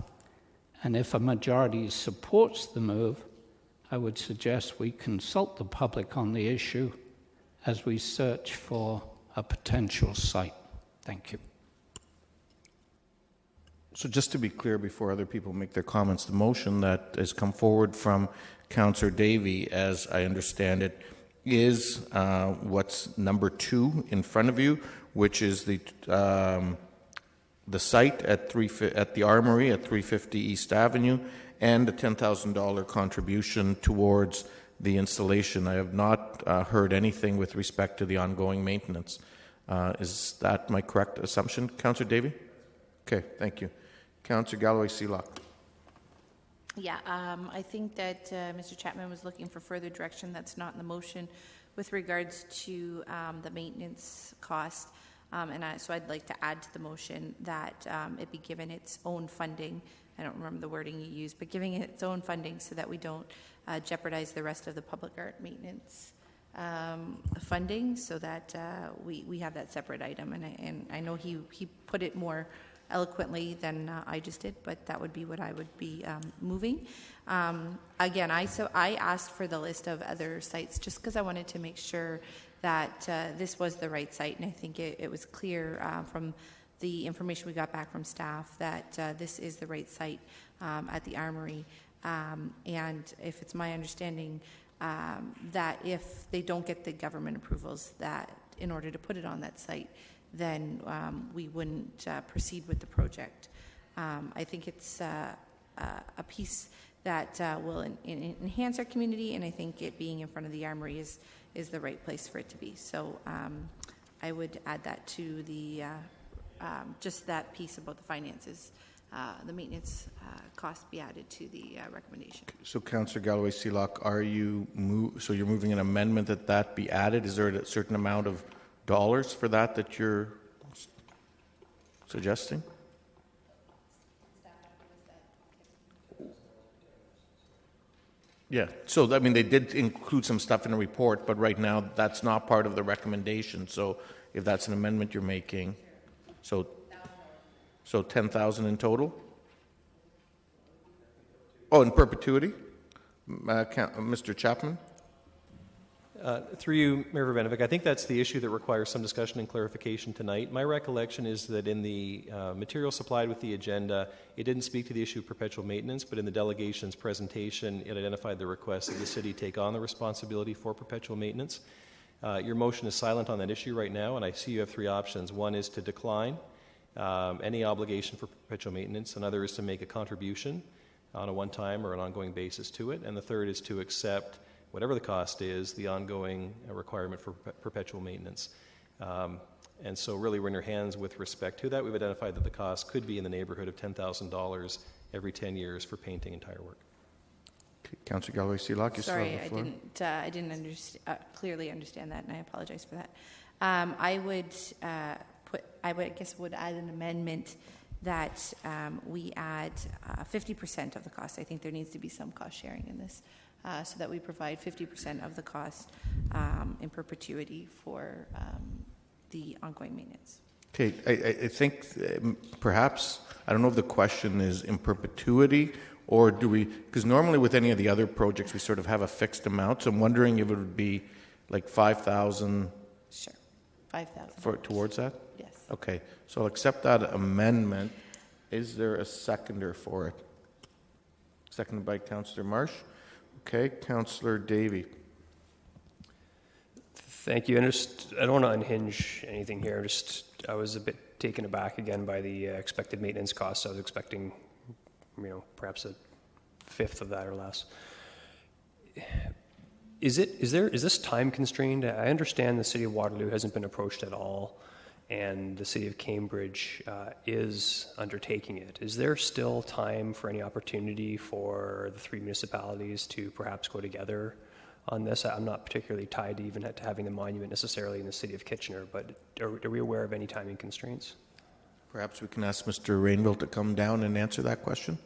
and if a majority supports the move, I would suggest we consult the public on the issue as we search for a potential site. Thank you. So just to be clear before other people make their comments, the motion that has come forward from Councillor Davey, as I understand it, is what's number 2 in front of you, which is the site at the Armory at 350 East Avenue, and a $10,000 contribution towards the installation. I have not heard anything with respect to the ongoing maintenance. Is that my correct assumption, Councillor Davey? Okay, thank you. Councillor Galloway-Seelock. Yeah, I think that Mr. Chapman was looking for further direction that's not in the motion with regards to the maintenance cost. So I'd like to add to the motion that it be given its own funding. I don't remember the wording you used, but giving it its own funding so that we don't jeopardize the rest of the public art maintenance funding, so that we have that separate item. And I know he put it more eloquently than I just did, but that would be what I would be moving. Again, I asked for the list of other sites just because I wanted to make sure that this was the right site, and I think it was clear from the information we got back from staff that this is the right site at the Armory. And if it's my understanding that if they don't get the government approvals that in order to put it on that site, then we wouldn't proceed with the project. I think it's a piece that will enhance our community, and I think it being in front of the Armory is the right place for it to be. So I would add that to the just that piece about the finances, the maintenance cost be added to the recommendation. So, Councillor Galloway-Seelock, you're moving an amendment that be added? Is there a certain amount of dollars for that you're suggesting? Yeah, so I mean, they did include some stuff in the report, but right now that's not part of the recommendation. So if that's an amendment you're making, so 10,000 in total? Oh, in perpetuity? Mr. Chapman? Through you, Mayor Verbanovic, I think that's the issue that requires some discussion and clarification tonight. My recollection is that in the material supplied with the agenda, it didn't speak to the issue of perpetual maintenance, but in the delegation's presentation, it identified the request that the city take on the responsibility for perpetual maintenance. Your motion is silent on that issue right now, and I see you have three options. One is to decline any obligation for perpetual maintenance. Another is to make a contribution on a one-time or an ongoing basis to it. And the third is to accept, whatever the cost is, the ongoing requirement for perpetual maintenance. And so really we're in your hands with respect to that. We've identified that the cost could be in the neighborhood of $10,000 every 10 years for painting and tire work. Okay. Councillor Galway-Seelock, you still have the floor. I didn't clearly understand that, and I apologize for that. I would add an amendment that we add 50% of the cost. I think there needs to be some cost sharing in this, so that we provide 50% of the cost in perpetuity for the ongoing maintenance. Okay, I think perhaps, I don't know if the question is in perpetuity, or do we, because normally with any of the other projects we sort of have a fixed amount, so I'm wondering if it would be like 5,000. Sure, 5,000. Towards that? Yes. Okay, so I'll accept that amendment. Is there a seconder for it? Seconded by Councillor Marsh. Okay, Councillor Davey. Thank you. I don't want to unhinge anything here. I was a bit taken aback again by the expected maintenance costs. I was expecting, perhaps a fifth of that or less. Is this time constrained? I understand the City of Waterloo hasn't been approached at all, and the City of Cambridge is undertaking it. Is there still time for any opportunity for the three municipalities to perhaps go together on this? I'm not particularly tied to even to having the monument necessarily in the City of Kitchener, but are we aware of any timing constraints? Perhaps we can ask Mr. Rainville to come down and answer that question.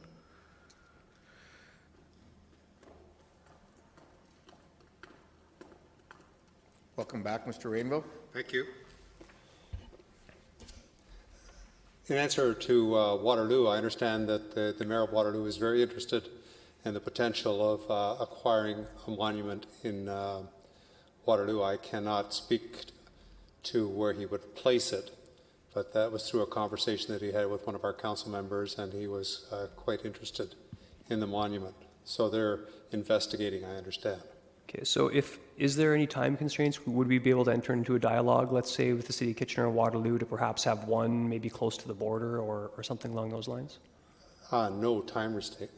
Welcome back, Mr. Rainville. Thank you. In answer to Waterloo, I understand that the Mayor of Waterloo is very interested in the potential of acquiring a monument in Waterloo. I cannot speak to where he would place it, but that was through a conversation that he had with one of our council members, and he was quite interested in the monument. So they're investigating, I understand. Okay, so is there any time constraints? Would we be able to enter into a dialogue, let's say, with the City of Kitchener and Waterloo to perhaps have one maybe close to the border or something along those lines? No time restraint.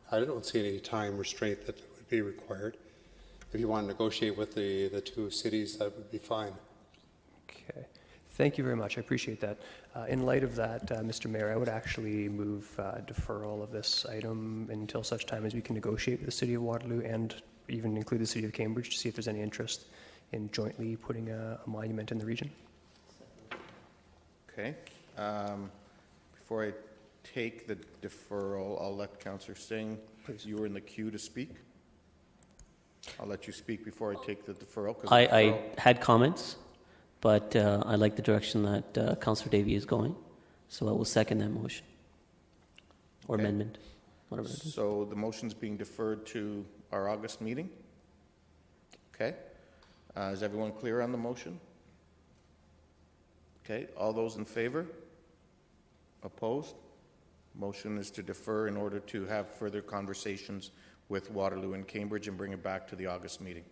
I don't see any time restraint that would be required. If you want to negotiate with the two cities, that would be fine. Okay. Thank you very much. I appreciate that. In light of that, Mr. Mayor, I would actually move deferral of this item until such time as we can negotiate with the City of Waterloo and even include the City of Cambridge to see if there's any interest in jointly putting a monument in the region. Okay. Before I take the deferral, I'll let Councillor Singh. Please. You were in the queue to speak. I'll let you speak before I take the deferral. I had comments, but I like the direction that Councillor Davey is going, so I will second that motion or amendment, whatever it is. So the motion's being deferred to our August meeting. Okay. Is everyone clear on the motion? Okay. All those in favor? Opposed? Motion is to defer in order to have further conversations with Waterloo and Cambridge and bring it back to the August meeting.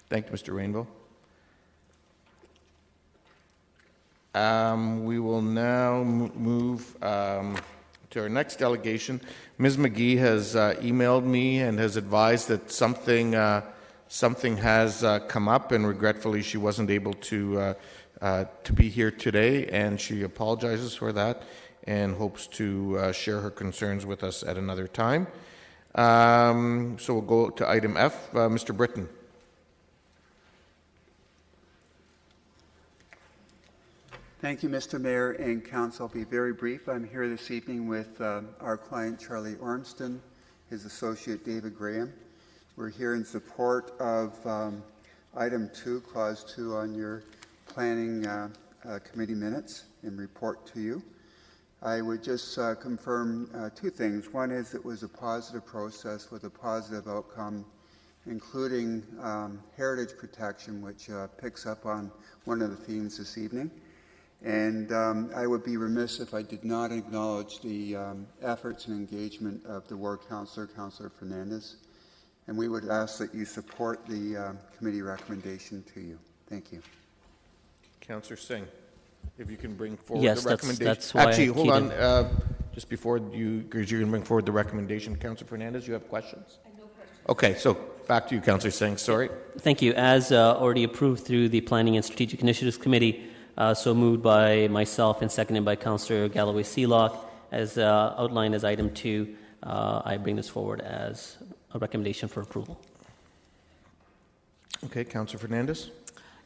Thank you, Mr. Rainville. We will now move to our next delegation. Ms. McGee has emailed me and has advised that something has come up, and regretfully she wasn't able to be here today, and she apologizes for that and hopes to share her concerns with us at another time. So we'll go to item F. Mr. Britton. Thank you, Mr. Mayor and Council. I'll be very brief. I'm here this evening with our client, Charlie Ormston, his associate, David Graham. We're here in support of item 2, clause 2 on your planning committee minutes and report to you. I would just confirm two things. One is it was a positive process with a positive outcome including heritage protection, which picks up on one of the themes this evening. And I would be remiss if I did not acknowledge the efforts and engagement of the Ward Councillor, Councillor Fernandez. And we would ask that you support the committee recommendation to you. Thank you. Councillor Singh, if you can bring forward Yes, the recommendation. that's why Actually, I hold keyed on. Just before you, because you're going to bring forward the recommendation, Councillor Fernandez, you have questions? No questions. Okay, so back to you, Councillor Singh. Sorry. Thank you. As already approved through the Planning and Strategic Initiatives Committee, so moved by myself and seconded by Councillor Galloway Seelock, as outlined as item 2, I bring this forward as a recommendation for approval. Okay, Councillor Fernandez.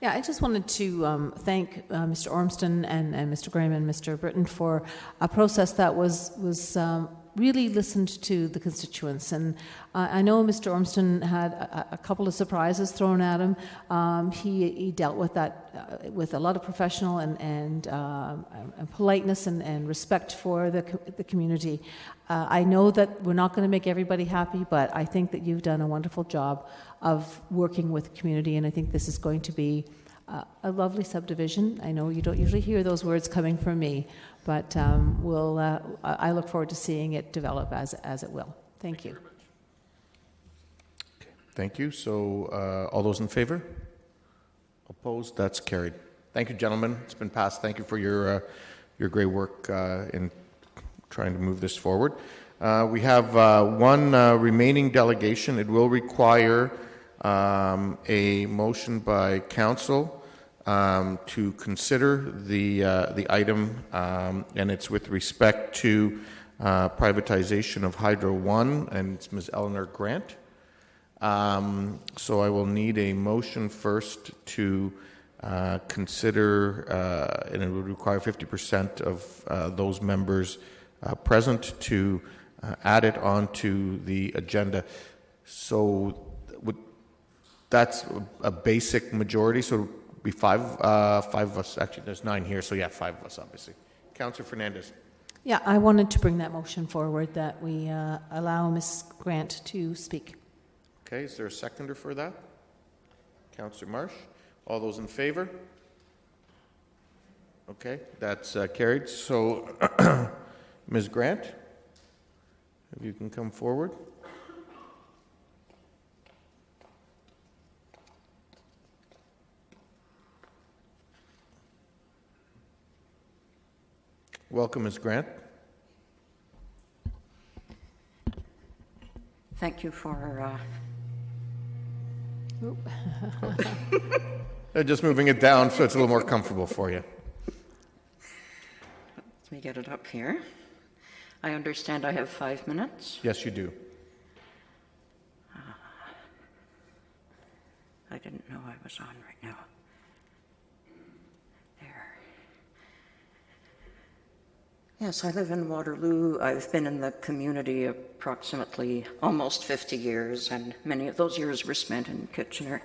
Yeah, I just wanted to thank Mr. Ormston and Mr. Graham and Mr. Britton for a process that was really listened to the constituents. And I know Mr. Ormston had a couple of surprises thrown at him. He dealt with that with a lot of professional and politeness and respect for the community. I know that we're not going to make everybody happy, but I think that you've done a wonderful job of working with the community, and I think this is going to be a lovely subdivision. I know you don't usually hear those words coming from me, but I look forward to seeing it develop as it will. Thank you. Okay, thank you. So all those in favor? Opposed? That's carried. Thank you, gentlemen. It's been passed. Thank you for your great work in trying to move this forward. We have one remaining delegation. It will require a motion by council to consider the item, and it's with respect to privatization of Hydro One, and it's Ms. Eleanor Grant. So I will need a motion first to consider, and it would require 50% of those members present to add it onto the agenda. So that's a basic majority, so it would be five of us. Actually, there's 9 here, so yeah, 5 of us, obviously. Councillor Fernandez. Yeah, I wanted to bring that motion forward that we allow Ms. Grant to speak. Okay, is there a seconder for that? Councillor Marsh. All those in favor? Okay, that's carried. So, Ms. Grant, if you can come forward. Welcome, Ms. Grant. Thank you for... They're just moving it down so it's a little more comfortable for you. Let me get it up here. I understand I have 5 minutes. Yes, you do. I didn't know I was on right now. Yes, I live in Waterloo. I've been in the community approximately almost 50 years, and many of those years were spent in Kitchener.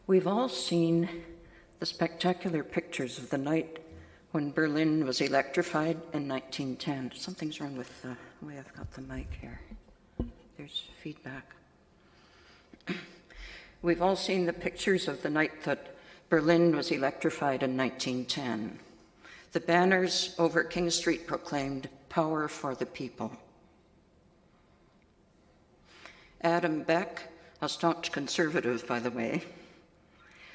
We've all seen the spectacular pictures of the night when Berlin was electrified in 1910. Something's wrong with the way I've got the mic here. There's feedback. We've all seen the pictures of the night that Berlin was electrified in 1910. The banners over King Street proclaimed, "Power for the people." Adam Beck, a staunch conservative, by the way,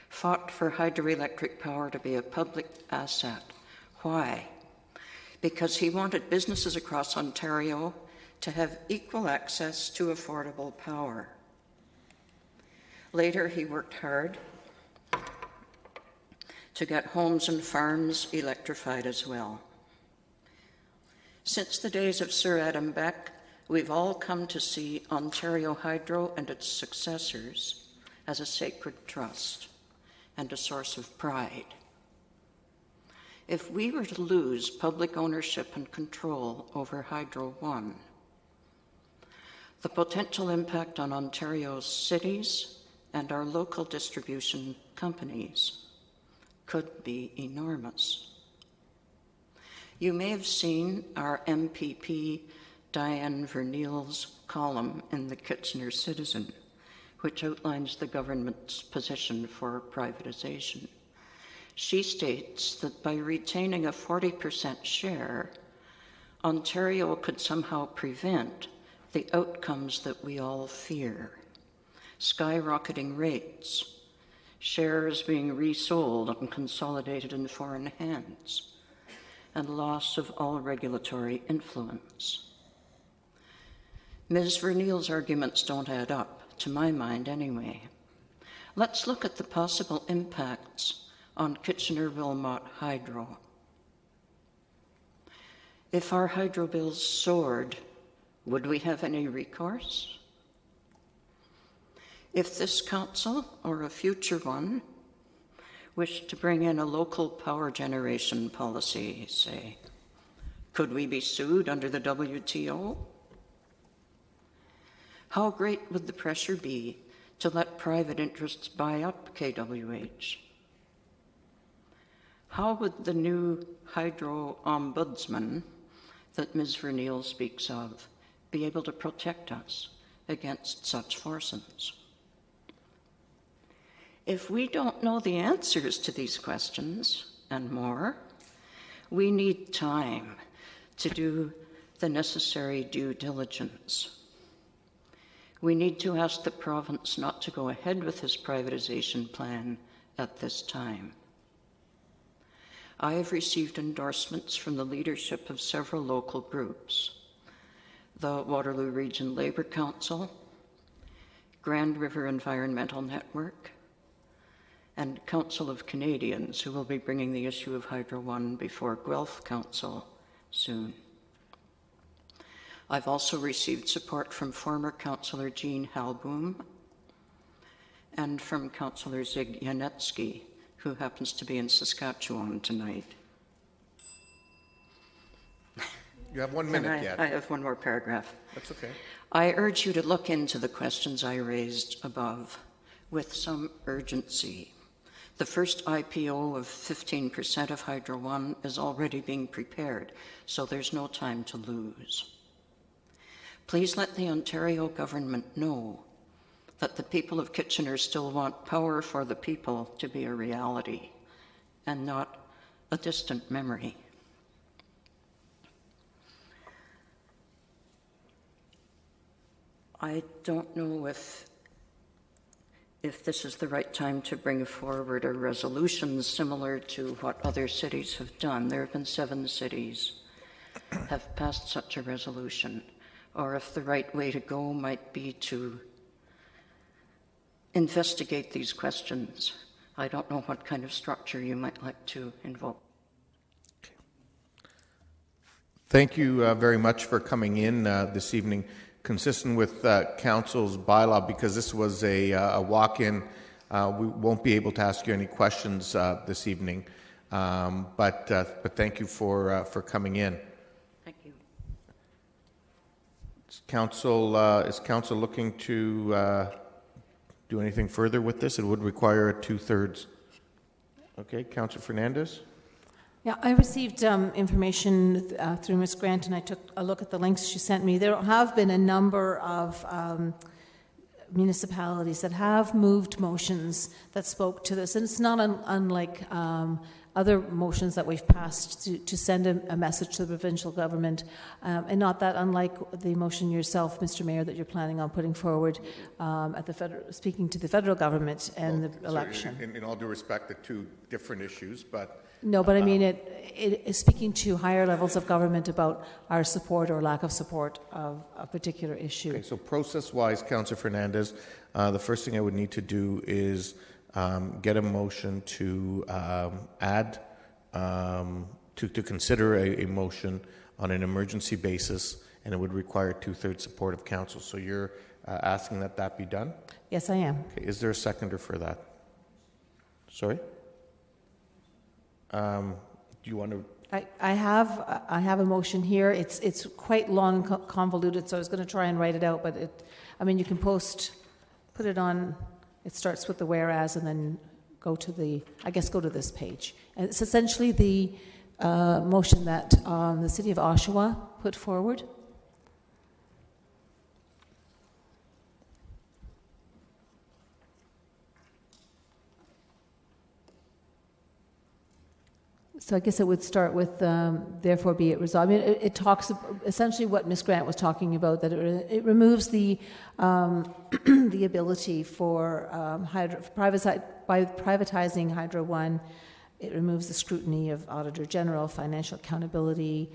fought for hydroelectric power to be a public asset. Why? Because he wanted businesses across Ontario to have equal access to affordable power. Later, he worked hard to get homes and farms electrified as well. Since the days of Sir Adam Beck, we've all come to see Ontario Hydro and its successors as a sacred trust and a source of pride. If we were to lose public ownership and control over Hydro One, the potential impact on Ontario's cities and our local distribution companies could be enormous. You may have seen our MPP Diane Verneil's column in the Kitchener Citizen, which outlines the government's position for privatization. She states that by retaining a 40% share, Ontario could somehow prevent the outcomes that we all fear: skyrocketing rates, shares being resold and consolidated in foreign hands, and loss of all regulatory influence. Ms. Verneil's arguments don't add up, to my mind anyway. Let's look at the possible impacts on Kitchener-Wilmot Hydro. If our hydro bills soared, would we have any recourse? If this council, or a future one, wished to bring in a local power generation policy, say, could we be sued under the WTO? How great would the pressure be to let private interests buy up KWH? How would the new hydro ombudsman that Ms. Verneil speaks of be able to protect us against such forces? If we don't know the answers to these questions and more, we need time to do the necessary due diligence. We need to ask the province not to go ahead with this privatization plan at this time. I have received endorsements from the leadership of several local groups: the Waterloo Region Labour Council, Grand River Environmental Network, and Council of Canadians, who will be bringing the issue of Hydro One before Guelph Council soon. I've also received support from former Councillor Jean Halboom and from Councillor Zig Janetsky, who happens to be in Saskatchewan tonight. You have 1 minute yet. I have one more paragraph. That's okay. I urge you to look into the questions I raised above with some urgency. The first IPO of 15% of Hydro One is already being prepared, so there's no time to lose. Please let the Ontario government know that the people of Kitchener still want power for the people to be a reality and not a distant memory. I don't know if this is the right time to bring forward a resolution similar to what other cities have done. There have been 7 cities have passed such a resolution, or if the right way to go might be to investigate these questions. I don't know what kind of structure you might like to invoke. Thank you very much for coming in this evening. Consistent with Council's bylaw, because this was a walk-in, we won't be able to ask you any questions this evening. But thank you for coming in. Thank you. Is Council looking to do anything further with this? It would require a 2/3. Okay, Councillor Fernandez. Yeah, I received information through Ms. Grant, and I took a look at the links she sent me. There have been a number of municipalities that have moved motions that spoke to this, and it's not unlike other motions that we've passed to send a message to the provincial government, and not that unlike the motion yourself, Mr. Mayor, that you're planning on putting forward at the speaking to the federal government and the election. In all due respect, the 2 different issues, but. No, but I mean it is speaking to higher levels of government about our support or lack of support of a particular issue. Okay, so process-wise, Councillor Fernandez, the first thing I would need to do is get a motion to add, to consider a motion on an emergency basis, and it would require 2/3 support of council. So you're asking that be done? Yes, I am. Okay, is there a seconder for that? Sorry? Do you want to? I have a motion here. It's quite long, convoluted, so I was going to try and write it out, but you can put it on. It starts with the whereas and then go to this page. And it's essentially the motion that the City of Oshawa put forward. So I guess it would start with, therefore be it resolved. I mean, it talks essentially what Ms. Grant was talking about, that it removes the the ability for by privatizing Hydro One. It removes the scrutiny of Auditor General, financial accountability,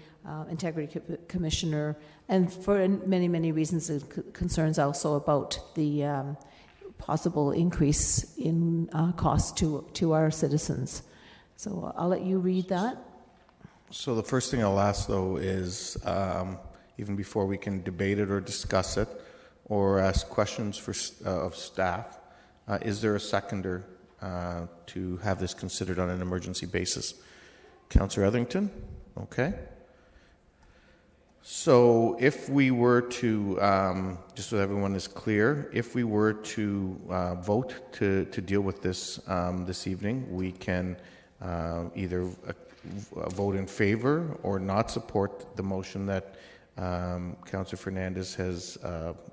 integrity commissioner, and for many, many reasons, it concerns also about the possible increase in costs to our citizens. So I'll let you read that. So the first thing I'll ask, though, is even before we can debate it or discuss it or ask questions of staff, is there a seconder to have this considered on an emergency basis? Councillor Etherington? Okay. So if we were to, just so everyone is clear, if we were to vote to deal with this this evening, we can either vote in favor or not support the motion that Councillor Fernandez has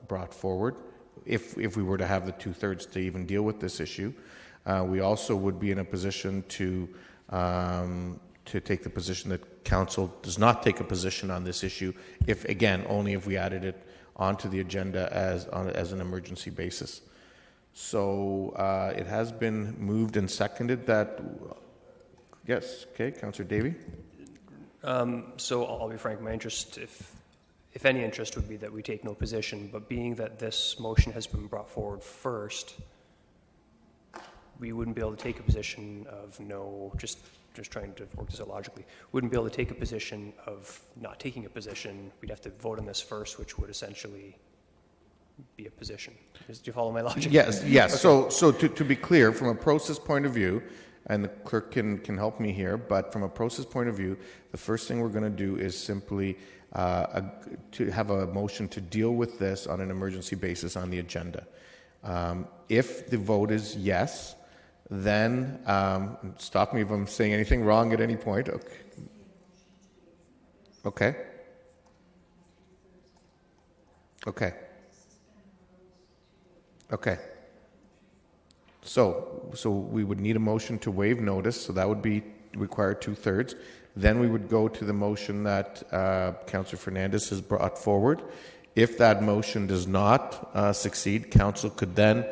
brought forward. If we were to have the 2/3 to even deal with this issue, we also would be in a position to take the position that Council does not take a position on this issue, if again only if we added it onto the agenda as an emergency basis. So it has been moved and seconded that. Yes, okay, Councillor Davey. So I'll be frank, my interest, if any interest, would be that we take no position, but being that this motion has been brought forward first, we wouldn't be able to take a position of no, just trying to work this out logically, wouldn't be able to take a position of not taking a position. We'd have to vote on this first, which would essentially be a position. Do you follow my logic? Yes. Okay. So to be clear, from a process point of view, and the clerk can help me here, but from a process point of view, the first thing we're going to do is simply to have a motion to deal with this on an emergency basis on the agenda. If the vote is yes, then stop me if I'm saying anything wrong at any point. Okay. So we would need a motion to waive notice, so that would be require 2/3. Then we would go to the motion that Councillor Fernandez has brought forward. If that motion does not succeed, Council could then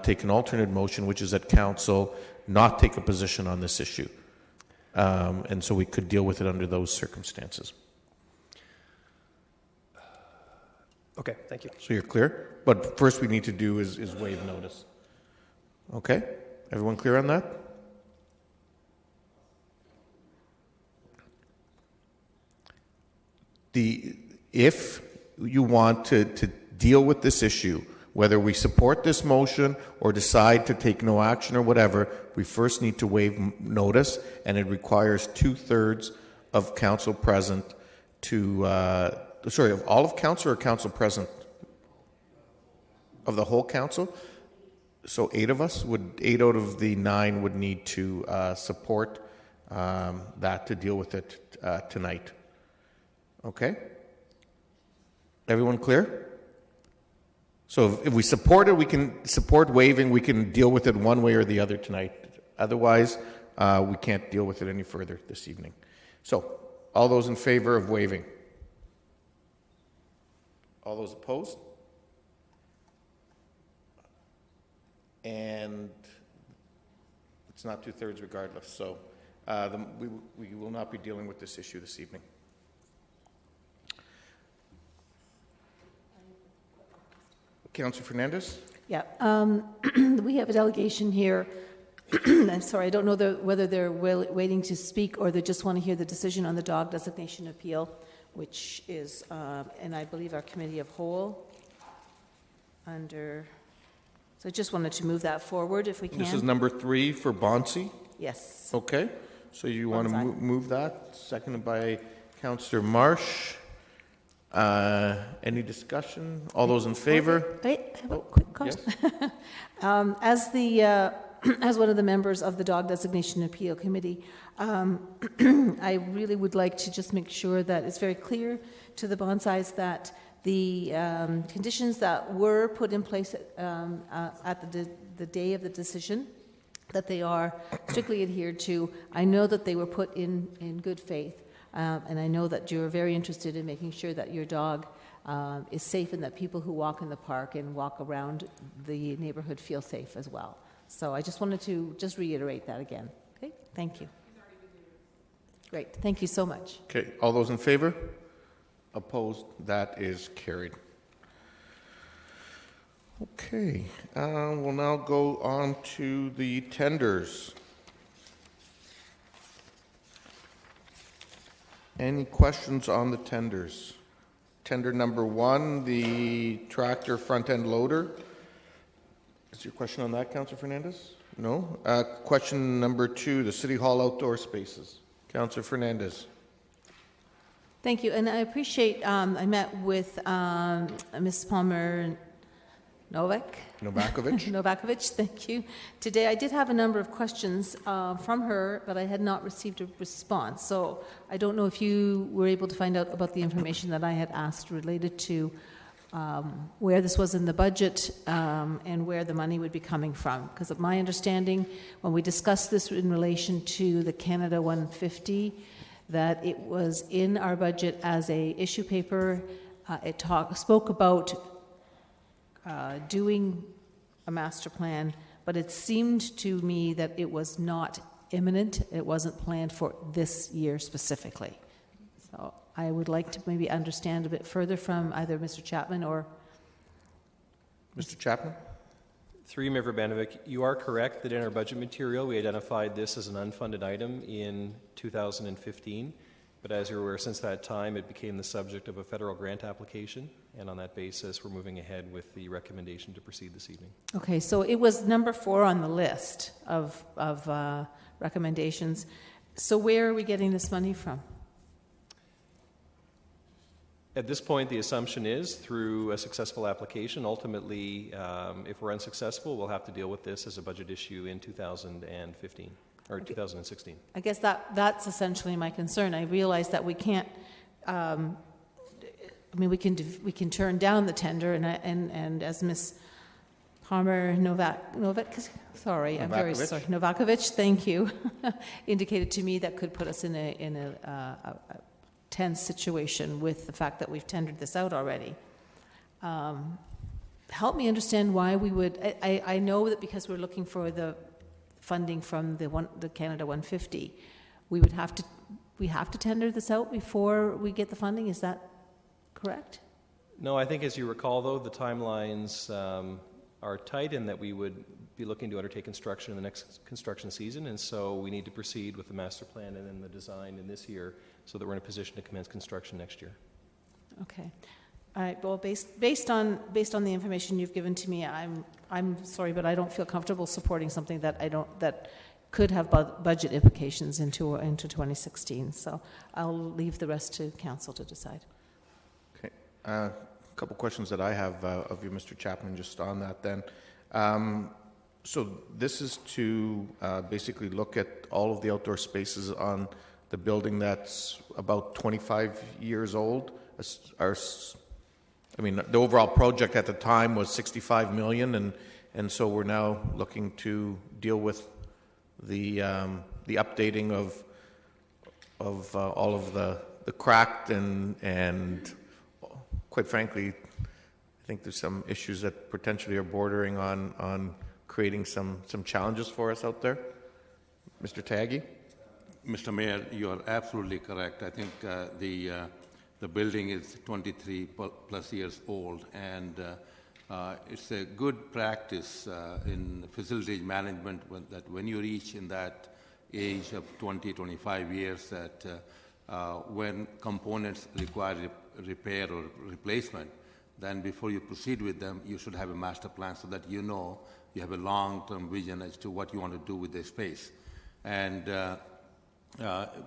take an alternate motion, which is that Council not take a position on this issue. And so we could deal with it under those circumstances. Okay, thank you. So you're clear? But first we need to do is waive notice. Okay? Everyone clear on that? If you want to deal with this issue, whether we support this motion or decide to take no action or whatever, we first need to waive notice, and it requires 2/3 of council present to, of all of council or council present? Of the whole council? So 8 of us, 8 out of the 9 would need to support that to deal with it tonight. Okay? Everyone clear? So if we support it, we can support waiving, we can deal with it one way or the other tonight. Otherwise, we can't deal with it any further this evening. So, all those in favor of waiving? All those opposed? And it's not 2/3 regardless. So we will not be dealing with this issue this evening. Councillor Fernandez? Yeah, we have a delegation here. I'm sorry, I don't know whether they're waiting to speak or they just want to hear the decision on the dog designation appeal, which is, and I believe our committee of whole under. So I just wanted to move that forward if we can. This is number 3 for Bonsi? Yes. Okay. So you want to move that? Seconded by Councillor Marsh. Any discussion? All those in favor? Wait, I have a quick question. Yes. As one of the members of the Dog Designation Appeal Committee, I really would like to just make sure that it's very clear to the Bonsis that the conditions that were put in place at the day of the decision that they are strictly adhered to. I know that they were put in good faith, and I know that you're very interested in making sure that your dog is safe and that people who walk in the park and walk around the neighborhood feel safe as well. So I just wanted to just reiterate that again. Okay, thank you. Great, thank you so much. Okay, all those in favor? Opposed? That is carried. Okay, we'll now go on to the tenders. Any questions on the tenders? Tender number 1, the tractor front-end loader. Is your question on that, Councillor Fernandez? No. Question number 2, the City Hall outdoor spaces. Councillor Fernandez. Thank you, and I appreciate, I met with Ms. Palmer Novakovic, thank you. Today I did have a number of questions from her, but I had not received a response. So I don't know if you were able to find out about the information that I had asked related to where this was in the budget and where the money would be coming from. Because of my understanding, when we discussed this in relation to the Canada 150, that it was in our budget as a issue paper. It spoke about doing a master plan, but it seemed to me that it was not imminent. It wasn't planned for this year specifically. So I would like to maybe understand a bit further from either Mr. Chapman or... Mr. Chapman? Through you, Mayor Urbanovic, you are correct that in our budget material we identified this as an unfunded item in 2015, but as you're aware, since that time it became the subject of a federal grant application, and on that basis we're moving ahead with the recommendation to proceed this evening. Okay, so it was number 4 on the list of recommendations. So where are we getting this money from? At this point, the assumption is through a successful application. Ultimately, if we're unsuccessful, we'll have to deal with this as a budget issue in 2015 or 2016. I guess that's essentially my concern. I realize that we can't. We can turn down the tender, and as Ms. Palmer Novakovic, thank you, indicated to me, that could put us in a tense situation with the fact that we've tendered this out already. Help me understand why we would. I know that because we're looking for the funding from the Canada 150, we have to tender this out before we get the funding. Is that correct? No, I think as you recall, though, the timelines are tight in that we would be looking to undertake construction in the next construction season, and so we need to proceed with the master plan and then the design in this year so that we're in a position to commence construction next year. Okay. All right. Well, based on the information you've given to me, I'm sorry, but I don't feel comfortable supporting something that could have budget implications into 2016. So I'll leave the rest to council to decide. Okay. A couple questions that I have of you, Mr. Chapman, just on that then. So this is to basically look at all of the outdoor spaces on the building that's about 25 years old. The overall project at the time was $65 million, and so we're now looking to deal with the updating of all of the cracked and quite frankly, I think there's some issues that potentially are bordering on creating some challenges for us out there. Mr. Taggi? Mr. Mayor, you are absolutely correct. I think the building is 23 plus years old, and it's a good practice in facilities management that when you reach in that age of 20, 25 years, that when components require repair or replacement, then before you proceed with them, you should have a master plan so that you know you have a long-term vision as to what you want to do with the space. And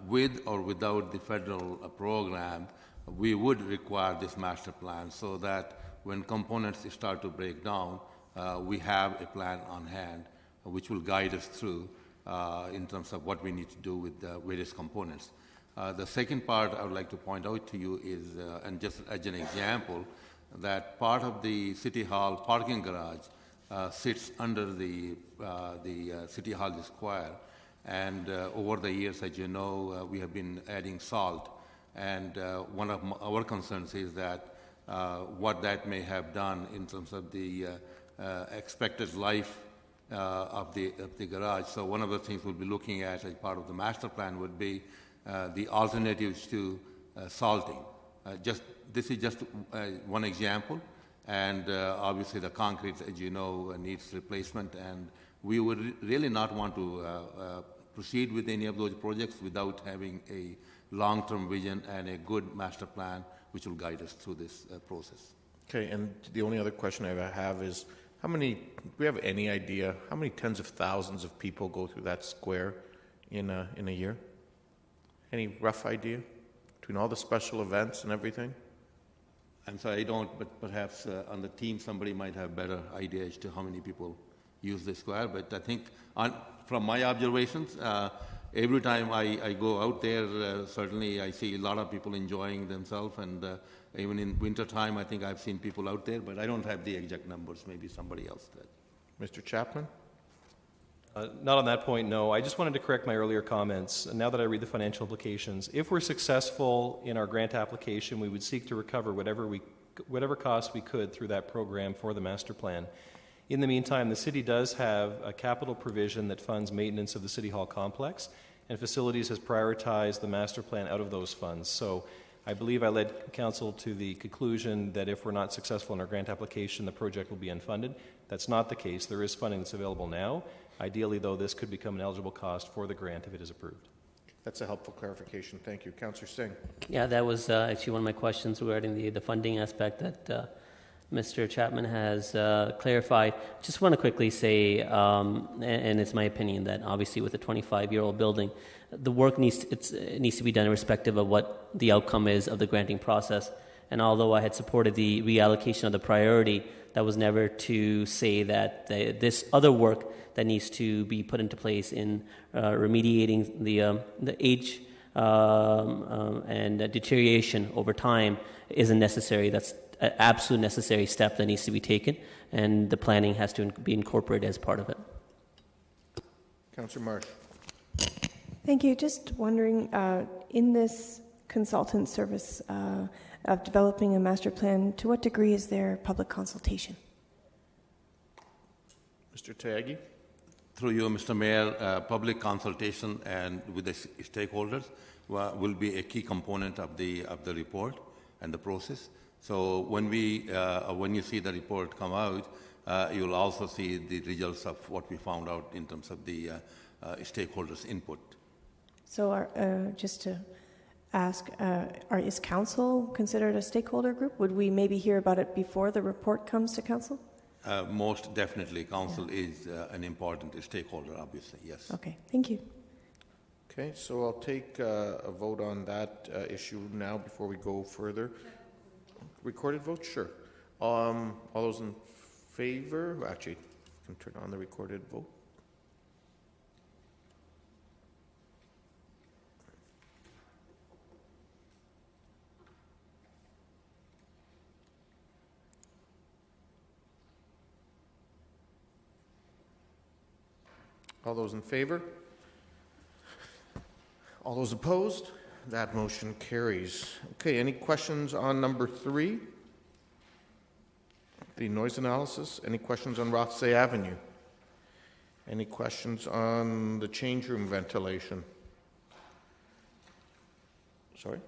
with or without the federal program, we would require this master plan so that when components start to break down, we have a plan on hand which will guide us through in terms of what we need to do with the various components. The second part I would like to point out to you is, and just as an example, that part of the City Hall parking garage sits under the City Hall Square. And over the years, as you know, we have been adding salt. And one of our concerns is that what that may have done in terms of the expected life of the garage. So one of the things we'll be looking at as part of the master plan would be the alternatives to salting. This is just one example, and obviously the concrete, as you know, needs replacement, and we would really not want to proceed with any of those projects without having a long-term vision and a good master plan which will guide us through this process. Okay, and the only other question I have is, do we have any idea how many tens of thousands of people go through that square in a year? Any rough idea between all the special events and everything? I'm sorry, I don't, but perhaps on the team somebody might have better idea as to how many people use the square. But I think from my observations, every time I go out there, certainly I see a lot of people enjoying themselves, and even in winter time, I think I've seen people out there, but I don't have the exact numbers. Maybe somebody else did. Mr. Chapman? Not on that point, no. I just wanted to correct my earlier comments. Now that I read the financial implications, if we're successful in our grant application, we would seek to recover whatever costs we could through that program for the master plan. In the meantime, the city does have a capital provision that funds maintenance of the City Hall complex, and Facilities has prioritized the master plan out of those funds. So I believe I led Council to the conclusion that if we're not successful in our grant application, the project will be unfunded. That's not the case. There is funding that's available now. Ideally, though, this could become an eligible cost for the grant if it is approved. That's a helpful clarification. Thank you. Councillor Singh. Yeah, that was actually one of my questions regarding the funding aspect that Mr. Chapman has clarified. Just want to quickly say, and it's my opinion, that obviously with a 25-year-old building, the work needs to be done irrespective of what the outcome is of the granting process. And although I had supported the reallocation of the priority, that was never to say that this other work that needs to be put into place in remediating the age and deterioration over time isn't necessary. That's an absolute necessary step that needs to be taken, and the planning has to be incorporated as part of it. Councillor Marsh. Thank you. Just wondering, in this consultant service of developing a master plan, to what degree is there public consultation? Mr. Tyagi. Through you, Mr. Mayor, public consultation and with the stakeholders will be a key component of the report and the process. So when you see the report come out, you will also see the results of what we found out in terms of the stakeholders' input. So just to ask, is council considered a stakeholder group? Would we maybe hear about it before the report comes to council? Most definitely, council is an important stakeholder, obviously, yes. Okay, thank you. Okay, so I'll take a vote on that issue now before we go further. Recorded vote? Sure. All those in favor? Actually, you can turn on the recorded vote. All those in favor? All those opposed? That motion carries. Okay, any questions on number 3? The noise analysis. Any questions on Rothsay Avenue? Any questions on the change room ventilation? Sorry?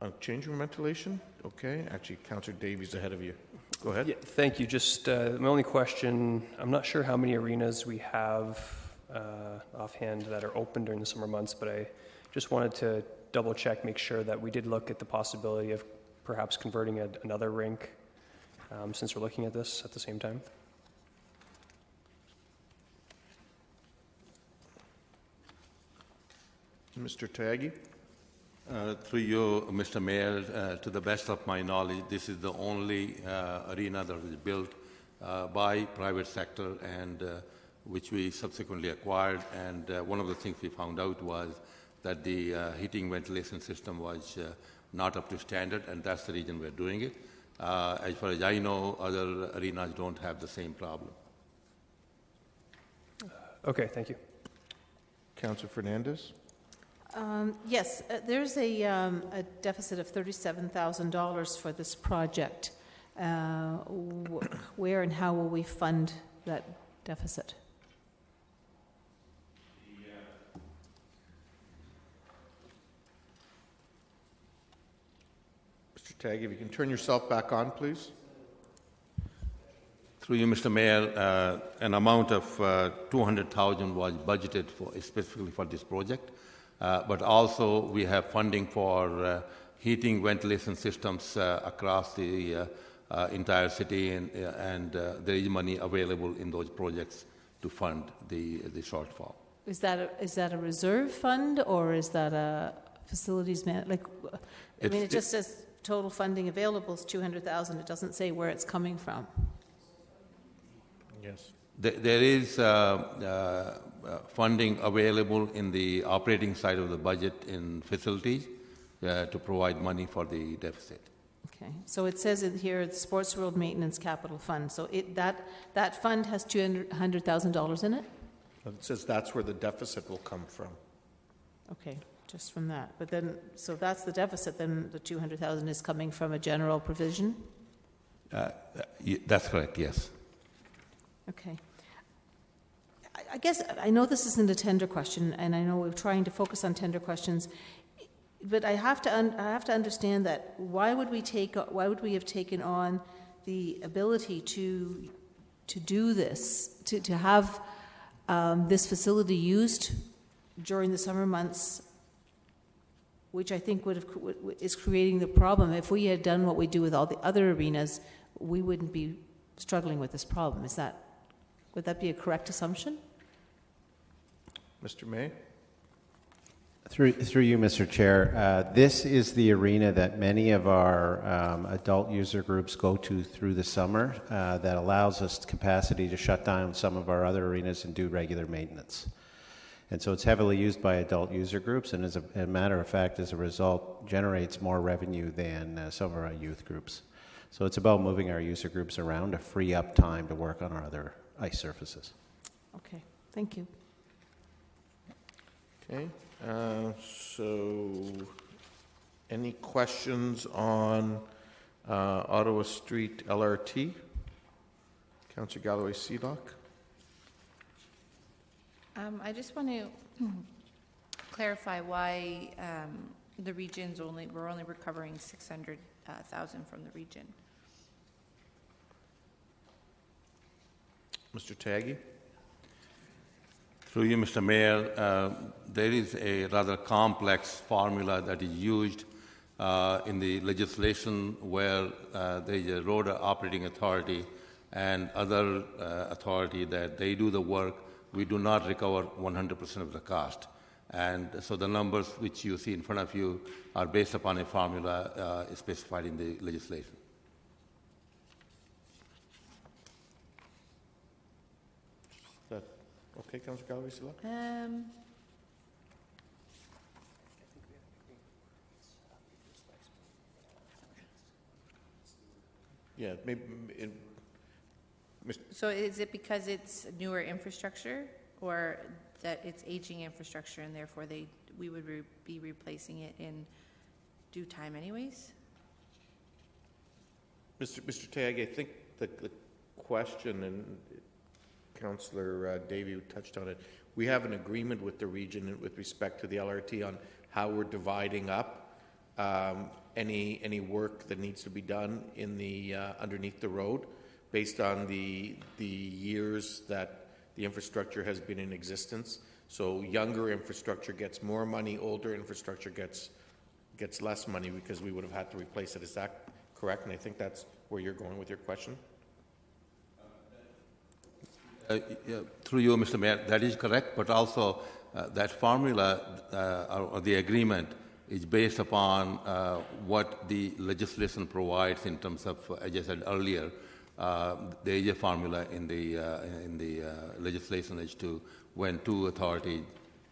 On change room ventilation? Okay, actually, Councillor Davies ahead of you. Go ahead. Yeah, thank you. Just my only question, I'm not sure how many arenas we have offhand that are open during the summer months, but I just wanted to double check, make sure that we did look at the possibility of perhaps converting another rink since we're looking at this at the same time. Mr. Tyagi. Through you, Mr. Mayor, to the best of my knowledge, this is the only arena that was built by private sector and which we subsequently acquired. And one of the things we found out was that the heating ventilation system was not up to standard, and that's the reason we're doing it. As far as I know, other arenas don't have the same problem. Okay, thank you. Councillor Fernandez? Yes, there's a deficit of $37,000 for this project. Where and how will we fund that deficit? Mr. Tagg, if you can turn yourself back on, please. Through you, Mr. Mayor, an amount of $200,000 was budgeted for specifically for this project, but also we have funding for heating, ventilation systems across the entire city, and there is money available in those projects to fund the shortfall. Is that a reserve fund, or is that a facilities it just says total funding available is $200,000. It doesn't say where it's coming from. Yes. There is funding available in the operating side of the budget in facilities to provide money for the deficit. Okay, so it says in here the Sports World Maintenance Capital Fund. So that fund has $200,000 in it? It says that's where the deficit will come from. Okay, just from that. But then, so that's the deficit, then the $200,000 is coming from a general provision? That's correct, yes. Okay. I guess I know this isn't a tender question, and I know we're trying to focus on tender questions, but I have to understand that why would we have taken on the ability to do this, to have this facility used during the summer months, which I think is creating the problem. If we had done what we do with all the other arenas, we wouldn't be struggling with this problem. Would that be a correct assumption? Mr. May? Through you, Mr. Chair, this is the arena that many of our adult user groups go to through the summer that allows us capacity to shut down some of our other arenas and do regular maintenance. And so it's heavily used by adult user groups, and as a matter of fact, as a result, generates more revenue than some of our youth groups. So it's about moving our user groups around to free up time to work on our other ice surfaces. Okay, thank you. Okay, so any questions on Ottawa Street LRT? Councillor Galloway-Seelock? I just want to clarify why the region's we're only recovering $600,000 from the region. Mr. Taggi? Through you, Mr. Mayor, there is a rather complex formula that is used in the legislation where there is a road operating authority and other authority that they do the work. We do not recover 100% of the cost. And so the numbers which you see in front of you are based upon a formula specified in the legislation. Is that okay, Councillor Galloway-Seelock? Yeah, maybe. So is it because it's newer infrastructure, or that it's aging infrastructure, and therefore we would be replacing it in due time, anyways? Mr. Tagg, I think the question, and Councillor Davey touched on it, we have an agreement with the region with respect to the LRT on how we're dividing up any work that needs to be done in the underneath the road based on the years that the infrastructure has been in existence. So younger infrastructure gets more money, older infrastructure gets less money because we would have had to replace it. Is that correct? And I think that's where you're going with your question. Through you, Mr. Mayor, that is correct, but also that formula or the agreement is based upon what the legislation provides in terms of, as I said earlier, there is a formula in the legislation as to when two authorities,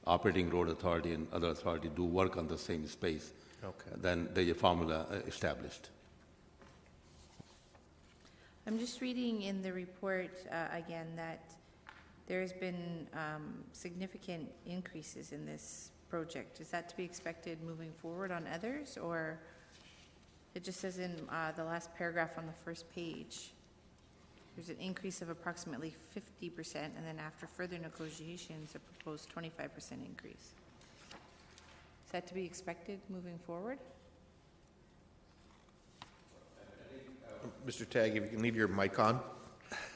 operating road authority and other authority, do work on the same space. Okay. Then there is a formula established. I'm just reading in the report again that There's been significant increases in this project. Is that to be expected moving forward on others, or it just says in the last paragraph on the first page, there's an increase of approximately 50%, and then after further negotiations, a proposed 25% increase. Is that to be expected moving forward? Mr. Tagg, if you can leave your mic on.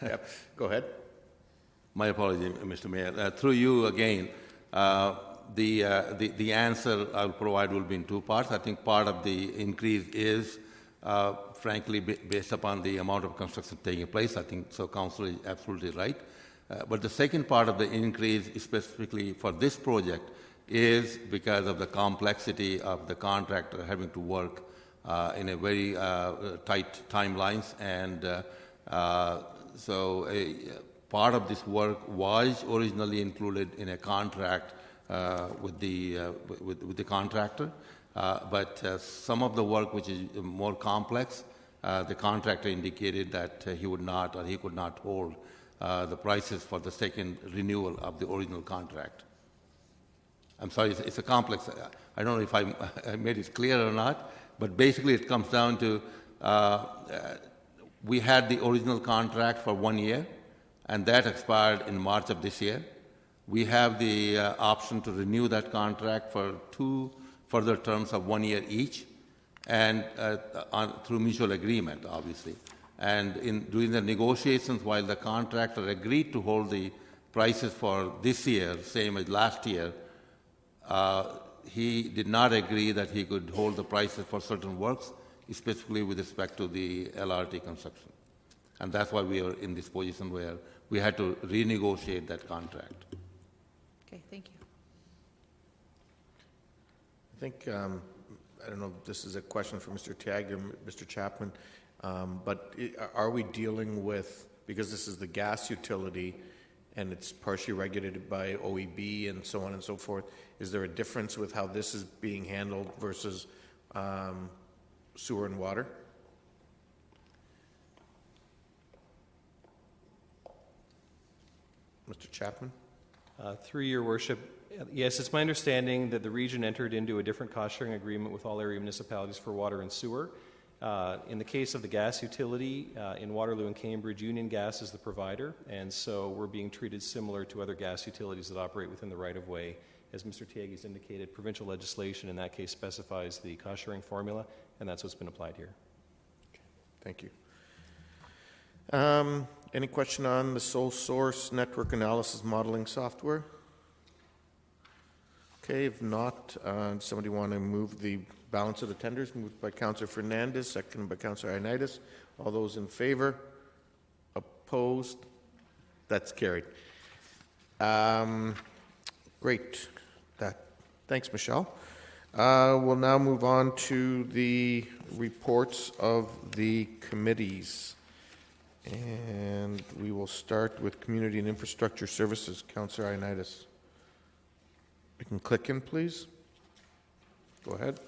Yep, go ahead. My apologies, Mr. Mayor. Through you again, the answer I'll provide will be in two parts. I think part of the increase is, frankly, based upon the amount of construction taking place. I think so. Council is absolutely right. But the second part of the increase, specifically for this project, is because of the complexity of the contractor having to work in a very tight timelines, and so part of this work was originally included in a contract with the contractor, but some of the work which is more complex, the contractor indicated that he would not, or he could not hold the prices for the second renewal of the original contract. I'm sorry, it's a complex. I don't know if I made it clear or not, but basically it comes down to we had the original contract for 1 year, and that expired in March of this year. We have the option to renew that contract for 2 further terms of 1 year each, and through mutual agreement, obviously. And during the negotiations, while the contractor agreed to hold the prices for this year, same as last year, he did not agree that he could hold the prices for certain works, specifically with respect to the LRT construction. And that's why we are in this position where we had to renegotiate that contract. Okay, thank you. I think, I don't know if this is a question for Mr. Tagg or Mr. Chapman, but are we dealing with, because this is the gas utility and it's partially regulated by OEB and so on and so forth, is there a difference with how this is being handled versus sewer and water? Mr. Chapman? Through your worship, yes, it's my understanding that the region entered into a different cost-sharing agreement with all area municipalities for water and sewer. In the case of the gas utility, in Waterloo and Cambridge, Union Gas is the provider, and so we're being treated similar to other gas utilities that operate within the right-of-way. As Mr. Tiagi has indicated, provincial legislation in that case specifies the cost-sharing formula, and that's what's been applied here. Thank you. Any question on the sole source network analysis modeling software? Okay, if not, does somebody want to move the balance of the tenders? Moved by Councillor Fernandez, seconded by Councillor Ioannidis. All those in favor? Opposed? That's carried. Great. Thanks, Michelle. We'll now move on to the reports of the committees. And we will start with Community and Infrastructure Services. Councillor Ioannidis. You can click in, please. Go ahead.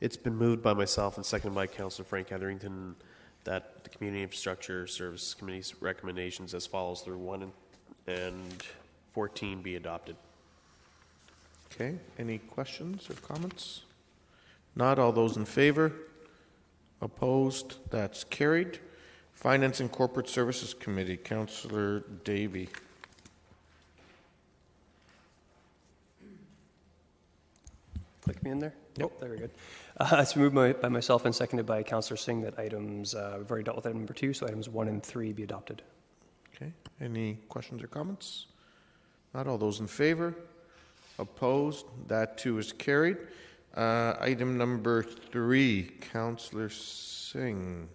It's been moved by myself and seconded by Councillor Frank Etherington that the Community Infrastructure Services Committee's recommendations as follows through 1 and 14 be adopted. Okay. Any questions or comments? Not. All those in favor? Opposed? That's carried. Finance and Corporate Services Committee. Councillor Davey. Click me in there? Yep. Oh, very good. It's moved by myself and seconded by Councillor Singh that items, we've already dealt with item number 2, so items 1 and 3 be adopted. Okay. Any questions or comments? Not. All those in favor? Opposed? That too is carried. Item number 3, Councillor Singh.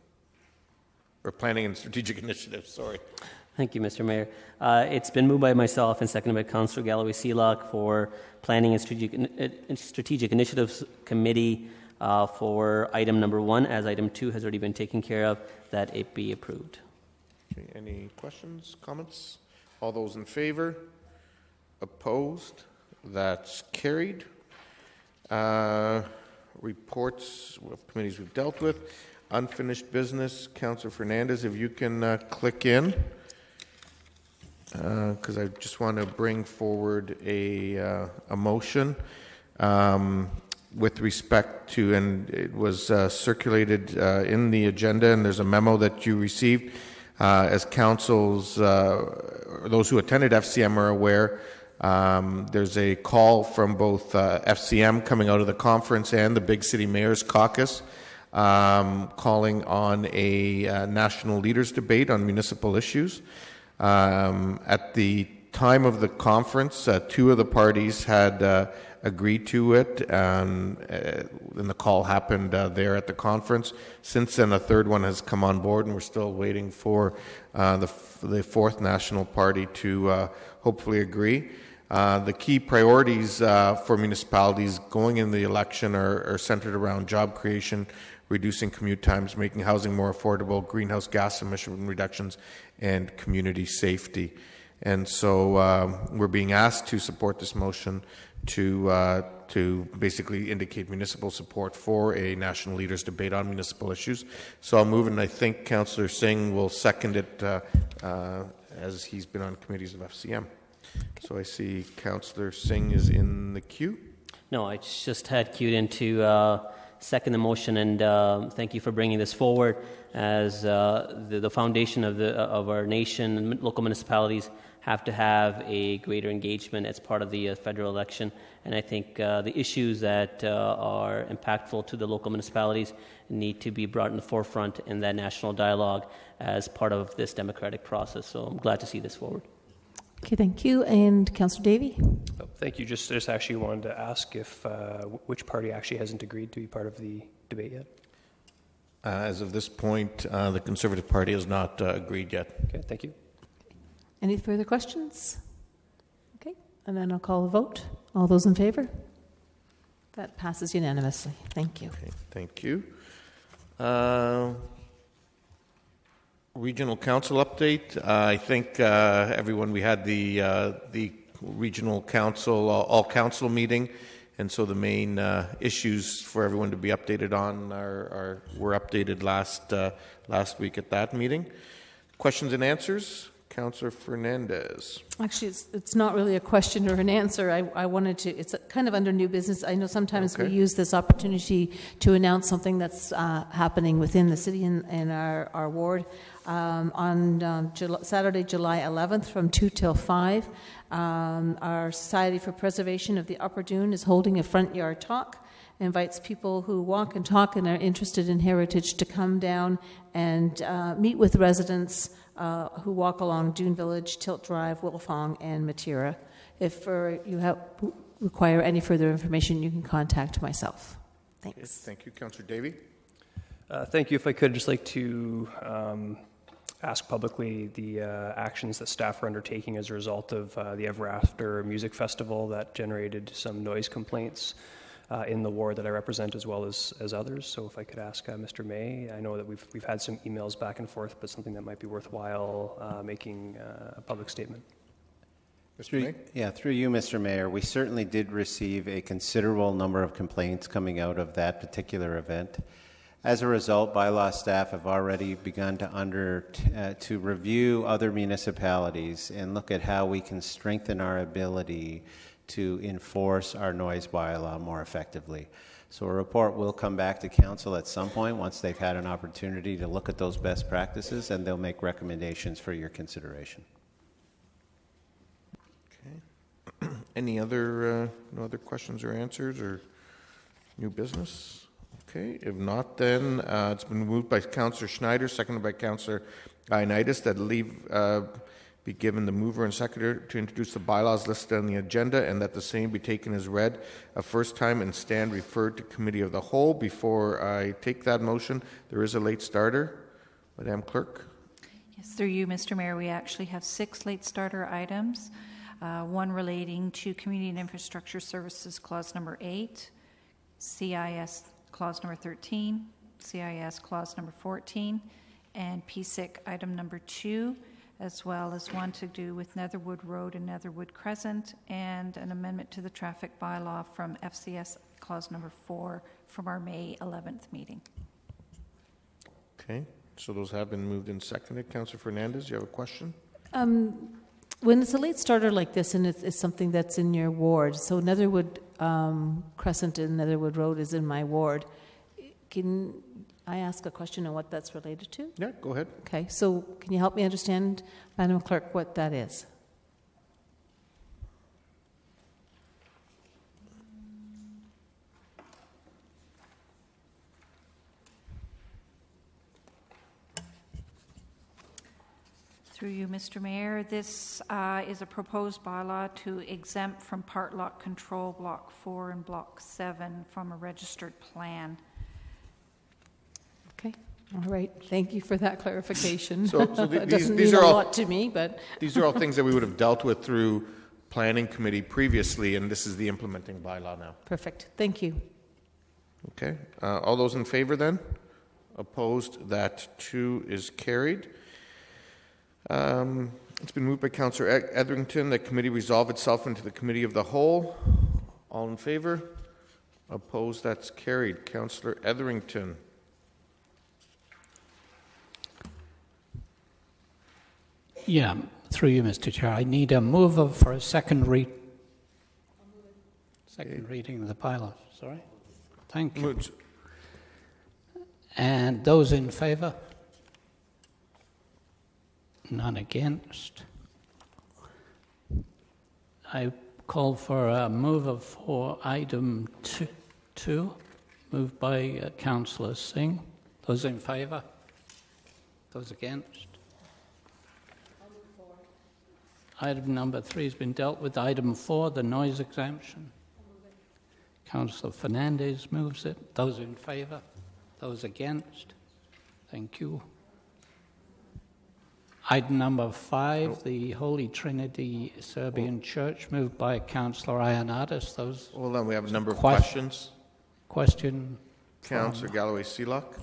Or Planning and Strategic Initiatives, sorry. Thank you, Mr. Mayor. It's been moved by myself and seconded by Councillor Galloway-Sealock for Planning and Strategic Initiatives Committee for item number 1, as item 2 has already been taken care of, that it be approved. Okay. Any questions, comments? All those in favor? Opposed? That's carried. Reports of committees we've dealt with. Unfinished business. Councillor Fernandez, if you can click in. because I just want to bring forward a motion with respect to, and it was circulated in the agenda, and there's a memo that you received as councils, those who attended FCM are aware. There's a call from both FCM coming out of the conference and the Big City Mayors Caucus calling on a national leaders debate on municipal issues. At the time of the conference, two of the parties had agreed to it, and the call happened there at the conference. Since then, a third one has come on board, and we're still waiting for the fourth national party to hopefully agree. The key priorities for municipalities going in the election are centered around job creation, reducing commute times, making housing more affordable, greenhouse gas emission reductions, and community safety. And so we're being asked to support this motion to basically indicate municipal support for a national leaders debate on municipal issues. So I'll move, and I think Councillor Singh will second it as he's been on committees of FCM. So I see Councillor Singh is in the queue. No, I just had queued in to second the motion, and thank you for bringing this forward. As the foundation of our nation and local municipalities have to have a greater engagement as part of the federal election, and I think the issues that are impactful to the local municipalities need to be brought in the forefront in that national dialogue as part of this democratic process. So I'm glad to see this forward. Okay, thank you. And Councillor Davey? Oh, thank you. Just actually wanted to ask if which party actually hasn't agreed to be part of the debate yet? As of this point, the Conservative Party has not agreed yet. Okay, thank you. Any further questions? Okay, and then I'll call a vote. All those in favor? That passes unanimously. Thank you. Okay, thank you. Regional Council update. I think everyone, we had the Regional Council, all council meeting, and so the main issues for everyone to be updated on were updated last week at that meeting. Questions and answers? Councillor Fernandez. Actually, it's not really a question or an answer. I wanted to, it's kind of under new business. I know sometimes we use this opportunity to announce something that's happening within the city and our ward. On Saturday, July 11th from 2 till 5, our Society for Preservation of the Upper Dune is holding a front yard talk. Invites people who walk and talk and are interested in heritage to come down and meet with residents who walk along Dune Village, Tilt Drive, Wilfong, and Matira. If you require any further information, you can contact myself. Thanks. Okay, thank you. Councillor Davey. Thank you. If I could just like to ask publicly the actions that staff are undertaking as a result of the Ever After Music Festival that generated some noise complaints in the ward that I represent, as well as others. So if I could ask Mr. May, I know that we've had some emails back and forth, but something that might be worthwhile making a public statement. Mr. May? Yeah, through you, Mr. Mayor, we certainly did receive a considerable number of complaints coming out of that particular event. As a result, bylaw staff have already begun to review other municipalities and look at how we can strengthen our ability to enforce our noise bylaw more effectively. So a report will come back to council at some point once they've had an opportunity to look at those best practices, and they'll make recommendations for your consideration. Okay. Any other no other questions or answers or new business? Okay. If not, then it's been moved by Councillor Schneider, seconded by Councillor Ioannidis, that leave be given the mover and seconder to introduce the bylaws listed on the agenda, and that the same be taken as read a first time and stand referred to committee of the whole. Before I take that motion, there is a late starter. Madam Clerk. Yes, through you, Mr. Mayor, we actually have 6 late starter items. One relating to Community and Infrastructure Services Clause number 8, CIS Clause number 13, CIS Clause number 14, and PSIC item number 2, as well as one to do with Netherwood Road and Netherwood Crescent, and an amendment to the traffic bylaw from FCS Clause number 4 from our May 11th meeting. Okay, so those have been moved and seconded. Councillor Fernandez, you have a question? When it's a late starter like this and it's something that's in your ward, so Netherwood Crescent and Netherwood Road is in my ward, can I ask a question on what that's related to? Yeah, go ahead. Okay, so can you help me understand, Madam Clerk, what that is? Through you, Mr. Mayor, this is a proposed bylaw to exempt from part lot control Block 4 and Block 7 from a registered plan. Okay, all right. Thank you for that clarification. So it doesn't these mean are a all, lot to me, but these are all things that we would have dealt with through Planning Committee previously, and this is the implementing bylaw now. Perfect. Thank you. Okay. All those in favor then? Opposed? That too is carried. It's been moved by Councillor Etherington that committee resolve itself into the committee of the whole. All in favor? Opposed? That's carried. Councillor Etherington. Yeah, through you, Mr. Chair. I need a mover for a second reading of the bylaw. Sorry. Thank you. And those in favour? None against. I call for a mover for item 2, moved by Councillor Singh. Those in favour? Those against? Item number 3 has been dealt with. Item 4, the noise exemption. Councillor Fernandez moves it. Those in favour? Those against? Thank you. Item number 5, the Holy Trinity Serbian Church, moved by Councillor Ioannidis. Those. Hold on, we have a number of questions. Question. Councillor Galloway-Sealock.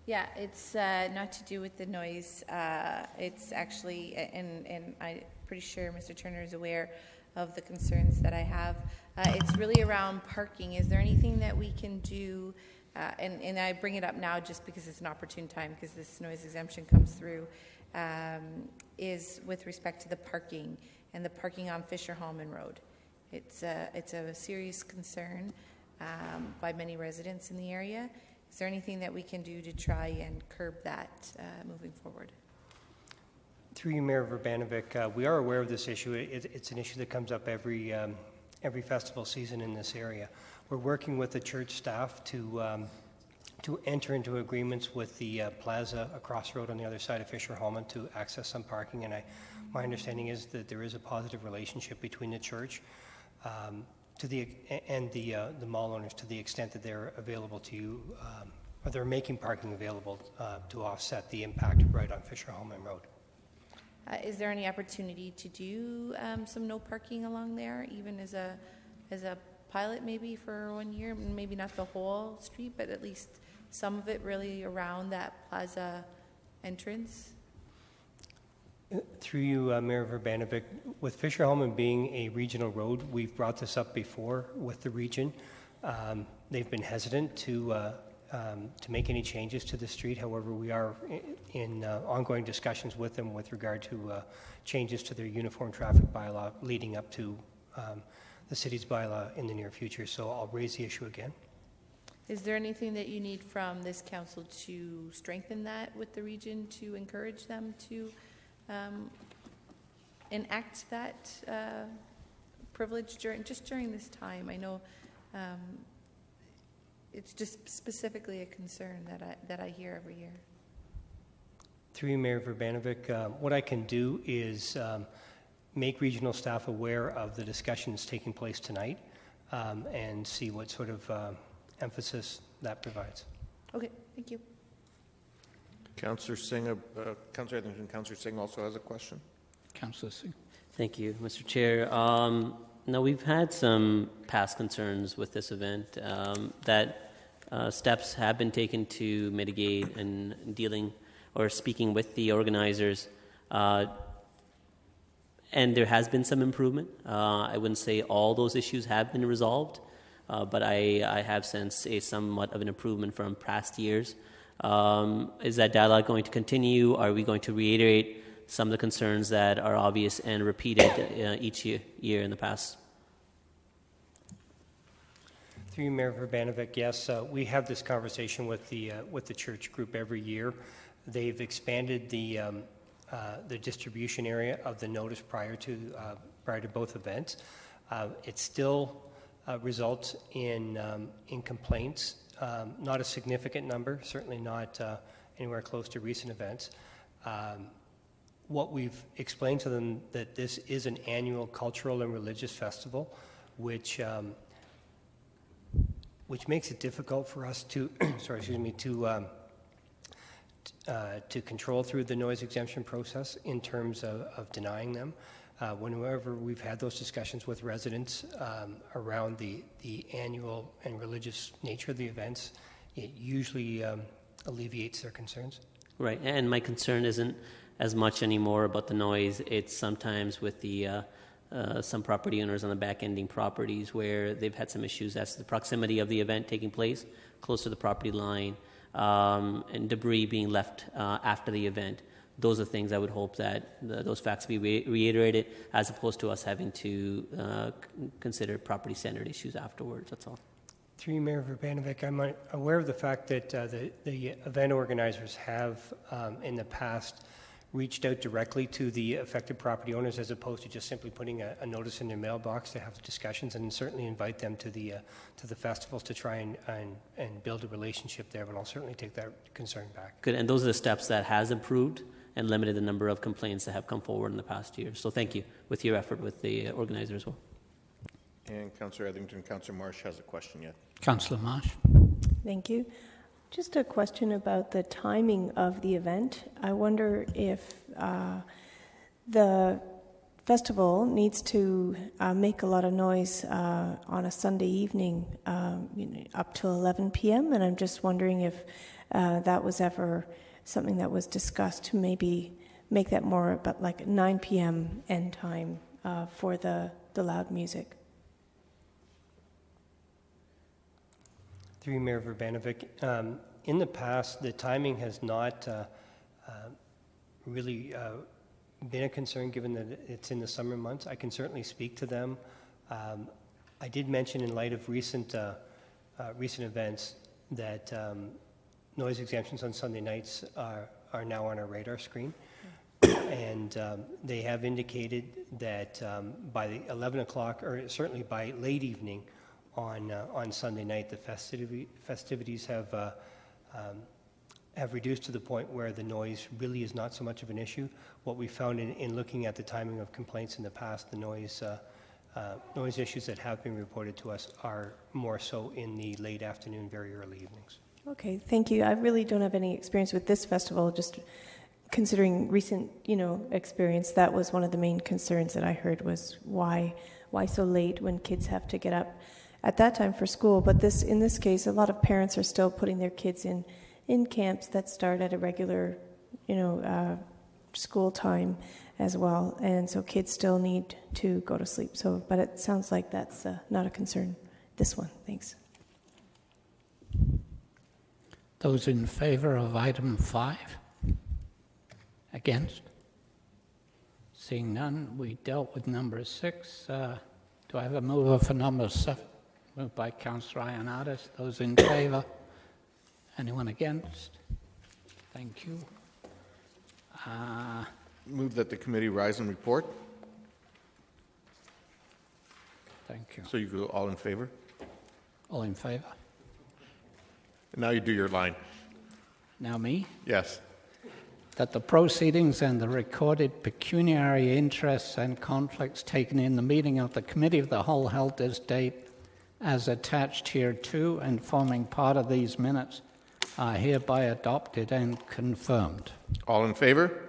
Yeah, it's not to do with the noise. It's actually, and I'm pretty sure Mr. Turner is aware of the concerns that I have. It's really around parking. Is there anything that we can do? And I bring it up now just because it's an opportune time, because this noise exemption comes through, is with respect to the parking and the parking on Fisher-Hallman Road. It's a serious concern by many residents in the area. Is there anything that we can do to try and curb that moving forward? Through you, Mayor Verbanovic, we are aware of this issue. It's an issue that comes up every festival season in this area. We're working with the church staff to enter into agreements with the plaza across the road on the other side of Fisher-Hallman to access some parking. And my understanding is that there is a positive relationship between the church and the mall owners, to the extent that they're available to you, or they're making parking available to offset the impact right on Fisher-Hallman Road. Is there any opportunity to do some no parking along there, even as a pilot, maybe for 1 year? Maybe not the whole street, but at least some of it, really around that plaza entrance? Through you, Mayor Verbanovic, with Fisher-Hallman being a regional road, we've brought this up before with the region. They've been hesitant to make any changes to the street. However, we are in ongoing discussions with them with regard to changes to their uniform traffic bylaw leading up to the city's bylaw in the near future. So I'll raise the issue again. Is there anything that you need from this council to strengthen that with the region, to encourage them to enact that privilege during this time? I know it's just specifically a concern that I hear every year. Through you, Mayor Verbanovic, what I can do is make regional staff aware of the discussions taking place tonight and see what sort of emphasis that provides. Okay, thank you. Councillor Singh, Councillor Etherington, Councillor Singh also has a question. Councillor Singh. Thank you, Mr. Chair. Now, we've had some past concerns with this event that steps have been taken to mitigate and dealing or speaking with the organizers. And there has been some improvement. I wouldn't say all those issues have been resolved, but I have sensed a somewhat of an improvement from past years. Is that dialogue going to continue? Are we going to reiterate some of the concerns that are obvious and repeated each year in the past. Through you, Mayor Urbanovic, yes, we have this conversation with the church group every year. They've expanded the distribution area of the notice prior to both events. It still results in complaints, not a significant number, certainly not anywhere close to recent events. What we've explained to them that this is an annual cultural and religious festival, which makes it difficult for us to, to control through the noise exemption process in terms of denying them. Whenever we've had those discussions with residents around the annual and religious nature of the events, it usually alleviates their concerns. Right, and my concern isn't as much anymore about the noise. It's sometimes with the some property owners on the back-ending properties where they've had some issues as to the proximity of the event taking place close to the property line, and debris being left after the event. Those are things I would hope that those facts be reiterated, as opposed to us having to consider property-centered issues afterwards. That's all. Through you, Mayor Urbanovic, I'm aware of the fact that the event organizers have in the past reached out directly to the affected property owners as opposed to just simply putting a notice in their mailbox to have discussions, and certainly invite them to the festivals to try and build a relationship there. But I'll certainly take that concern back. Good, and those are the steps that has improved and limited the number of complaints that have come forward in the past year. So thank you with your effort with the organizer as well. And Councillor Etherington, Councillor Marsh has a question yet. Councillor Marsh. Thank you. Just a question about the timing of the event. I wonder if the festival needs to make a lot of noise on a Sunday evening up till 11 p.m. And I'm just wondering if that was ever something that was discussed to maybe make that more about like 9 p.m. end time for the loud music. Through you, Mayor Urbanovic, in the past, the timing has not really been a concern given that it's in the summer months. I can certainly speak to them. I did mention in light of recent events that noise exemptions on Sunday nights are now on our radar screen. And they have indicated that by the 11 o'clock, or certainly by late evening on Sunday night, the festivities have reduced to the point where the noise really is not so much of an issue. What we found in looking at the timing of complaints in the past, the noise issues that have been reported to us are more so in the late afternoon, very early evenings. Okay, thank you. I really don't have any experience with this festival. Just considering recent, experience, that was one of the main concerns that I heard was why so late when kids have to get up at that time for school. But in this case, a lot of parents are still putting their kids in camps that start at a regular, school time as well, and so kids still need to go to sleep. So, but it sounds like that's not a concern. This one, thanks. Those in favour of item 5? Against? Seeing none, we dealt with number 6. Do I have a mover for number 7? Moved by Councillor Ioannidis. Those in favour? Anyone against? Thank you. Move that the committee rise and report. Thank you. So you go all in favor? All in favour? Now you do your line. Now me? Yes. That the proceedings and the recorded pecuniary interests and conflicts taken in the meeting of the Committee of the Whole held this date as attached hereto and forming part of these minutes are hereby adopted and confirmed. All in favor?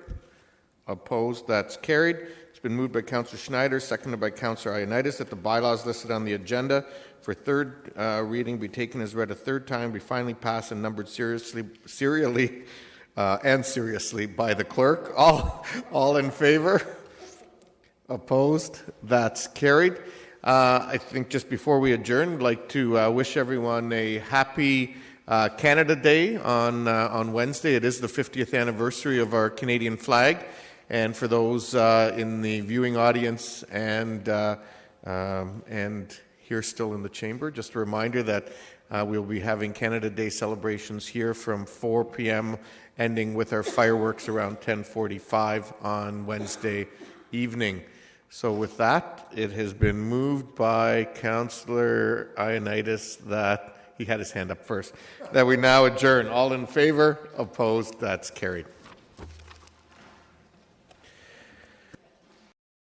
Opposed? That's carried. It's been moved by Councillor Schneider, seconded by Councillor Ioannidis, that the bylaws listed on the agenda for third reading be taken as read a third time, be finally passed and numbered serially by the clerk. All in favor? Opposed? That's carried. I think just before we adjourn, I'd like to wish everyone a happy Canada Day on Wednesday. It is the 50th anniversary of our Canadian flag, And for those in the viewing audience and here still in the chamber, just a reminder that we'll be having Canada Day celebrations here from 4 p.m., ending with our fireworks around 10:45 on Wednesday evening. So with that, it has been moved by Councillor Ioannidis that he had his hand up first, that we now adjourn. All in favor? Opposed? That's carried.